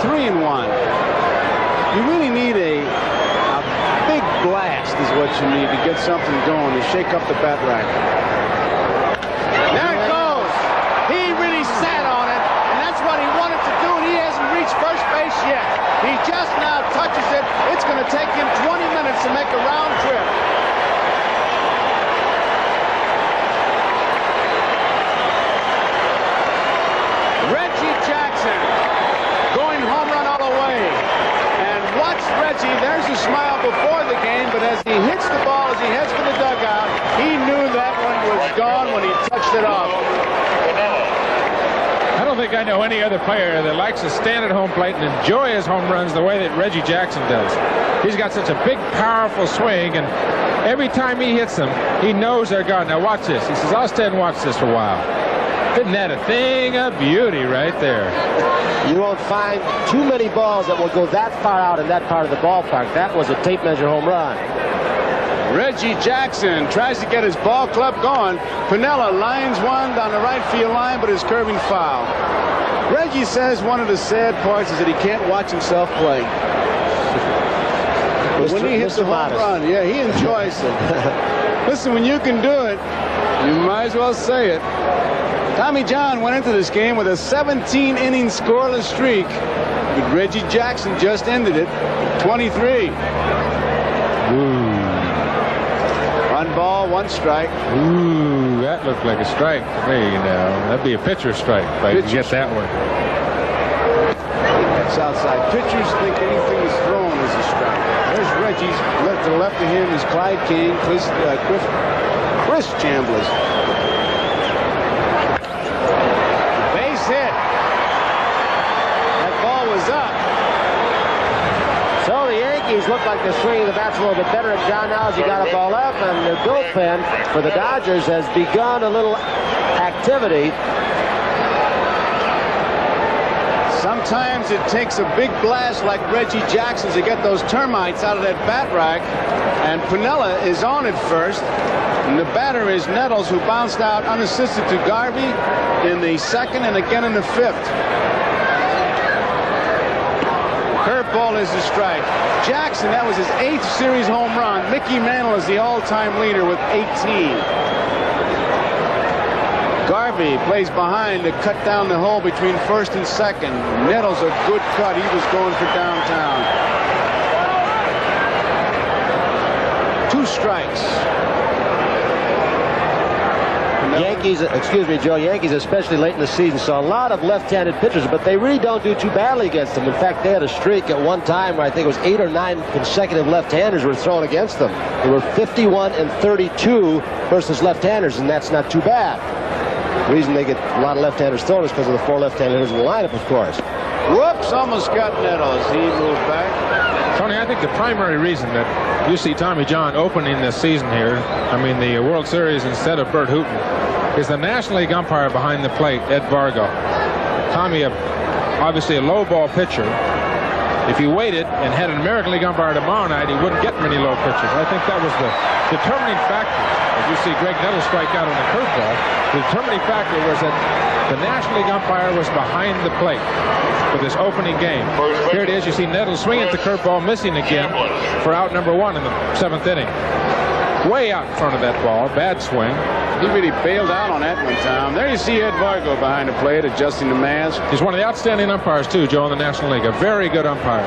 3-1. You really need a big blast is what you need to get something going to shake up the bat rack. There it goes. He really sat on it, and that's what he wanted to do, and he hasn't reached first base yet. He just now touches it. It's going to take him 20 minutes to make a round trip. Reggie Jackson going home run all the way. And watch Reggie. There's a smile before the game, but as he hits the ball, as he heads for the dugout, he knew that one was gone when he touched it off. I don't think I know any other player that likes to stand at home plate and enjoy his home runs the way that Reggie Jackson does. He's got such a big, powerful swing, and every time he hits them, he knows they're gone. Now watch this. He says, I'll stand and watch this for a while. Isn't that a thing of beauty right there? You won't find too many balls that will go that far out in that part of the ballpark. That was a tape measure home run. Reggie Jackson tries to get his ball club going. Piniella lines one down the right field line, but is curving foul. Reggie says one of the sad parts is that he can't watch himself play. But when he hits the home run, yeah, he enjoys it. Listen, when you can do it, you might as well say it. Tommy John went into this game with a 17-inning scoreless streak, but Reggie Jackson just ended it, 23. One ball, one strike. Ooh, that looked like a strike to me now. That'd be a pitcher strike if I could get that one. That's outside. Pitchers think anything is thrown is a strike. There's Reggie's. To the left of him is Clyde King, Chris Chambliss. Base hit. That ball was up. So the Yankees look like they're swinging the bats a little bit better. And John Owsley got a ball up, and the bullpen for the Dodgers has begun a little activity. Sometimes it takes a big blast like Reggie Jackson's to get those termites out of that bat rack. And Piniella is on at first. And the batter is Nettles, who bounced out unassisted to Garvey in the second and again in the fifth. Curveball is a strike. Jackson, that was his 8th series home run. Mickey Mantle is the all-time leader with 18. Garvey plays behind to cut down the hole between first and second. Nettles a good cut. He was going for downtown. 2 strikes. Yankees, excuse me, Joe, Yankees, especially late in the season, saw a lot of left-handed pitchers, but they really don't do too badly against them. In fact, they had a streak at one time where I think it was 8 or 9 consecutive left-handers were thrown against them. They were 51 and 32 versus left-handers, and that's not too bad. The reason they get a lot of left-handers thrown is because of the 4 left-handers in the lineup, of course. Whoops, almost got Nettles. He moved back. Tony, I think the primary reason that you see Tommy John opening this season here, I mean the World Series instead of Bert Hooton, is the National League umpire behind the plate, Ed Vargo. Tommy, obviously a low ball pitcher. If you waited and had an American League umpire tomorrow night, he wouldn't get many low pitches. I think that was the determining factor. As you see Greg Nettles strike out on the curveball, the determining factor was that the National League umpire was behind the plate for this opening game. Here it is. You see Nettles swing at the curveball, missing again for out number 1 in the 7th inning. Way out in front of that ball. Bad swing. He really bailed out on that one time. There you see Ed Vargo behind the plate, adjusting the mask. He's one of the outstanding umpires, too, Joe, in the National League. A very good umpire.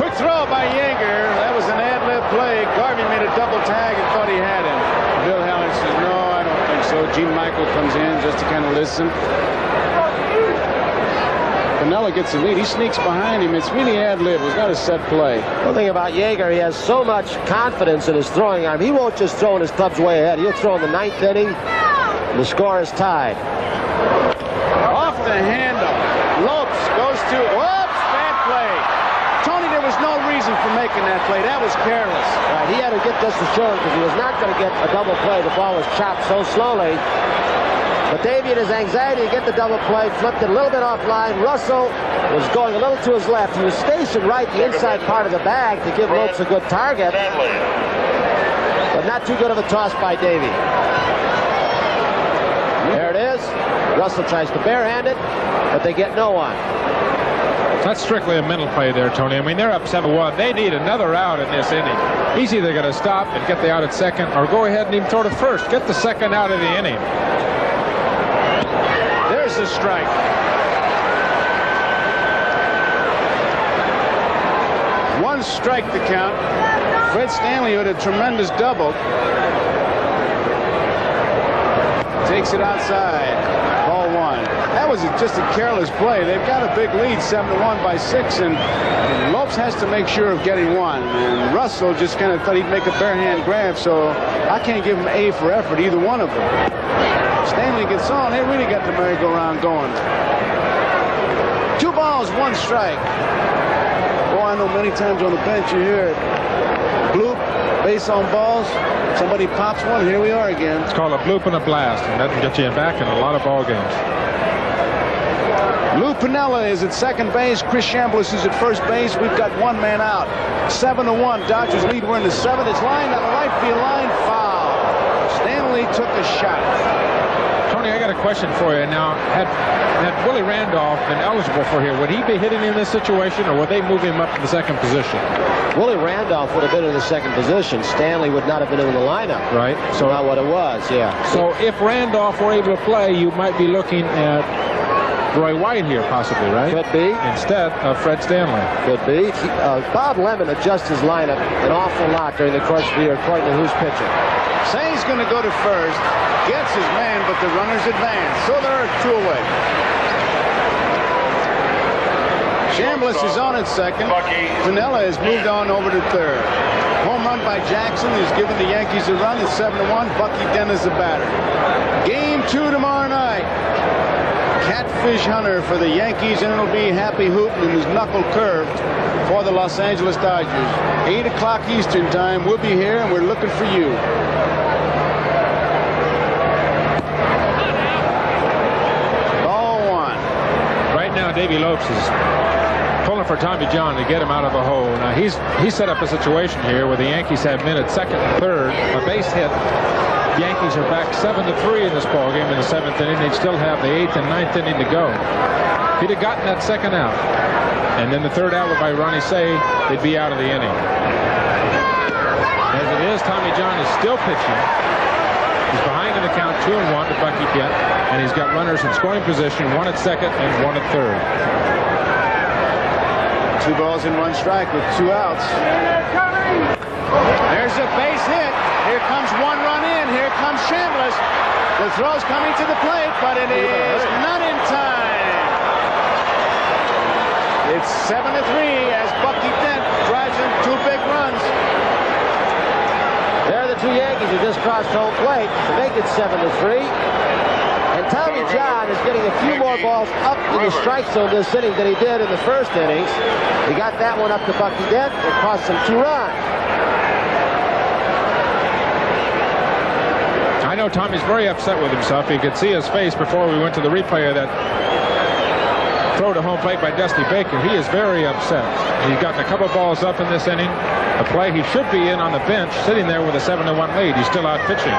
Quick throw by Yeager. That was an ad-lib play. Garvey made a double tag and thought he had him. Bill Hallen says, no, I don't think so. Gene Michael comes in just to kind of listen. Piniella gets the lead. He sneaks behind him. It's really ad-lib. It's not a set play. One thing about Yeager, he has so much confidence in his throwing arm. He won't just throw in his clubs way ahead. He'll throw in the 9th inning. The score is tied. Off the handle. Lopes goes to... Whoops! Bad play. Tony, there was no reason for making that play. That was careless. Right, he had to get this to short because he was not going to get a double play. The ball was chopped so slowly. But Davey, in his anxiety to get the double play, flipped it a little bit offline. Russell was going a little to his left. He was stationed right the inside part of the bag to give Lopes a good target. But not too good of a toss by Davey. There it is. Russell tries to barehand it, but they get no one. That's strictly a mental play there, Tony. I mean, they're up 7-1. They need another out in this inning. He's either going to stop and get the out at second or go ahead and even throw to first. Get the second out of the inning. There's the strike. One strike to count. Fred Stanley with a tremendous double. Takes it outside. Ball 1. That was just a careless play. They've got a big lead, 7-1 by 6, and Lopes has to make sure of getting one. And Russell just kind of thought he'd make a barehand grab, so I can't give him A for effort, either one of them. Stanley gets on. They really got the merry-go-round going. 2 balls, 1 strike. Boy, I know many times on the bench you hear it. Bloop, base on balls. Somebody pops one. Here we are again. It's called a bloop and a blast, and that can get you back in a lot of ball games. Lou Piniella is at second base. Chris Chambliss is at first base. We've got one man out. 7-1. Dodgers lead. We're in the seventh. It's lined on the right field line. Foul. Stanley took a shot. Tony, I got a question for you. Now, had Willie Randolph been eligible for here, would he be hitting in this situation, or would they move him up to the second position? Willie Randolph would have been in the second position. Stanley would not have been in the lineup. Right. So not what it was, yeah. So if Randolph were able to play, you might be looking at Roy White here, possibly, right? Could be. Instead of Fred Stanley. Could be. Bob Lemon adjusts his lineup an awful lot during the course of the year, according to who's pitching. Say's going to go to first. Gets his man, but the runners advance. So they're 2 away. Chambliss is on at second. Piniella has moved on over to third. Home run by Jackson has given the Yankees a run. It's 7-1. Bucky Dent is the batter. Game 2 tomorrow night. Catfish Hunter for the Yankees, and it'll be Happy Hooten and his knuckle curved for the Los Angeles Dodgers. 8 o'clock Eastern time. We'll be here, and we're looking for you. Ball 1. Right now, Davey Lopes is pulling for Tommy John to get him out of the hole. Now, he set up a situation here where the Yankees have men at second and third. A base hit. Yankees are back 7-3 in this ball game in the 7th inning. They'd still have the 8th and 9th inning to go. If he'd have gotten that second out, and then the third out by Ronnie Say, they'd be out of the inning. As it is, Tommy John is still pitching. He's behind in the count 2-1 to Bucky Dent, and he's got runners in scoring position, 1 at second and 1 at third. 2 balls and 1 strike with 2 outs. There's a base hit. Here comes 1 run in. Here comes Chambliss. The throw's coming to the plate, but it is not in time. It's 7-3 as Bucky Dent drives in 2 big runs. There are the 2 Yankees who just crossed home plate to make it 7-3. And Tommy John is getting a few more balls up in the strike zone this inning than he did in the first innings. He got that one up to Bucky Dent. It cost him 2 runs. I know Tommy's very upset with himself. You could see his face before we went to the replay of that throw to home plate by Dusty Baker. He is very upset. He's gotten a couple balls up in this inning. A play he should be in on the bench, sitting there with a 7-1 lead. He's still out pitching.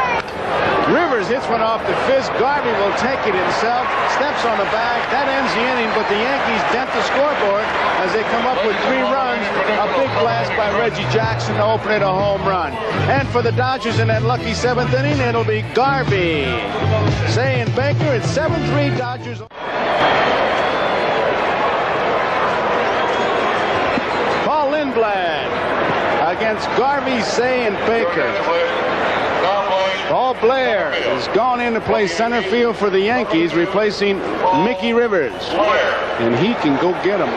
Rivers hits one off the fist. Garvey will take it himself. Steps on the bag. That ends the inning, but the Yankees dent the scoreboard as they come up with 3 runs. A big blast by Reggie Jackson to open it a home run. And for the Dodgers in that lucky 7th inning, it'll be Garvey. Say and Baker, it's 7-3 Dodgers. Paul Lindblad against Garvey, Say, and Baker. Paul Blair has gone in to play center field for the Yankees, replacing Mickey Rivers. And he can go get him.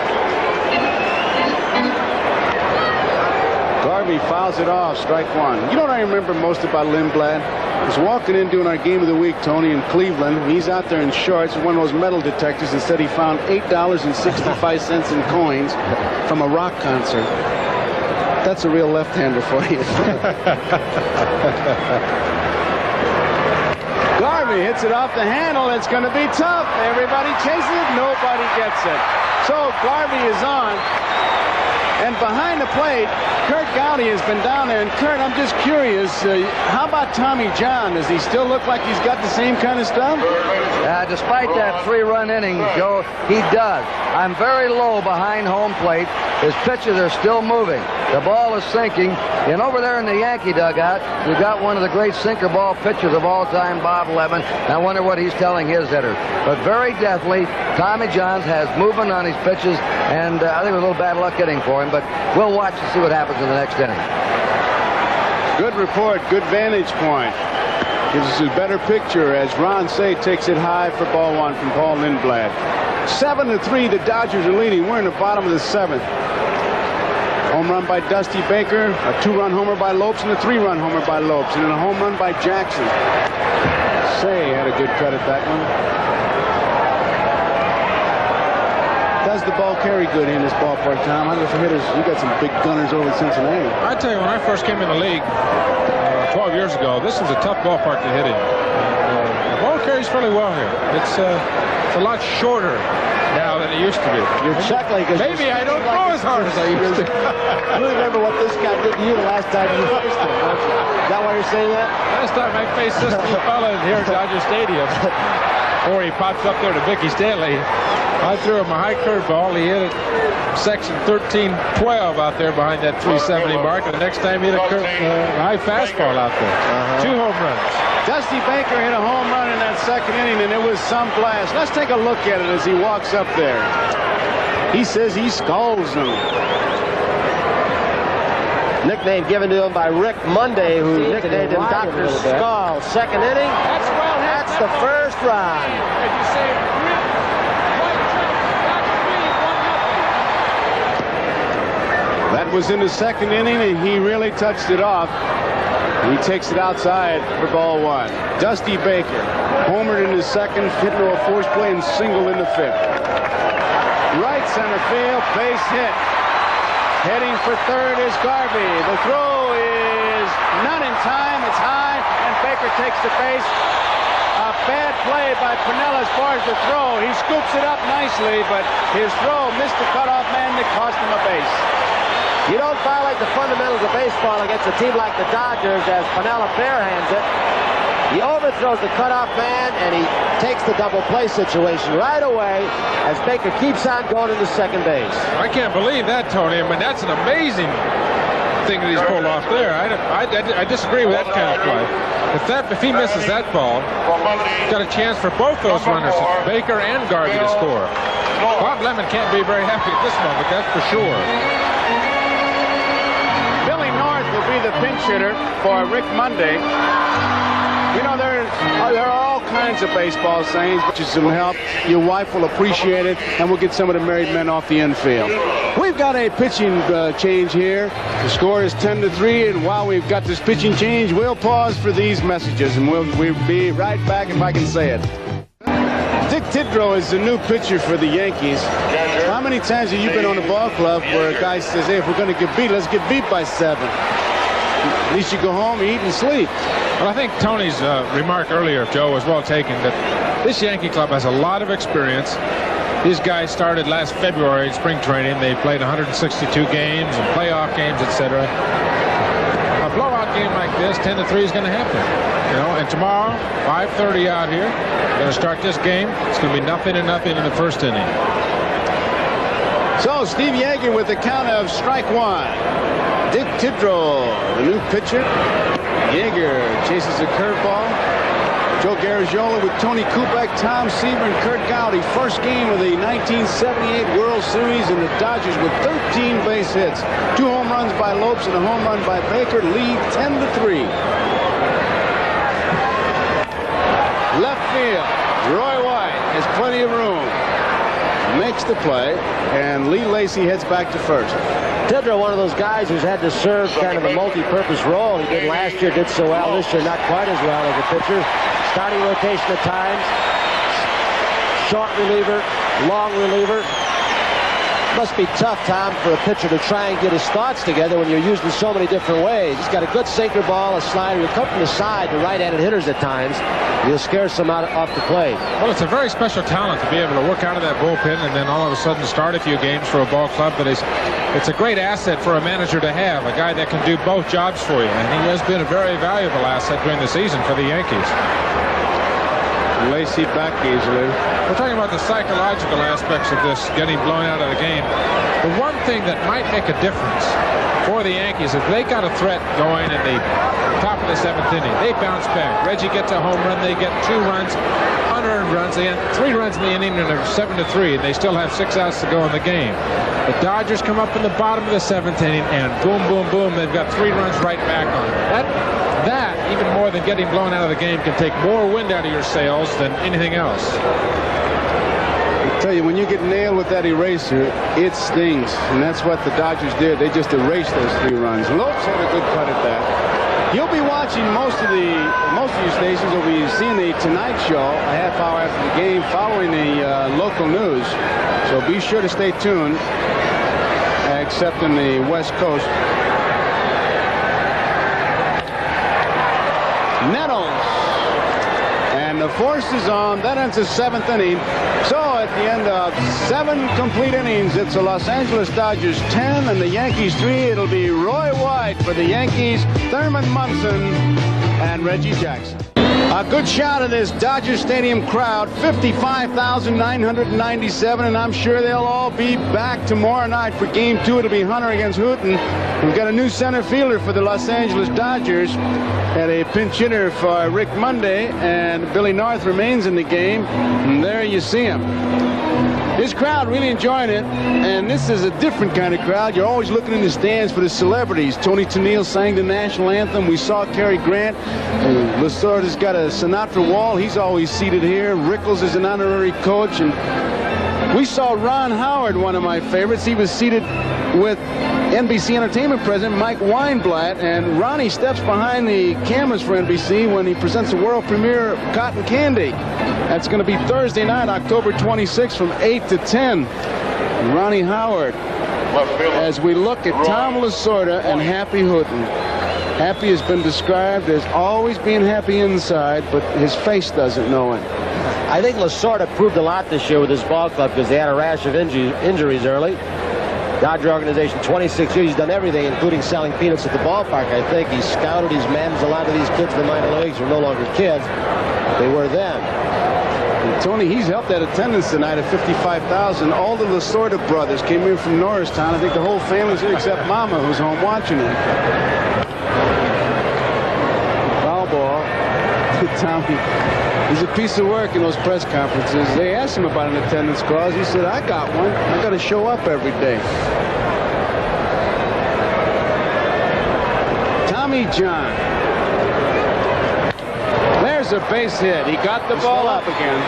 Garvey fouls it off, strike 1. You know what I remember most about Lindblad? I was walking in doing our game of the week, Tony, in Cleveland. And he's out there in shorts with one of those metal detectors and said he found $8.65 in coins from a rock concert. That's a real left-hander for you. Garvey hits it off the handle. It's going to be tough. Everybody chases it. Nobody gets it. So Garvey is on. And behind the plate, Kurt Gowdy has been down there. And Kurt, I'm just curious, how about Tommy John? Does he still look like he's got the same kind of stuff? Despite that 3-run inning, Joe, he does. I'm very low behind home plate. His pitches are still moving. The ball is sinking. And over there in the Yankee dugout, we've got one of the great sinker ball pitchers of all time, Bob Lemon. I wonder what he's telling his hitter. But very definitely, Tommy John has movement on his pitches, and I think it was a little bad luck hitting for him, but we'll watch and see what happens in the next inning. Good report, good vantage point. Gives us a better picture as Ron Say takes it high for ball 1 from Paul Lindblad. 7-3, the Dodgers are leading. We're in the bottom of the 7th. Home run by Dusty Baker, a 2-run homer by Lopes, and a 3-run homer by Lopes, and a home run by Jackson. Say had a good cut at that one. Does the ball carry good in this ballpark, Tom? I don't know for hitters. You got some big gunners over in Cincinnati. I tell you, when I first came in the league 12 years ago, this was a tough ballpark to hit in. The ball carries fairly well here. It's a lot shorter now than it used to be. You're chuckling because Maybe I don't throw as hard as I used to. You remember what this guy did to you the last time you faced him, don't you? Is that why you're saying that? Last time I faced this little fella here at Dodger Stadium, before he pops up there to Mickey Stanley, I threw him a high curveball. He hit it section 13-12 out there behind that 370 mark, and the next time he hit a high fastball out there. 2 home runs. Dusty Baker hit a home run in that second inning, and it was some blast. Let's take a look at it as he walks up there. He says he skulls him. Nickname given to him by Rick Monday, who nicknamed him Dr. Skull. Second inning. That's the first run. That was in the second inning, and he really touched it off. He takes it outside for ball 1. Dusty Baker homered in his second, hit into a force play, and single in the 5th. Right center field, base hit. Heading for third is Garvey. The throw is not in time. It's high, and Baker takes the base. A bad play by Piniella as far as the throw. He scoops it up nicely, but his throw missed the cutoff man that cost him a base. You don't violate the fundamentals of baseball against a team like the Dodgers as Piniella barehands it. He overthrows the cutoff man, and he takes the double play situation right away as Baker keeps on going into second base. I can't believe that, Tony. I mean, that's an amazing thing that he's pulled off there. I disagree with that kind of play. If he misses that ball, he's got a chance for both those runners, Baker and Garvey, to score. Bob Lemon can't be very happy at this moment, that's for sure. Billy North will be the pinch hitter for Rick Monday. You know, there are all kinds of baseball sayings, which is some help. Your wife will appreciate it, and we'll get some of the married men off the infield. We've got a pitching change here. The score is 10-3, and while we've got this pitching change, we'll pause for these messages, and we'll be right back if I can say it. Dick Tidrow is the new pitcher for the Yankees. How many times have you been on a ball club where a guy says, hey, if we're going to get beat, let's get beat by 7. At least you go home, eat, and sleep. Well, I think Tony's remark earlier, Joe, was well taken, that this Yankee club has a lot of experience. These guys started last February in spring training. They played 162 games and playoff games, etc. A blowout game like this, 10-3, is going to happen. You know, and tomorrow, 5:30 out here, we're going to start this game. It's going to be 0-0 in the first inning. So, Steve Yeager with the count of strike 1. Dick Tidrow, the new pitcher. Yeager chases a curveball. Joe Garagiola with Tony Kubek, Tom Seaver, and Kurt Gowdy. First game of the 1978 World Series, and the Dodgers with 13 base hits. 2 home runs by Lopes and a home run by Baker lead 10-3. Left field, Roy White has plenty of room. Makes the play, and Lee Lacy heads back to first. Tidrow, one of those guys who's had to serve kind of a multi-purpose role. He did last year, did so well. This year, not quite as well as a pitcher. Starting rotation at times. Short reliever, long reliever. Must be tough, Tom, for a pitcher to try and get his thoughts together when you're used in so many different ways. He's got a good sinker ball, a slider. He'll come from the side to right-handed hitters at times. He'll scare some out off the plate. Well, it's a very special talent to be able to work out of that bullpen and then all of a sudden start a few games for a ball club. But it's a great asset for a manager to have, a guy that can do both jobs for you. And he has been a very valuable asset during the season for the Yankees. Lacy back easily. We're talking about the psychological aspects of this, getting blown out of the game. The one thing that might make a difference for the Yankees, if they got a threat going in the top of the 7th inning, they bounce back. Reggie gets a home run, they get 2 runs, unearned runs, they get 3 runs in the inning, and they're 7-3, and they still have 6 outs to go in the game. The Dodgers come up in the bottom of the 7th inning, and boom, boom, boom, they've got 3 runs right back on them. That, even more than getting blown out of the game, can take more wind out of your sails than anything else. I tell you, when you get nailed with that eraser, it stings. And that's what the Dodgers did. They just erased those 3 runs. Lopes had a good cut at that. You'll be watching most of your stations will be seeing the Tonight Show a half hour after the game following the local news. So be sure to stay tuned, except in the West Coast. Nettles. And the force is on. That ends the 7th inning. So at the end of 7 complete innings, it's the Los Angeles Dodgers 10 and the Yankees 3. It'll be Roy White for the Yankees, Thurman Munson, and Reggie Jackson. A good shot of this Dodger Stadium crowd, 55,997, and I'm sure they'll all be back tomorrow night for Game 2. It'll be Hunter against Hooten. We've got a new center fielder for the Los Angeles Dodgers and a pinch hitter for Rick Monday, and Billy North remains in the game, and there you see him. This crowd really enjoying it, and this is a different kind of crowd. You're always looking in the stands for the celebrities. Tony Tennille sang the national anthem. We saw Cary Grant. Lasorda's got a Sinatra wall. He's always seated here. Rickles is an honorary coach. And we saw Ron Howard, one of my favorites. He was seated with NBC Entertainment President Mike Weinblatt, and Ronnie steps behind the cameras for NBC when he presents the world premiere of Cotton Candy. That's going to be Thursday night, October 26th from 8 to 10. Ronnie Howard, as we look at Tom Lasorda and Happy Hooten. Happy has been described as always being happy inside, but his face doesn't know it. I think Lasorda proved a lot this year with his ball club because they had a rash of injuries early. Dodger organization, 26 years, he's done everything, including selling peanuts at the ballpark. I think he's scouted, he's managed a lot of these kids in the minor leagues who are no longer kids. They were then. And Tony, he's helped that attendance tonight of 55,000. All the Lasorda brothers came in from Norristown. I think the whole family's in except Mama, who's home watching it. Foul ball. Tommy, he's a piece of work in those press conferences. They asked him about an attendance clause. He said, I got one. I got to show up every day. Tommy John. There's a base hit. He got the ball up again.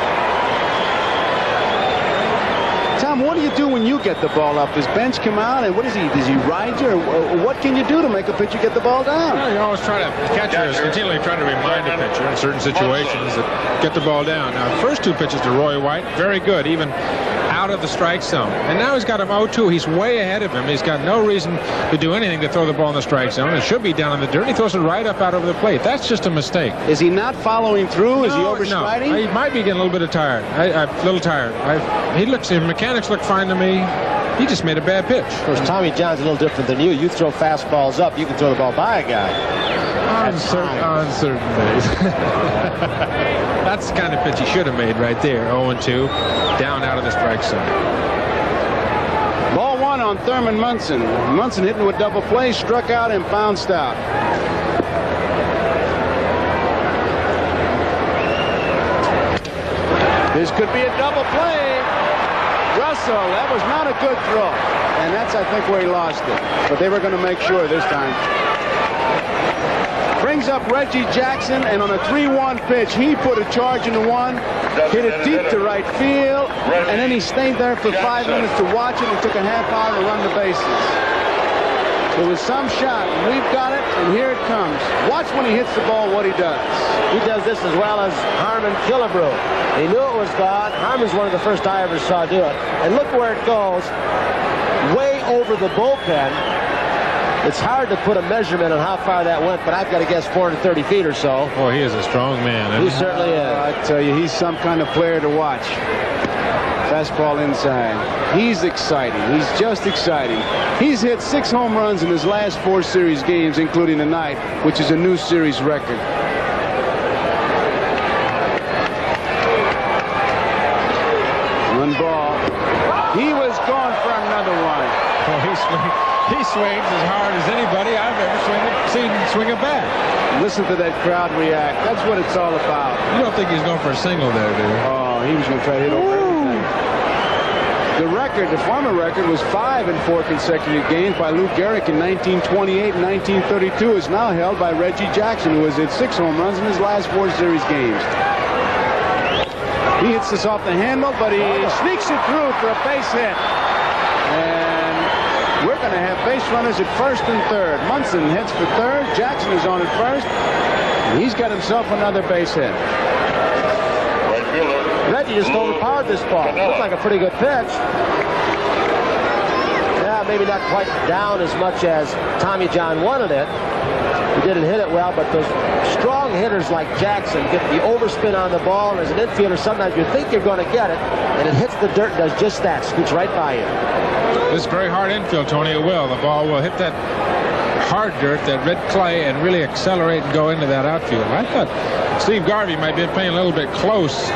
Tom, what do you do when you get the ball up? Does Bench come out, and what is he? Does he ride you, or what can you do to make a pitcher get the ball down? Well, you always try to, the catcher is continually trying to remind a pitcher in certain situations that get the ball down. Now, the first 2 pitches to Roy White, very good, even out of the strike zone. And now he's got him 0-2. He's way ahead of him. He's got no reason to do anything to throw the ball in the strike zone. It should be down in the dirt. He throws it right up out over the plate. That's just a mistake. Is he not following through? Is he overstriding? No, he might be getting a little bit tired. A little tired. His mechanics look fine to me. He just made a bad pitch. Of course, Tommy John's a little different than you. You throw fastballs up, you can throw the ball by a guy. On certain days. That's the kind of pitch he should have made right there. 0-2, down out of the strike zone. Ball 1 on Thurman Munson. Munson hitting with double play, struck out and bounced out. This could be a double play. Russell, that was not a good throw. And that's, I think, where he lost it. But they were going to make sure this time. Brings up Reggie Jackson, and on a 3-1 pitch, he put a charge into one, hit it deep to right field, and then he stayed there for 5 minutes to watch it and took a half hour to run the bases. It was some shot. We've got it, and here it comes. Watch when he hits the ball what he does. He does this as well as Harmon Killebrew. He knew it was gone. Harmon's one of the first I ever saw do it. And look where it goes, way over the bullpen. It's hard to put a measurement on how far that went, but I've got to guess 430 feet or so. Oh, he is a strong man. He certainly is. I tell you, he's some kind of player to watch. Fastball inside. He's exciting. He's just exciting. He's hit 6 home runs in his last 4 series games, including tonight, which is a new series record. One ball. He was going for another one. Oh, he swings as hard as anybody I've ever seen swing a bat. Listen to that crowd react. That's what it's all about. You don't think he's going for a single there, do you? Oh, he was going to try to hit over everything. The record, the former record, was 5 in 4 consecutive games by Lou Gehrig in 1928 and 1932. Is now held by Reggie Jackson, who has hit 6 home runs in his last 4 series games. He hits this off the handle, but he sneaks it through for a base hit. And we're going to have base runners at first and third. Munson hits for third. Jackson is on at first. And he's got himself another base hit. Reggie just overpowered this ball. Looked like a pretty good pitch. Yeah, maybe not quite down as much as Tommy John wanted it. He didn't hit it well, but those strong hitters like Jackson get the overspin on the ball, and as an infielder, sometimes you think you're going to get it, and it hits the dirt and does just that, scoots right by you. This is very hard infield, Tony. It will. The ball will hit that hard dirt, that red clay, and really accelerate and go into that outfield. I thought Steve Garvey might be playing a little bit close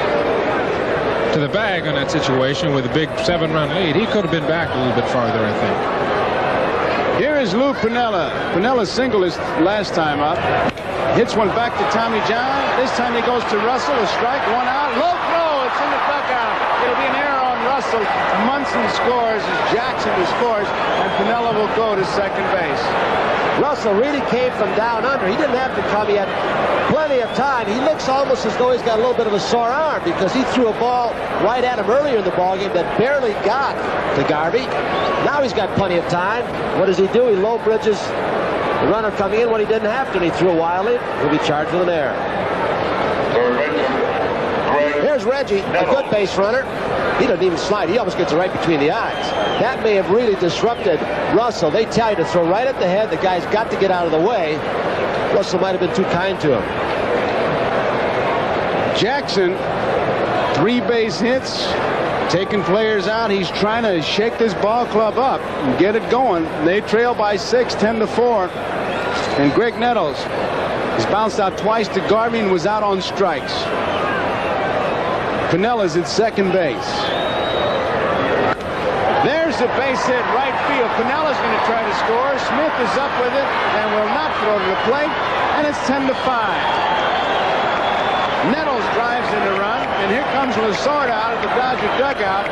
to the bag on that situation with a big 7-run lead. He could have been back a little bit farther, I think. Here is Lou Piniella. Piniella singled his last time up. Hits one back to Tommy John. This time he goes to Russell. A strike, one out. Low throw. It's in the dugout. It'll be an error on Russell. Munson scores as Jackson scores, and Piniella will go to second base. Russell really came from down under. He didn't have to come. He had plenty of time. He looks almost as though he's got a little bit of a sore arm because he threw a ball right at him earlier in the ballgame that barely got to Garvey. Now he's got plenty of time. What does he do? He low bridges the runner coming in when he didn't have to, and he threw wildly. He'll be charged with an error. Here's Reggie, a good base runner. He doesn't even slide. He almost gets it right between the eyes. That may have really disrupted Russell. They tell you to throw right at the head. The guy's got to get out of the way. Russell might have been too kind to him. Jackson, 3 base hits, taking players out. He's trying to shake this ball club up and get it going. They trail by 6, 10-4. And Greg Nettles has bounced out twice to Garvey and was out on strikes. Piniella's at second base. There's a base hit right field. Piniella's going to try to score. Smith is up with it and will not throw to the plate. And it's 10-5. Nettles drives in the run, and here comes Lasorda out of the Dodger dugout.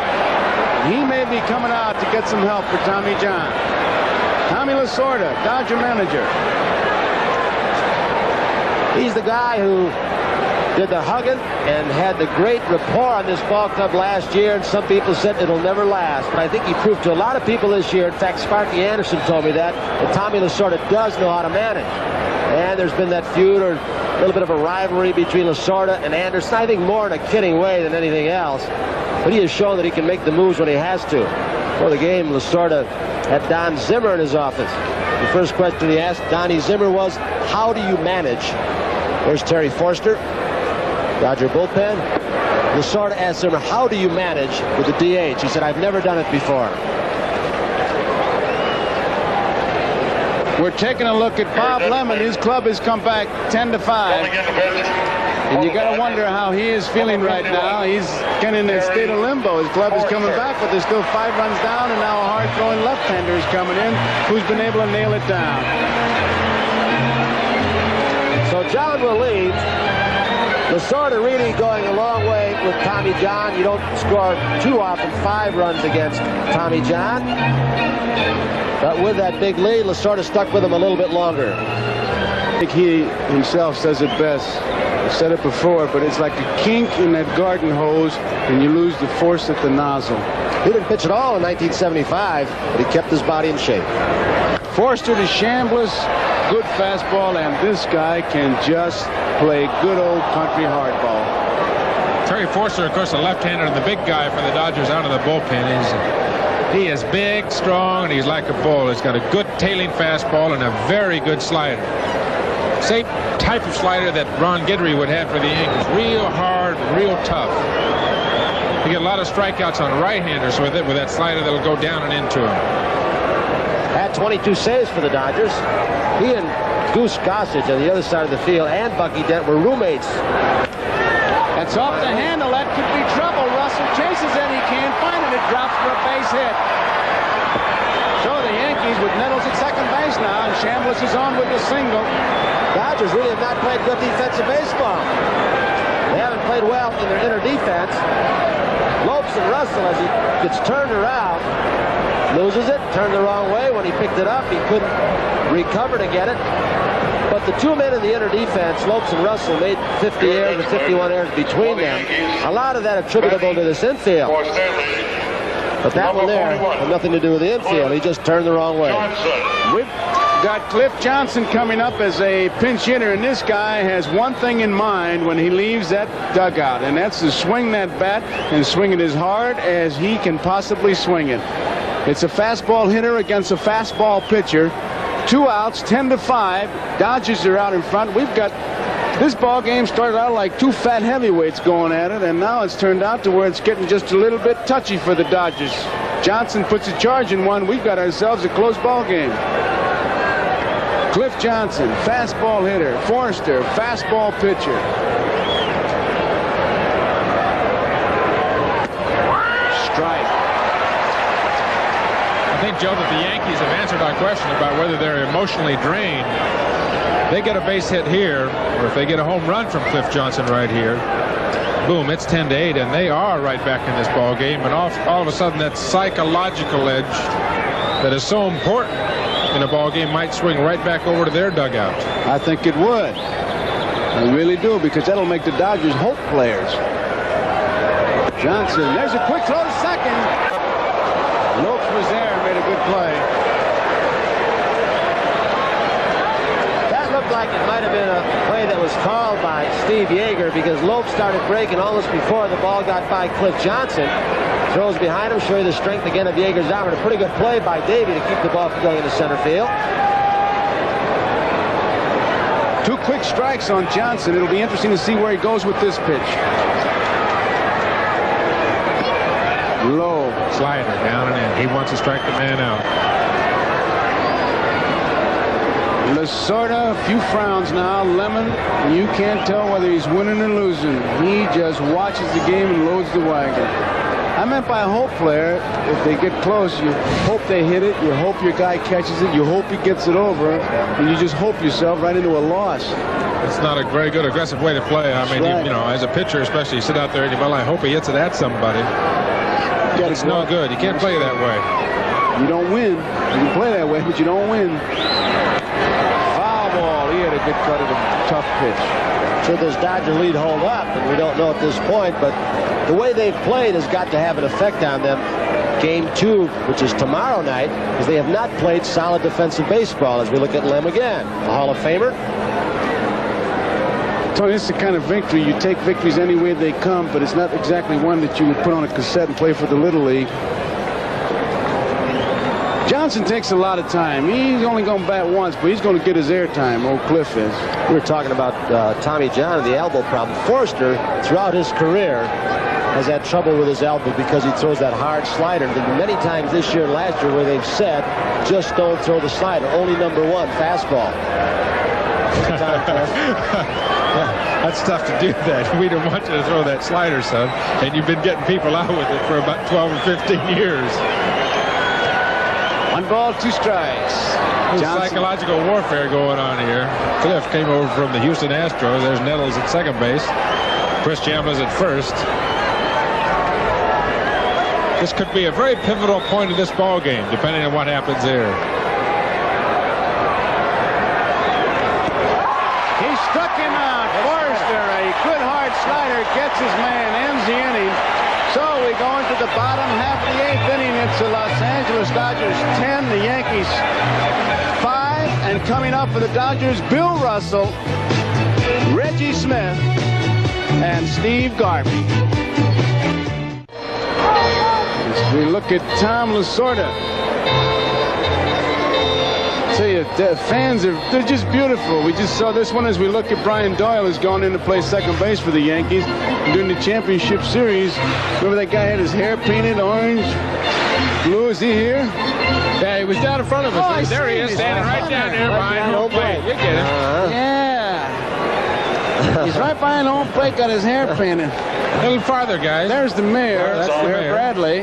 He may be coming out to get some help for Tommy John. Tommy Lasorda, Dodger manager. He's the guy who did the hugging and had the great rapport on this ball club last year, and some people said it'll never last. But I think he proved to a lot of people this year, in fact, Sparky Anderson told me that Tommy Lasorda does know how to manage. And there's been that feud or a little bit of a rivalry between Lasorda and Anderson, I think more in a kidding way than anything else. But he has shown that he can make the moves when he has to. Before the game, Lasorda had Don Zimmer in his office. The first question he asked Donnie Zimmer was, how do you manage? There's Terry Forster, Dodger bullpen. Lasorda asked Zimmer, how do you manage with the DH? He said, I've never done it before. We're taking a look at Bob Lemon. His club has come back 10-5. And you got to wonder how he is feeling right now. He's kind of in a state of limbo. His club is coming back, but there's still 5 runs down, and now a hard-throwing left-hander is coming in who's been able to nail it down. So John will leave. Lasorda really going a long way with Tommy John. You don't score too often 5 runs against Tommy John. But with that big lead, Lasorda stuck with him a little bit longer. I think he himself says it best. I've said it before, but it's like a kink in that garden hose, and you lose the force at the nozzle. He didn't pitch at all in 1975, but he kept his body in shape. Forster to Chambliss, good fastball, and this guy can just play good old country hardball. Terry Forster, of course, a left-hander, and the big guy for the Dodgers out of the bullpen. He is big, strong, and he's like a bull. He's got a good tailing fastball and a very good slider. Same type of slider that Ron Guidry would have for the Yankees. Real hard, real tough. You get a lot of strikeouts on right-handers with it, with that slider that'll go down and into him. Had 22 saves for the Dodgers. He and Goose Gossage on the other side of the field and Bucky Dent were roommates. That's off the handle. That could be trouble. Russell chases it. He can't find it. It drops for a base hit. So the Yankees with Nettles at second base now, and Chambliss is on with the single. Dodgers really have not played good defensive baseball. They haven't played well in their inner defense. Lopes and Russell, as he gets turned around, loses it, turned the wrong way. When he picked it up, he couldn't recover to get it. But the 2 men in the inner defense, Lopes and Russell, made 50 errors or 51 errors between them. A lot of that attributable to this infield. But that one there had nothing to do with the infield. He just turned the wrong way. We've got Cliff Johnson coming up as a pinch hitter, and this guy has one thing in mind when he leaves that dugout, and that's to swing that bat and swing it as hard as he can possibly swing it. It's a fastball hitter against a fastball pitcher. 2 outs, 10-5. Dodgers are out in front. We've got this ball game started out like two fat heavyweights going at it, and now it's turned out to where it's getting just a little bit touchy for the Dodgers. Johnson puts a charge in one. We've got ourselves a close ball game. Cliff Johnson, fastball hitter. Forster, fastball pitcher. Strike. I think, Joe, that the Yankees have answered our question about whether they're emotionally drained. They get a base hit here, or if they get a home run from Cliff Johnson right here, boom, it's 10-8, and they are right back in this ball game. And all of a sudden, that psychological edge that is so important in a ball game might swing right back over to their dugout. I think it would. I really do, because that'll make the Dodgers hope players. Johnson, there's a quick throw to second. Lopes was there and made a good play. That looked like it might have been a play that was called by Steve Yeager, because Lopes started breaking almost before the ball got by Cliff Johnson. Throws behind him, show you the strength again of Yeager's arm. And a pretty good play by Davey to keep the ball from going into center field. 2 quick strikes on Johnson. It'll be interesting to see where he goes with this pitch. Low. Slider down and in. He wants to strike the man out. Lasorda, a few frowns now. Lemon, you can't tell whether he's winning or losing. He just watches the game and loads the wagon. I meant by a hope player, if they get close, you hope they hit it, you hope your guy catches it, you hope he gets it over, and you just hope yourself right into a loss. It's not a very good aggressive way to play. I mean, right. you know, as a pitcher especially, you sit out there and you, well, I hope he hits it at somebody. It's no good. You can't play that way. You don't win. You can play that way, but you don't win. Foul ball. He had a good cut of a tough pitch. Should this Dodger lead hold up? And we don't know at this point, but the way they've played has got to have an effect on them. Game 2, which is tomorrow night, because they have not played solid defensive baseball as we look at Lem again. A Hall of Famer. Tony, this is the kind of victory. You take victories any way they come, but it's not exactly one that you would put on a cassette and play for the Little League. Johnson takes a lot of time. He's only going to bat once, but he's going to get his airtime. Old Cliff is. We were talking about Tommy John and the elbow problem. Forster, throughout his career, has had trouble with his elbow because he throws that hard slider. There's been many times this year and last year where they've said, just don't throw the slider. Only number 1, fastball. That's tough to do that. We don't want you to throw that slider, son. And you've been getting people out with it for about 12 or 15 years. 1 ball, 2 strikes. Psychological warfare going on here. Cliff came over from the Houston Astros. There's Nettles at second base. Chris Chambliss at first. This could be a very pivotal point of this ball game, depending on what happens here. He struck him out. Forster, a good hard slider, gets his man, ends the inning. So we go into the bottom half of the 8th inning. It's the Los Angeles Dodgers 10, the Yankees 5. And coming up for the Dodgers, Bill Russell, Reggie Smith, and Steve Garvey. As we look at Tom Lasorda. Tell you, the fans they're just beautiful. We just saw this one as we look at Brian Doyle, who's gone in to play second base for the Yankees during the championship series. Remember that guy had his hair painted orange, blue? Is he here? Yeah, he was down in front of us. Oh, there he is, standing right down there behind home plate. You get him. Yeah. He's right behind home plate, got his hair painted. A little farther, guys. There's the mayor. That's the mayor. Bradley.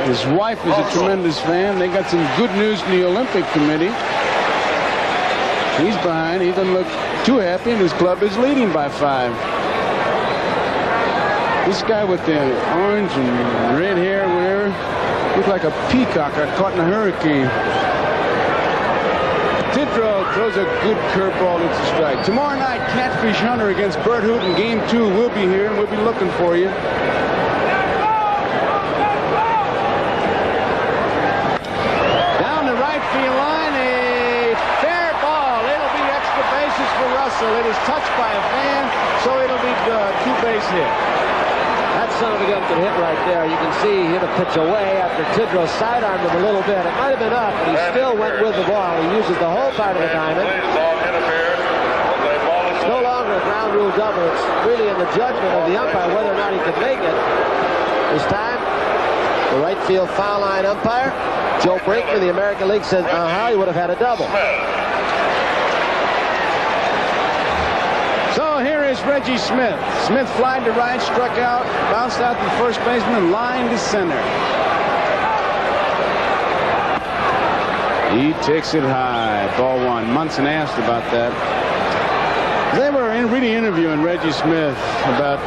His wife is a tremendous fan. They got some good news from the Olympic Committee. He's behind. He doesn't look too happy, and his club is leading by 5. This guy with the orange and red hair, whatever, looks like a peacock caught in a hurricane. Tidrow throws a good curveball into strike. Tomorrow night, Catfish Hunter against Bert Hooton. Game 2 will be here, and we'll be looking for you. Down the right field line, a fair ball. It'll be extra bases for Russell. It is touched by a fan, so it'll be 2-base hit. That son of a gun can hit right there. You can see he hit a pitch away after Tidrow sidearmed him a little bit. It might have been up, but he still went with the ball. He uses the whole part of the diamond. It's no longer a ground rule double. It's really in the judgment of the umpire whether or not he could make it. This time, the right field foul line umpire, Joe Brinkman, the American League, says, he would have had a double. So here is Reggie Smith. Smith flied to right, struck out, bounced out to the first baseman, and lined to center. He takes it high. Ball one. Munson asked about that. They were really interviewing Reggie Smith about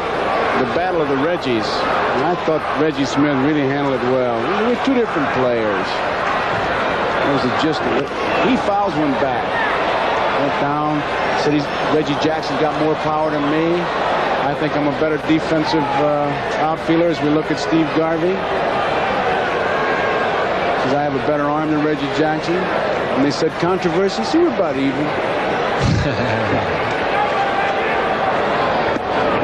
the battle of the Reggies. And I thought Reggie Smith really handled it well. We were two different players. That was the gist of it. He fouls one back. Went down. Said Reggie Jackson's got more power than me. I think I'm a better defensive outfielder as we look at Steve Garvey. Says I have a better arm than Reggie Jackson. And they said controversy. See, we're about even.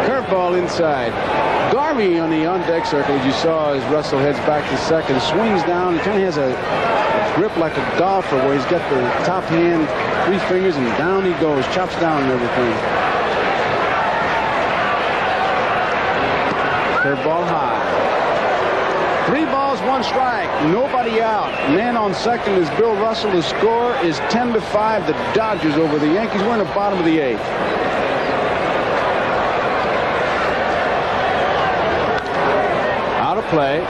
Curveball inside. Garvey on the on-deck circle, as you saw, as Russell heads back to second, swings down. He kind of has a grip like a golfer where he's got the top hand, 3 fingers, and down he goes, chops down and everything. Curveball high. 3 balls, 1 strike, nobody out. Man on second is Bill Russell. The score is 10-5. The Dodgers over the Yankees. We're in the bottom of the 8th. Out of play.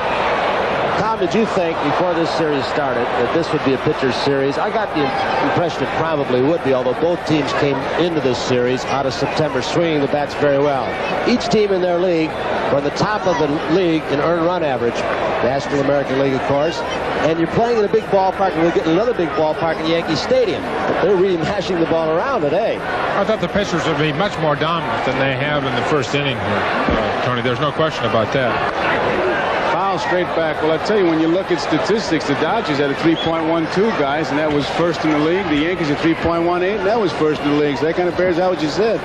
Tom, did you think before this series started that this would be a pitcher's series? I got the impression it probably would be, although both teams came into this series out of September swinging the bats very well. Each team in their league were on the top of the league in earned run average. National American League, of course. And you're playing in a big ballpark, and we're getting another big ballpark in Yankee Stadium. But they're really mashing the ball around today. I thought the pitchers would be much more dominant than they have in the first inning here, Tony. There's no question about that. Foul straight back. Well, I tell you, when you look at statistics, the Dodgers had a 3.12, guys, and that was first in the league. The Yankees at 3.18, and that was first in the league. So that kind of bears out what you said.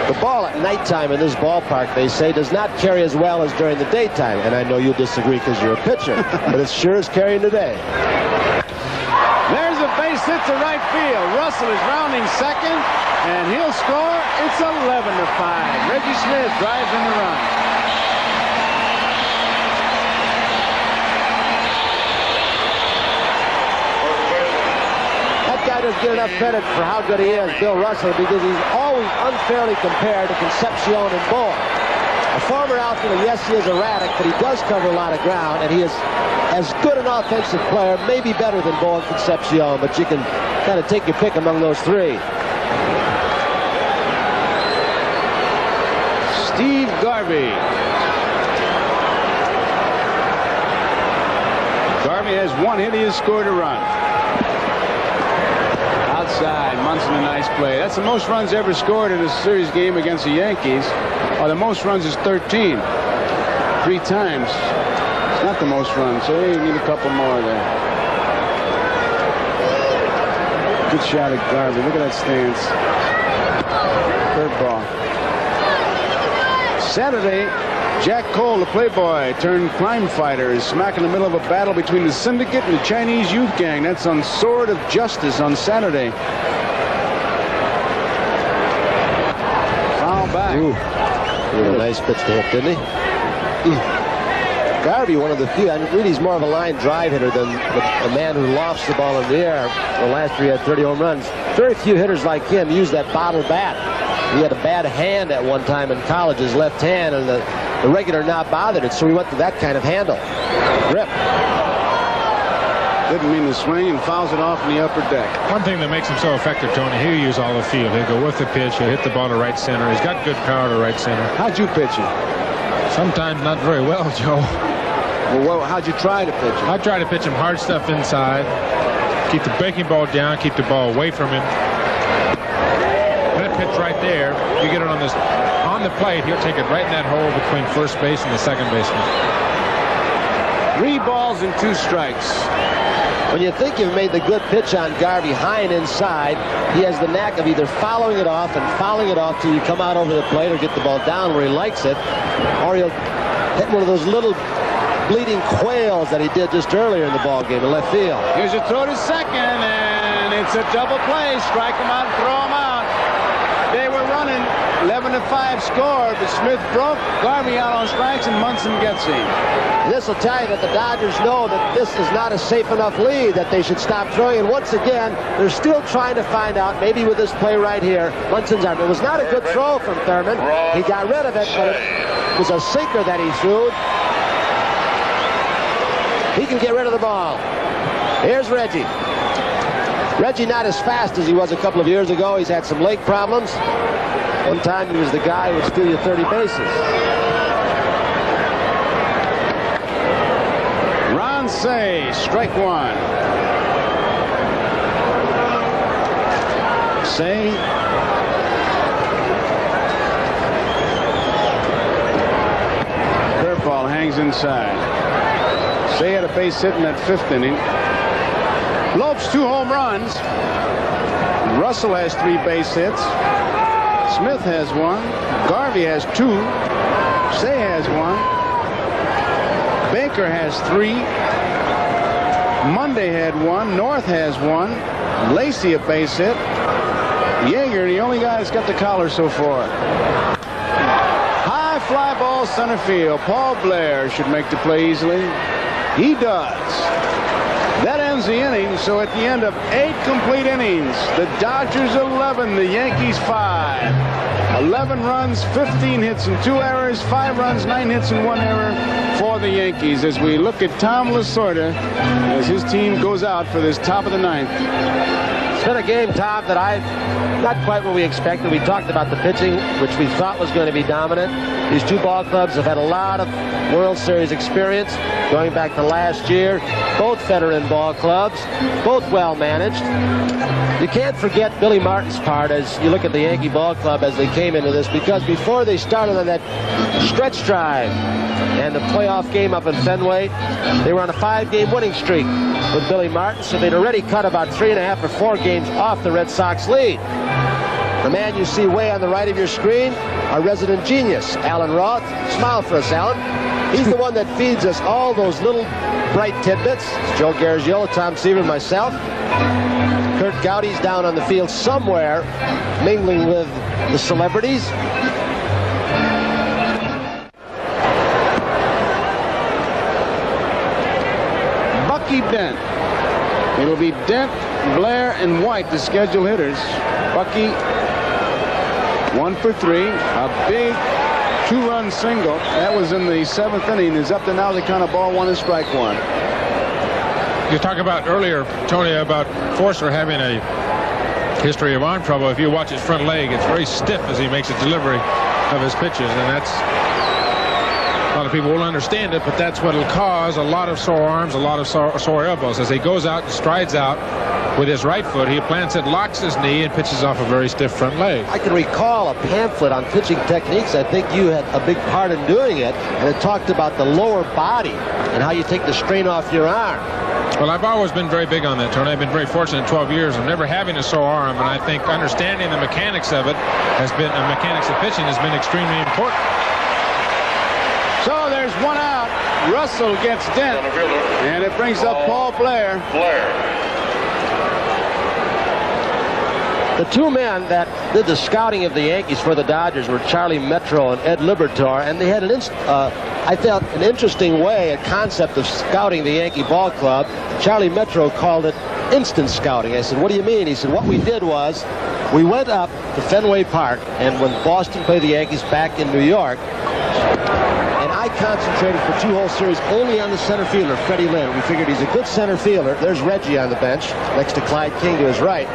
The ball at nighttime in this ballpark, they say, does not carry as well as during the daytime. And I know you'll disagree because you're a pitcher, but it sure is carrying today. There's a base hit to right field. Russell is rounding second, and he'll score. It's 11-5. Reggie Smith drives in the run. That guy doesn't get enough credit for how good he is, Bill Russell, because he's always unfairly compared to Concepcion and Bourne. A former outfielder, yes, he is erratic, but he does cover a lot of ground, and he is as good an offensive player, maybe better than Bourne and Concepcion, but you can kind of take your pick among those 3. Steve Garvey. Garvey has 1 hit. He has scored a run. Outside, Munson, a nice play. That's the most runs ever scored in a series game against the Yankees. The most runs is 13. 3 times. It's not the most runs, so you need a couple more there. Good shot at Garvey. Look at that stance. Curveball. Saturday, Jack Cole, the playboy, turned crime fighter, is smack in the middle of a battle between the Syndicate and the Chinese youth gang. That's on Sword of Justice on Saturday. Foul back. Ooh. A nice pitch to hit, didn't he? Garvey, one of the few, and really he's more of a line drive hitter than a man who lofts the ball in the air. Well, last year he had 30 home runs. Very few hitters like him use that bottle bat. He had a bad hand at one time in college, his left hand, and the regular not bothered it, so he went to that kind of handle. Grip. Didn't mean to swing and fouls it off in the upper deck. One thing that makes him so effective, Tony, he'll use all the field. He'll go with the pitch. He'll hit the ball to right center. He's got good power to right center. How'd you pitch him? Sometimes not very well, Joe. Well, how'd you try to pitch him? I try to pitch him hard stuff inside. Keep the breaking ball down. Keep the ball away from him. That pitch right there, you get it on the plate, he'll take it right in that hole between first base and the second baseman. 3 balls and 2 strikes. When you think you've made the good pitch on Garvey high and inside, he has the knack of either fouling it off and fouling it off till you come out over the plate or get the ball down where he likes it, or he'll hit one of those little bleeding quails that he did just earlier in the ball game in left field. Here's a throw to second, and it's a double play. Strike him out, throw him out. They were running 11-5 score, but Smith broke Garvey out on strikes, and Munson gets him. This will tell you that the Dodgers know that this is not a safe enough lead, that they should stop throwing. And once again, they're still trying to find out, maybe with this play right here, Munson's arm. It was not a good throw from Thurman. He got rid of it, but it was a sinker that he threw. He can get rid of the ball. Here's Reggie. Reggie not as fast as he was a couple of years ago. He's had some leg problems. One time he was the guy who would steal you 30 bases. Ron Cey, strike one. Cey. Curveball hangs inside. Cey had a base hit in that 5th inning. Lopes 2 home runs. Russell has 3 base hits. Smith has 1. Garvey has 2. Cey has 1. Baker has 3. Monday had 1. North has 1. Lacey a base hit. Yeager, the only guy that's got the collar so far. High fly ball center field. Paul Blair should make the play easily. He does. That ends the inning, so at the end of 8 complete innings, the Dodgers 11, the Yankees 5. 11 runs, 15 hits and 2 errors, 5 runs, 9 hits and 1 error for the Yankees as we look at Tom Lasorda as his team goes out for this top of the 9th. It's been a game, Tom, that not quite what we expected. We talked about the pitching, which we thought was going to be dominant. These two ball clubs have had a lot of World Series experience going back to last year. Both veteran ball clubs, both well managed. You can't forget Billy Martin's part as you look at the Yankee ball club as they came into this, because before they started on that stretch drive and the playoff game up in Fenway, they were on a 5-game winning streak with Billy Martin, so they'd already cut about 3.5 or 4 games off the Red Sox lead. The man you see way on the right of your screen, our resident genius, Alan Roth. Smile for us, Alan. He's the one that feeds us all those little bright tidbits. It's Joe Garagiola, Tom Seaver, myself. Kurt Gowdy's down on the field somewhere, mingling with the celebrities. Bucky Dent. It'll be Dent, Blair, and White, the scheduled hitters. Bucky, 1 for 3. A big 2-run single. That was in the 7th inning. Is up to now the count of ball 1 and strike 1. You talked about earlier, Tony, about Forster having a history of arm trouble. If you watch his front leg, it's very stiff as he makes a delivery of his pitches, and that's, a lot of people won't understand it, but that's what will cause a lot of sore arms, a lot of sore elbows. As he goes out and strides out with his right foot, he plants it, locks his knee, and pitches off a very stiff front leg. I can recall a pamphlet on pitching techniques. I think you had a big part in doing it, and it talked about the lower body and how you take the strain off your arm. Well, I've always been very big on that, Tony. I've been very fortunate in 12 years of never having a sore arm, and I think understanding the mechanics of it mechanics of pitching has been extremely important. So there's 1 out. Russell gets Dent, and it brings up Paul Blair. The two men that did the scouting of the Yankees for the Dodgers were Charlie Metro and Ed Libertor, and they had I felt an interesting way, a concept of scouting the Yankee ball club. Charlie Metro called it instant scouting. I said, what do you mean? He said, what we did was we went up to Fenway Park, and when Boston played the Yankees back in New York, and I concentrated for 2 whole series only on the center fielder, Freddie Lynn. We figured he's a good center fielder. There's Reggie on the bench next to Clyde King to his right.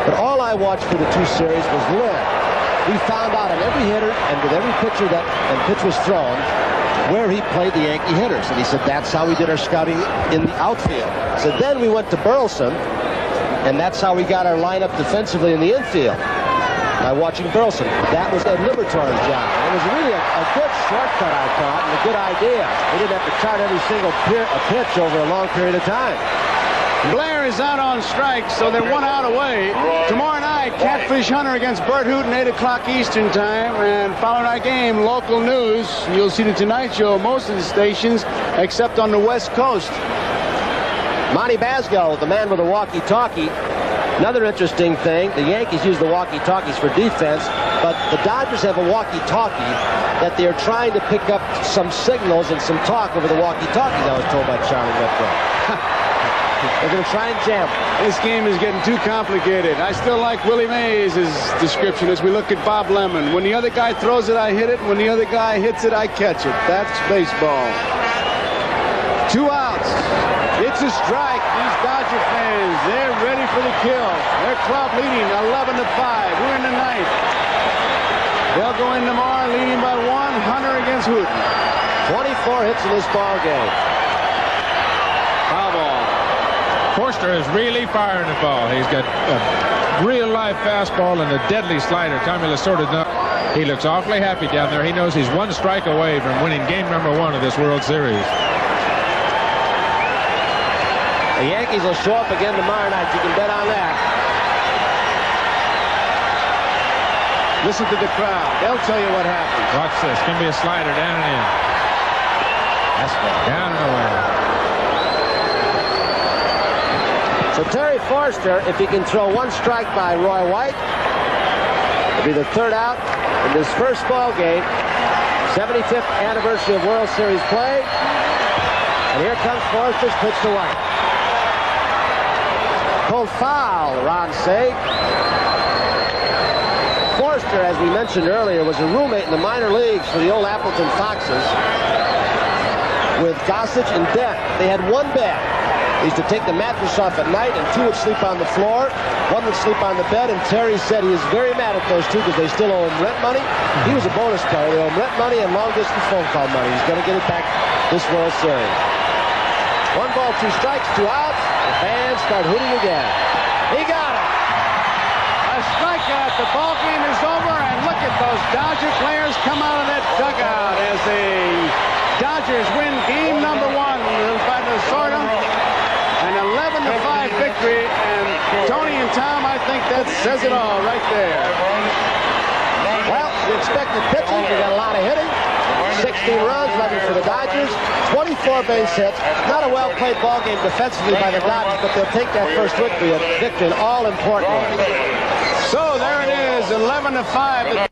But all I watched for the 2 series was Lynn. We found out on every hitter and with every pitcher pitch was thrown where he played the Yankee hitters. And he said, that's how we did our scouting in the outfield. So then we went to Burleson, and that's how we got our lineup defensively in the infield, by watching Burleson. That was Ed Libertor's job. It was really a good shortcut, I thought, and a good idea. We didn't have to chart every single pitch over a long period of time. Blair is out on strike, so they're 1 out away. Tomorrow night, Catfish Hunter against Bert Hooten, 8 o'clock Eastern time. And following our game, local news. You'll see the Tonight Show, most of the stations, except on the West Coast. Monty Basgall, the man with the walkie-talkie. Another interesting thing, the Yankees use the walkie-talkies for defense, but the Dodgers have a walkie-talkie that they're trying to pick up some signals and some talk over the walkie-talkies, I was told by Charlie Redford. They're going to try and jam. This game is getting too complicated. I still like Willie Mays' description as we look at Bob Lemon. When the other guy throws it, I hit it. When the other guy hits it, I catch it. That's baseball. 2 outs. It's a strike. These Dodger fans, they're ready for the kill. Their club leading 11-5. We're in the ninth. They'll go in tomorrow leading by 1. Hunter against Hooten. 24 hits in this ball game. Foul ball. Forster is really firing the ball. He's got a real live fastball and a deadly slider. Tommy Lasorda, he looks awfully happy down there. He knows he's 1 strike away from winning game number 1 of this World Series. The Yankees will show up again tomorrow night. You can bet on that. Listen to the crowd. They'll tell you what happens. Watch this. Going to be a slider down and in. That's good. Down and away. So Terry Forster, if he can throw 1 strike by Roy White, it'll be the 3rd out in this first ball game. 75th anniversary of World Series play. And here comes Forster's pitch to White. Pulled foul, Ron Say. Forster, as we mentioned earlier, was a roommate in the minor leagues for the old Appleton Foxes with Gossage and Dent. They had 1 bed. They used to take the mattress off at night, and 2 would sleep on the floor. 1 would sleep on the bed, and Terry said he is very mad at those 2 because they still owe him rent money. He was a bonus player. They owe him rent money and long-distance phone call money. He's going to get it back this World Series. 1 ball, 2 strikes, 2 outs. The fans start hooting again. He got it. A strikeout. The ball game is over, and look at those Dodger players come out of that dugout as the Dodgers win game number 1 by Lasorda. An 11-5 victory, and Tony and Tom, I think that says it all right there. Well, we expected pitching. We got a lot of hitting. 16 runs, 11 for the Dodgers. 24 base hits. Not a well-played ball game defensively by the Dodgers, but they'll take that first victory, an all-important one. So there it is, 11-5. The